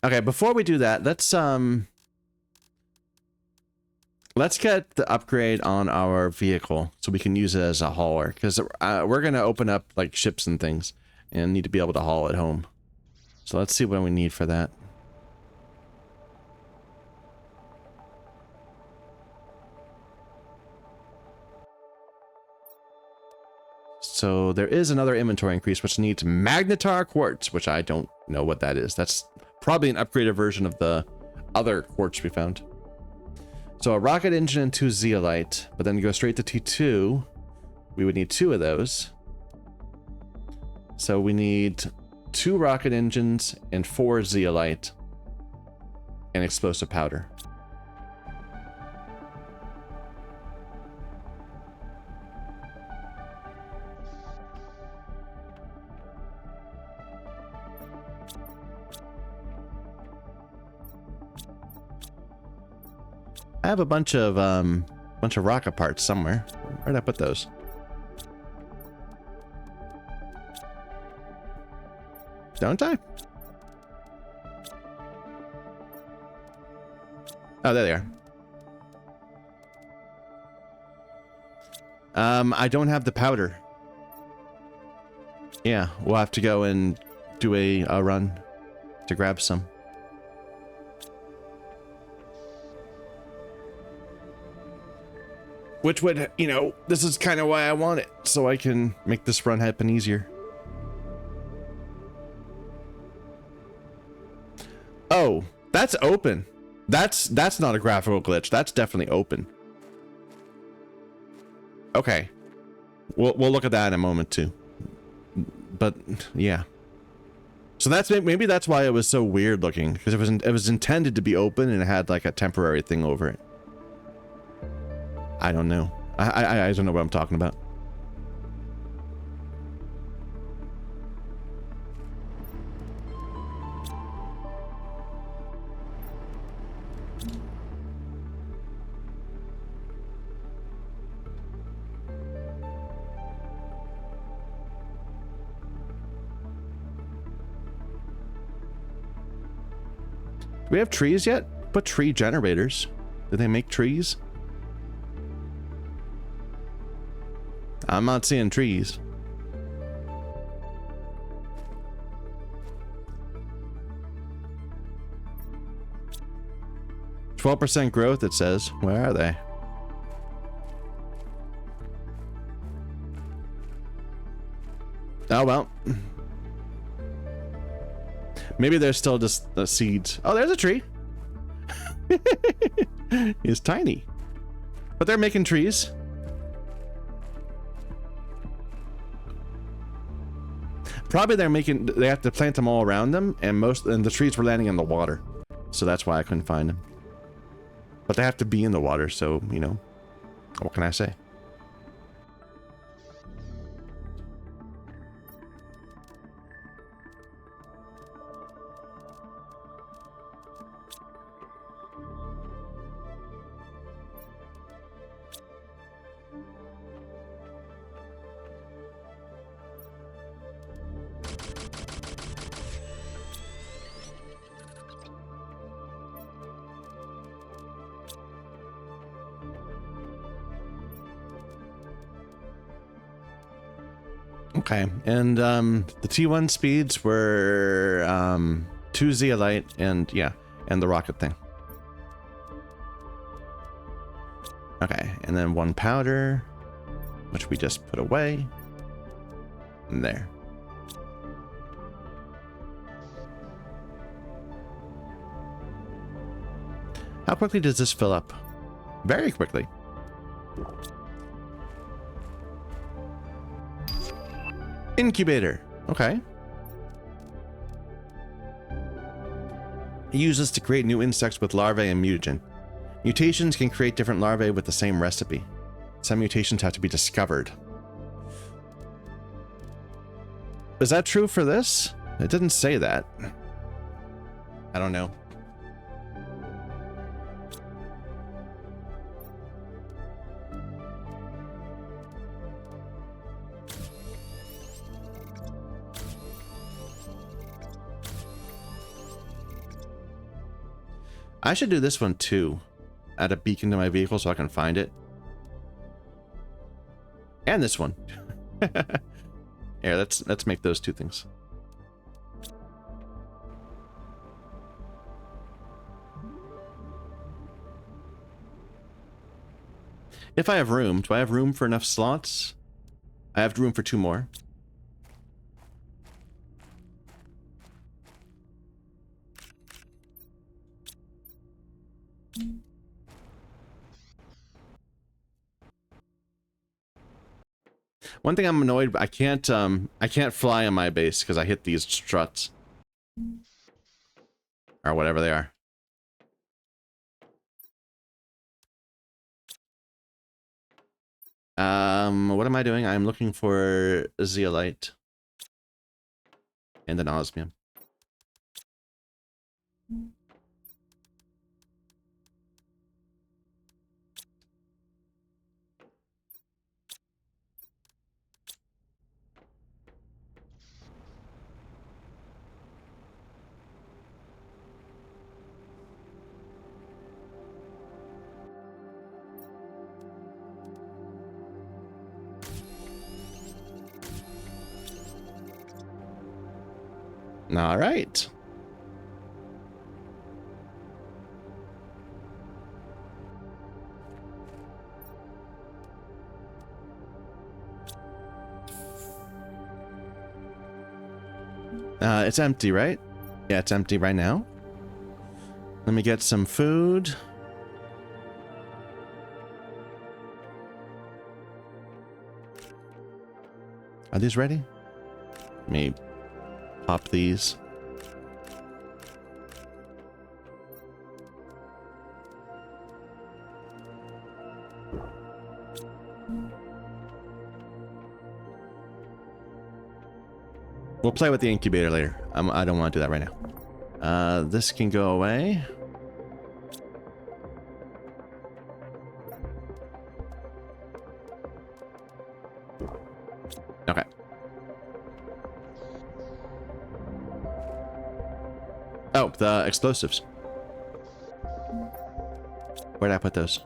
A: Okay, before we do that, let's get the upgrade on our vehicle so we can use it as a hauler, because we're going to open up like ships and things and need to be able to haul at home. So let's see what we need for that. So there is another inventory increase which needs magnetar quartz, which I don't know what that is. That's probably an upgraded version of the other quartz we found. So a rocket engine and 2 zeolite, but then go straight to T2. We would need 2 of those. So we need 2 rocket engines and 4 zeolite and explosive powder. I have a bunch of rocket parts somewhere. Where'd I put those? Don't I? Oh, there they are. I don't have the powder. Yeah, we'll have to go and do a run to grab some. Which would, you know, this is kind of why I want it, so I can make this run happen easier. Oh, that's open. That's not a graphical glitch. That's definitely open. Okay. We'll look at that in a moment too. But yeah. So that's maybe that's why it was so weird looking, because it was intended to be open and it had like a temporary thing over it. I don't know. I don't know what I'm talking about. Do we have trees yet? What tree generators? Did they make trees? I'm not seeing trees. %12% growth, it says. Where are they? Oh, well. Maybe they're still just seeds. Oh, there's a tree. It's tiny. But they're making trees. Probably they have to plant them all around them, and the trees were landing in the water. So that's why I couldn't find them. But they have to be in the water, so, you know, what can I say? Okay, and the T1 speeds were 2 zeolite and the rocket thing. Okay, and then 1 powder, which we just put away. And there. How quickly does this fill up? Very quickly. Incubator. Okay. It uses to create new insects with larvae and mutagen. Mutations can create different larvae with the same recipe. Some mutations have to be discovered. Is that true for this? It didn't say that. I don't know. I should do this one too. Add a beacon to my vehicle so I can find it. And this one. Here, let's make those 2 things. If I have room, do I have room for enough slots? I have room for 2 more. One thing I'm annoyed, I can't fly on my base because I hit these struts. Or whatever they are. What am I doing? I'm looking for a zeolite. And an osmium. All right. It's empty, right? Yeah, it's empty right now. Let me get some food. Are these ready? Let me pop these. We'll play with the incubator later. I don't want to do that right now. This can go away. Okay. Oh, the explosives. Where did I put those?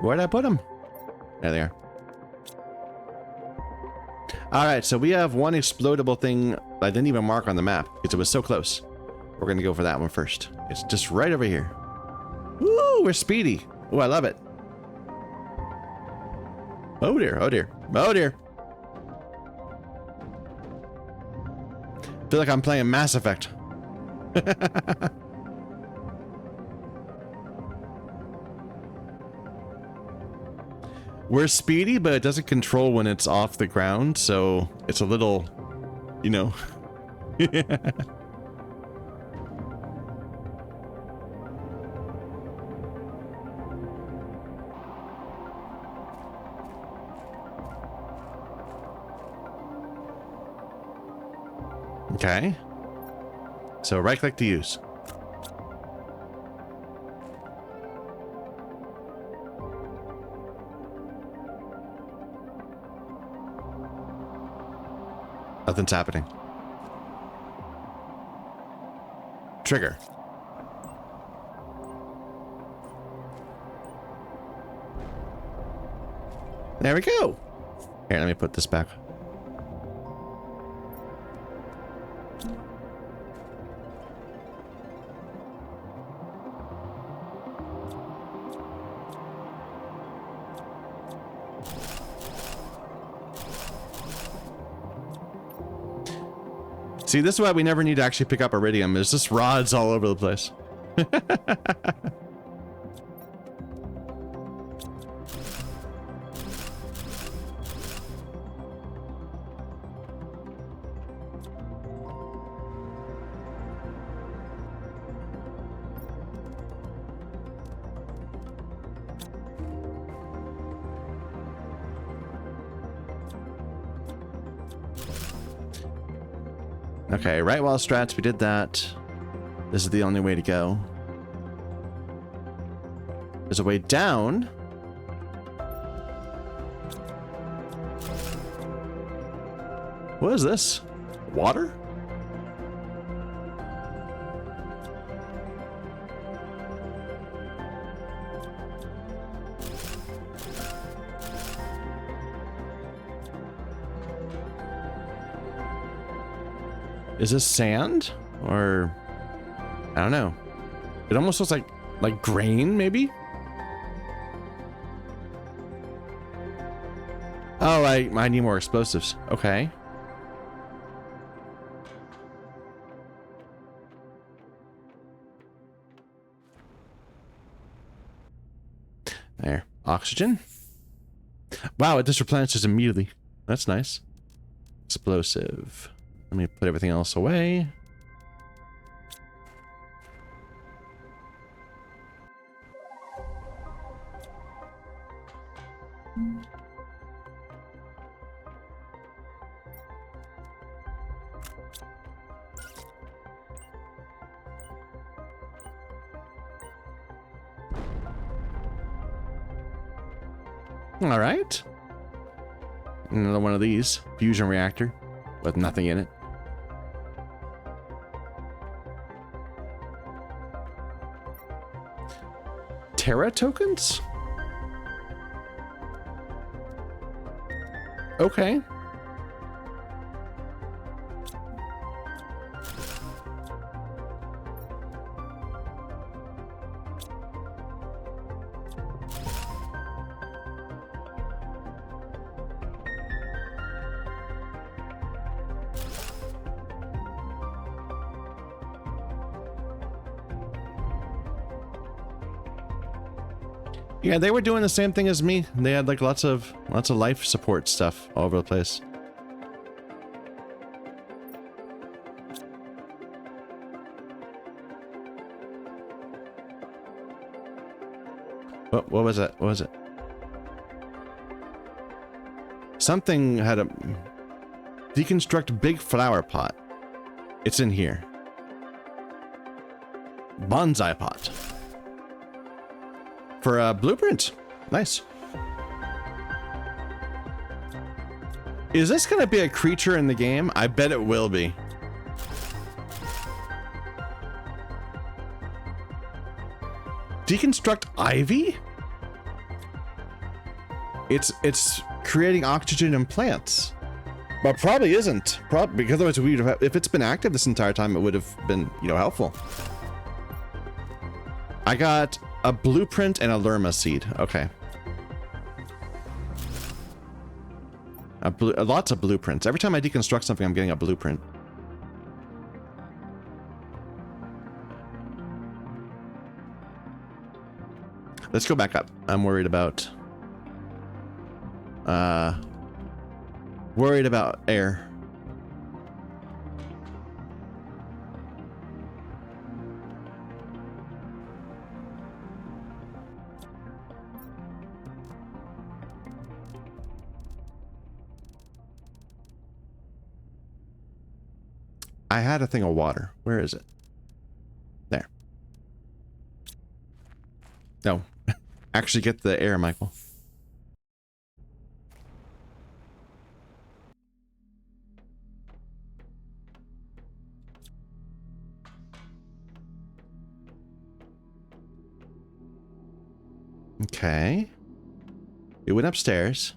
A: Where did I put them? There they are. Alright, so we have one explodable thing I didn't even mark on the map because it was so close. We're going to go for that one first. It's just right over here. Woo, we're speedy. Oh, I love it. Oh dear, oh dear, oh dear. Feel like I'm playing Mass Effect. We're speedy, but it doesn't control when it's off the ground, so it's a little, you know. Okay. So right click to use. Nothing's happening. Trigger. There we go. Here, let me put this back. See, this is why we never need to actually pick up iridium. There's just rods all over the place. Okay, right wall strats, we did that. This is the only way to go. There's a way down. What is this? Water? Is this sand? Or I don't know. It almost looks like grain, maybe? Oh, I need more explosives. Okay. There. Oxygen. Wow, it just replenishes immediately. That's nice. Explosive. Let me put everything else away. All right. Another one of these. Fusion reactor with nothing in it. Terra tokens? Okay. Yeah, they were doing the same thing as me. They had like lots of life support stuff all over the place. What was it? What was it? Something had a deconstruct big flower pot. It's in here. Bonsai pot. For a blueprint. Nice. Is this gonna be a creature in the game? I bet it will be. Deconstruct ivy? It's creating oxygen in plants. But probably isn't. Because otherwise we'd have, if it's been active this entire time, it would have been, you know, helpful. I got a blueprint and a Lerma seed. Okay. Lots of blueprints. Every time I deconstruct something, I'm getting a blueprint. Let's go back up. I'm worried about air. I had a thing of water. Where is it? There. No. Actually get the air, Michael. Okay. It went upstairs.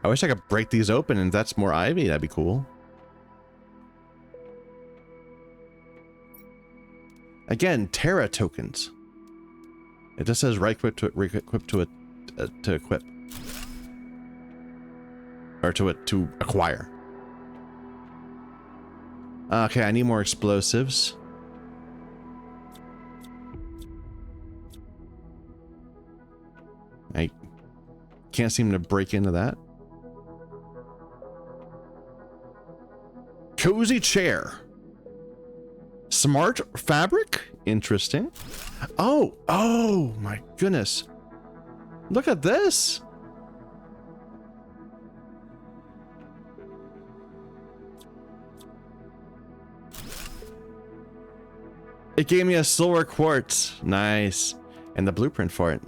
A: I wish I could break these open and that's more ivy. That'd be cool. Again, Terra tokens. It just says right click to equip. Or to acquire. Okay, I need more explosives. I can't seem to break into that. Cozy chair. Smart fabric? Interesting. Oh my goodness. Look at this. It gave me a silver quartz. Nice. And the blueprint for it.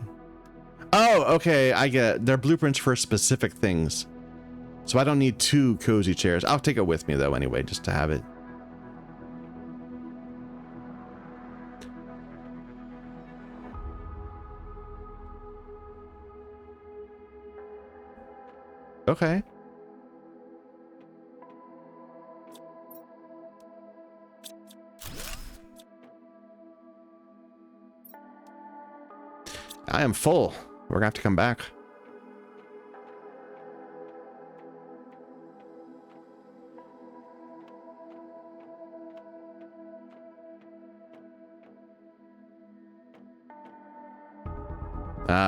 A: Oh, okay. I get it. They're blueprints for specific things. So I don't need 2 cozy chairs. I'll take it with me though anyway, just to have it. Okay. I am full. We're gonna have to come back.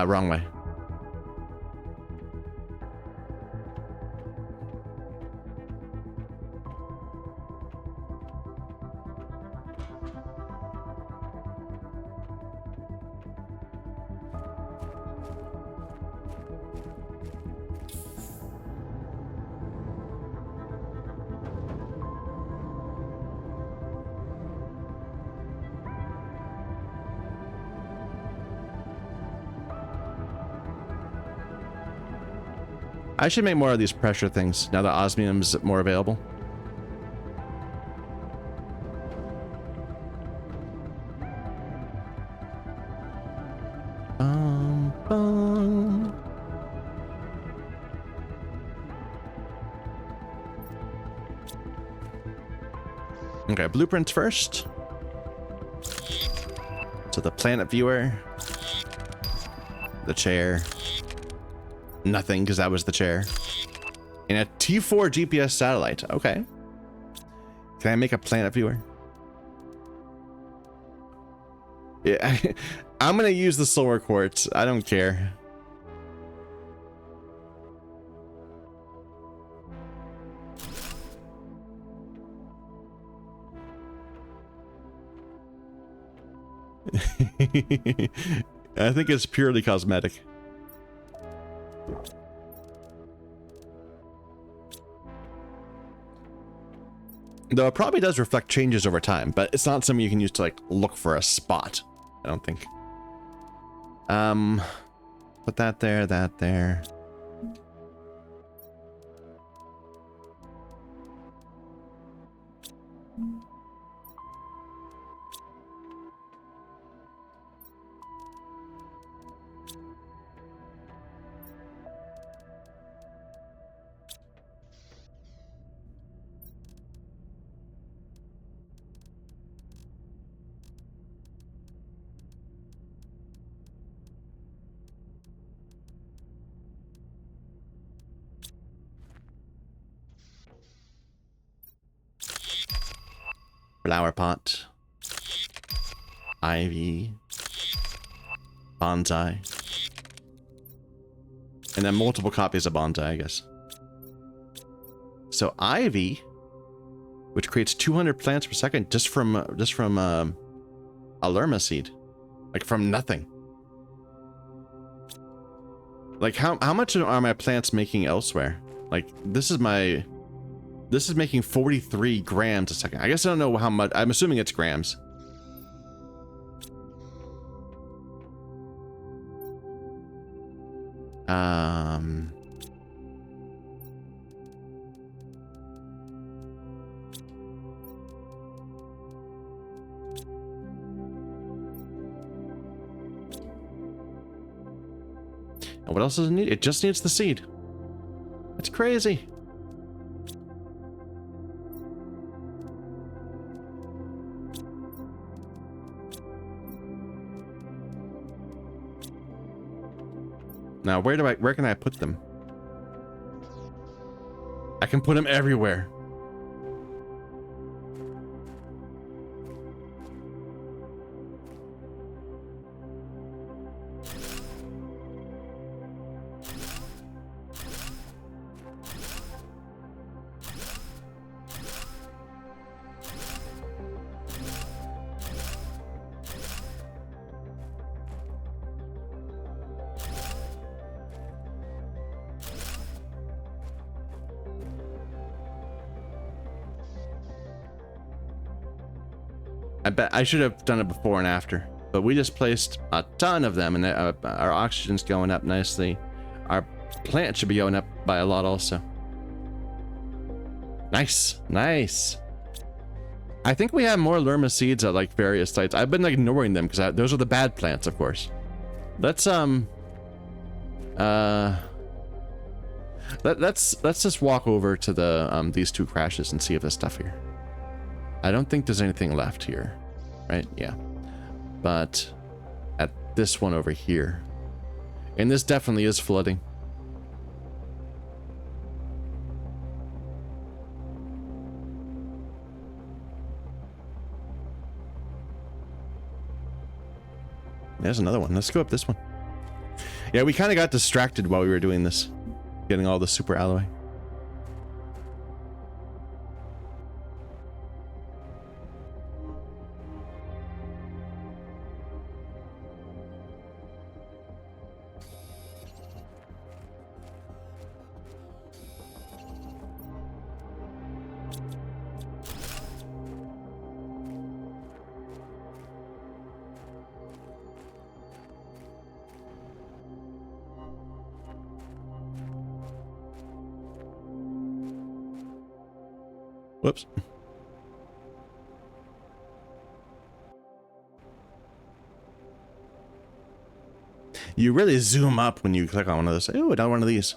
A: Wrong way. I should make more of these pressure things now that osmium's more available. Okay, blueprints first. So the planet viewer, the chair, nothing because that was the chair, and a T4 GPS satellite. Okay. Can I make a planet viewer? Yeah, I'm gonna use the solar quartz. I don't care. I think it's purely cosmetic. Though it probably does reflect changes over time, but it's not something you can use to like look for a spot, I don't think. Put that there, that there. Flower pot, ivy, bonsai, and then multiple copies of bonsai, I guess. So ivy, which creates 200 plants per second just from a lerma seed, like from nothing. Like how much are my plants making elsewhere? Like this is making 43 grams a second. I guess I don't know how much. I'm assuming it's grams. And what else does it need? It just needs the seed. That's crazy. Now, where can I put them? I can put them everywhere. I bet I should have done it before and after, but we just placed a ton of them, and our oxygen's going up nicely. Our plant should be going up by a lot also. Nice, nice. I think we have more lerma seeds at like various sites. I've been like, ignoring them because those are the bad plants, of course. Let's let's just walk over to the these two crashes and see if there's stuff here. I don't think there's anything left here, right? Yeah. But at this one over here, and this definitely is flooding. There's another one. Let's go up this one. Yeah, we kind of got distracted while we were doing this, getting all the super alloy. Whoops. You really zoom up when you click on one of those. Oh, another one of these.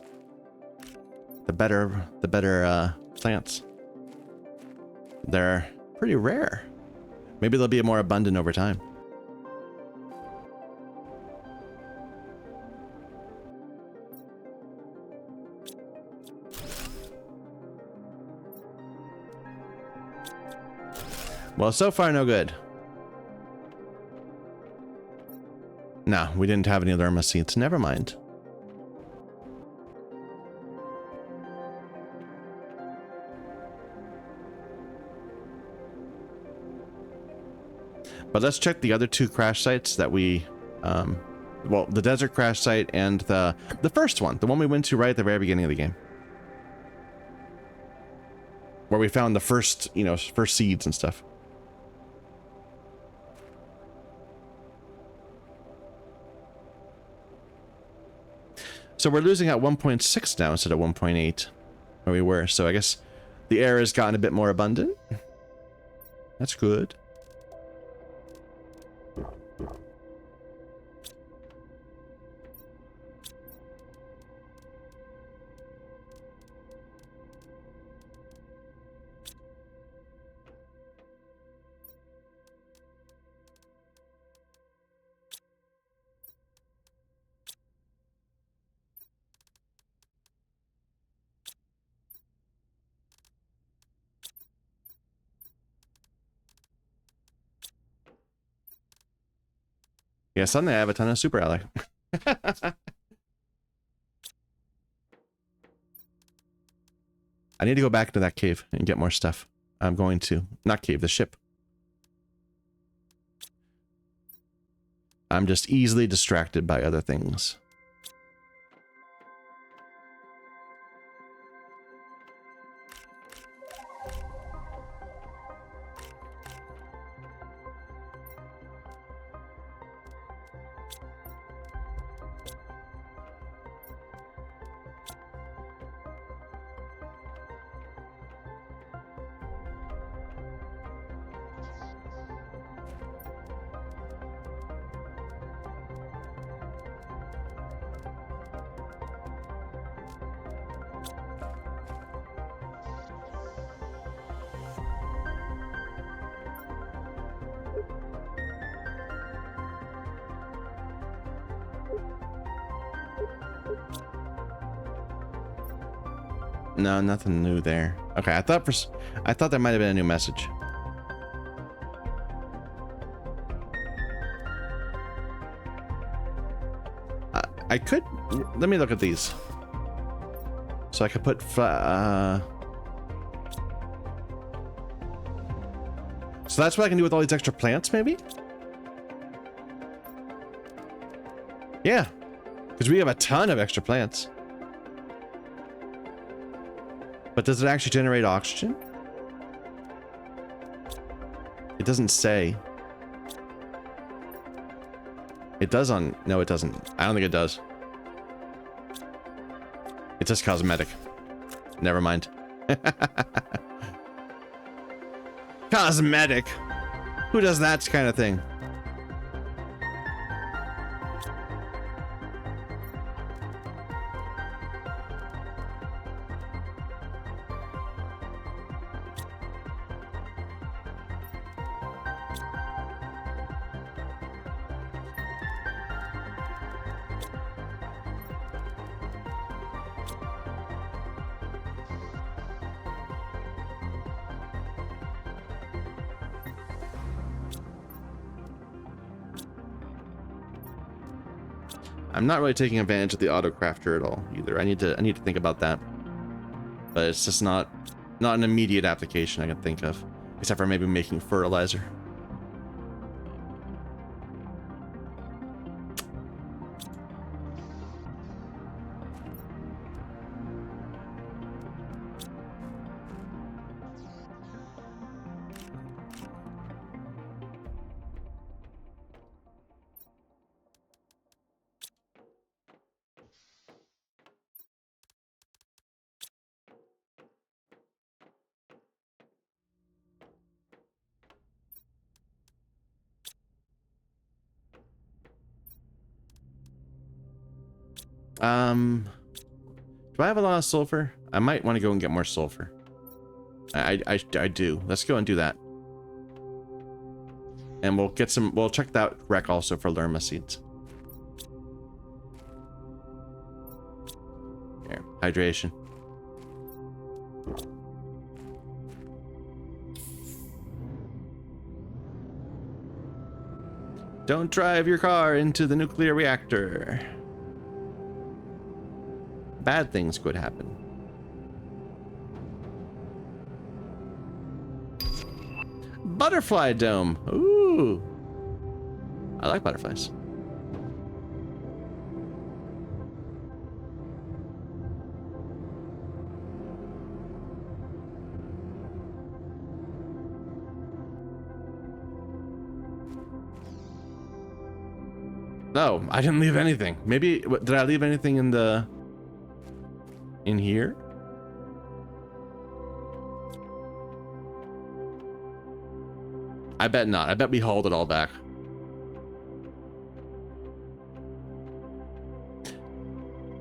A: The better plants. They're pretty rare. Maybe they'll be more abundant over time. Well, so far, no good. No, we didn't have any Lerma seeds. Never mind. But let's check the other two crash sites that we, well, the desert crash site and the first one, the one we went to right at the very beginning of the game. Where we found the first, you know, first seeds and stuff. So we're losing at 1.6 now instead of 1.8 where we were. So I guess the air has gotten a bit more abundant. That's good. Yeah, suddenly I have a ton of super ally. I need to go back to that cave and get more stuff. I'm going to. Not cave, the ship. I'm just easily distracted by other things. No, nothing new there. Okay, I thought there might have been a new message. I could let me look at these. So I could put so that's what I can do with all these extra plants, maybe? Yeah, because we have a ton of extra plants. But does it actually generate oxygen? It doesn't say. It does on... No, it doesn't. I don't think it does. It's just cosmetic. Never mind. Cosmetic? Who does that kind of thing? I'm not really taking advantage of the auto crafter at all either. I need to think about that. But it's just not an immediate application I can think of, except for maybe making fertilizer. Do I have a lot of sulfur? I might want to go and get more sulfur. I do. Let's go and do that. And we'll get some, we'll check that wreck also for Lerma seeds. Here, hydration. Don't drive your car into the nuclear reactor. Bad things could happen. Butterfly dome. Ooh. I like butterflies. No, I didn't leave anything. Maybe, did I leave anything in the... in here? I bet not. I bet we hauled it all back.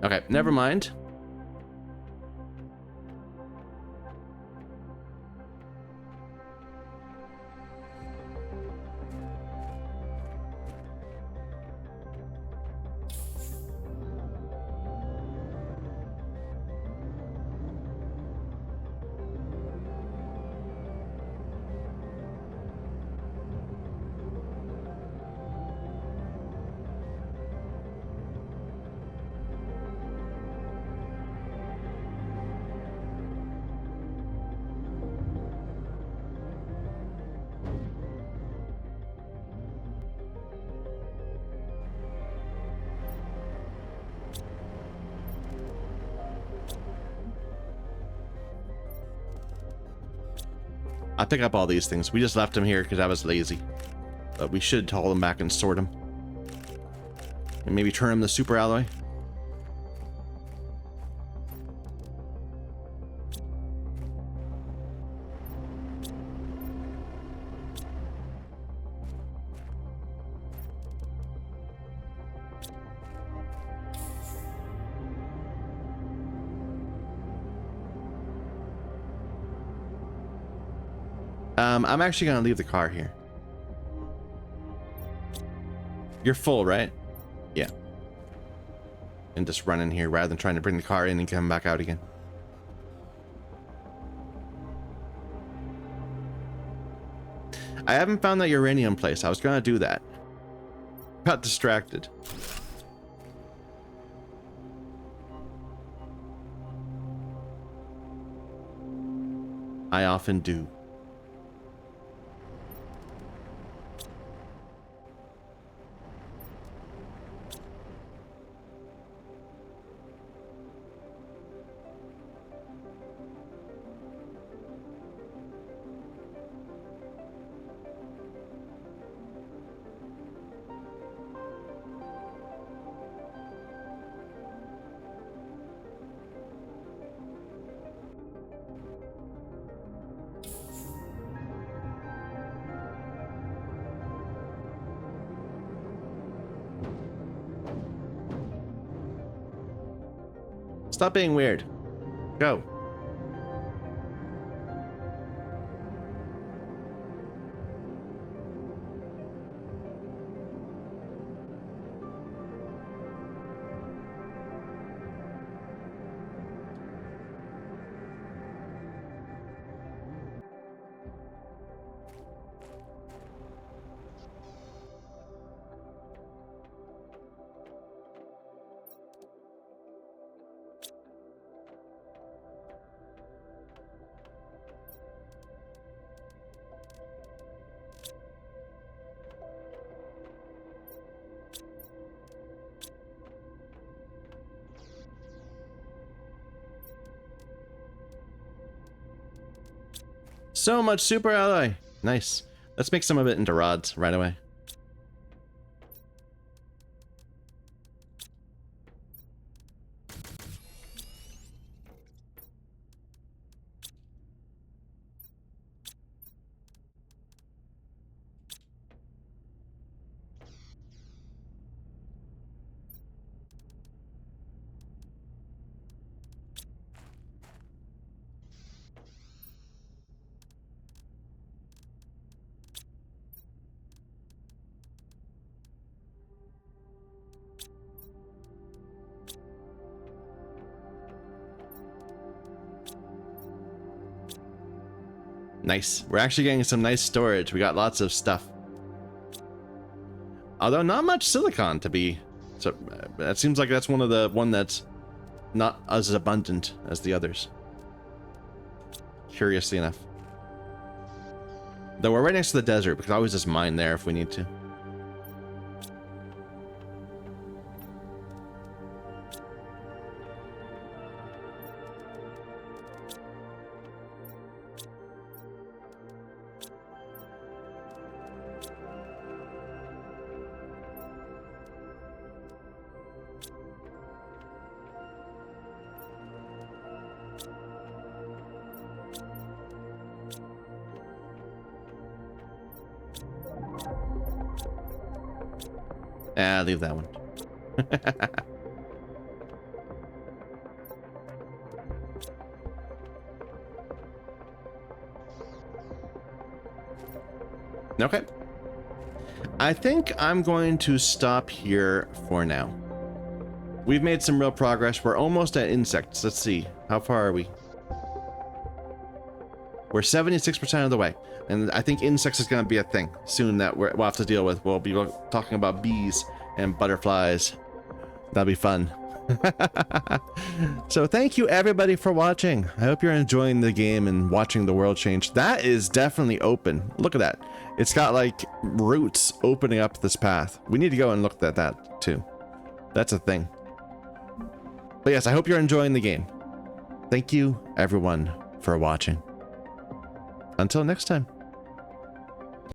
A: Okay, never mind. I pick up all these things. We just left them here because I was lazy. But we should haul them back and sort them. And maybe turn them to super alloy. I'm actually gonna leave the car here. You're full, right? Yeah. And just run in here rather than trying to bring the car in and come back out again. I haven't found that uranium place. I was gonna do that. Got distracted. I often do. Stop being weird. Go. So much super alloy. Nice. Let's make some of it into rods right away. Nice. We're actually getting some nice storage. We got lots of stuff. Although not much silicon to be. So that seems like that's one that's not as abundant as the others. Curiously enough. Though we're right next to the desert, we can always just mine there if we need to. Leave that one. Okay. I think I'm going to stop here for now. We've made some real progress. We're almost at insects. Let's see. How far are we? We're 76% of the way. And I think insects is going to be a thing soon that we'll have to deal with. We'll be talking about bees and butterflies. That'll be fun. So thank you everybody for watching. I hope you're enjoying the game and watching the world change. That is definitely open. Look at that. It's got like roots opening up this path. We need to go and look at that too. That's a thing. But yes, I hope you're enjoying the game. Thank you everyone for watching. Until next time.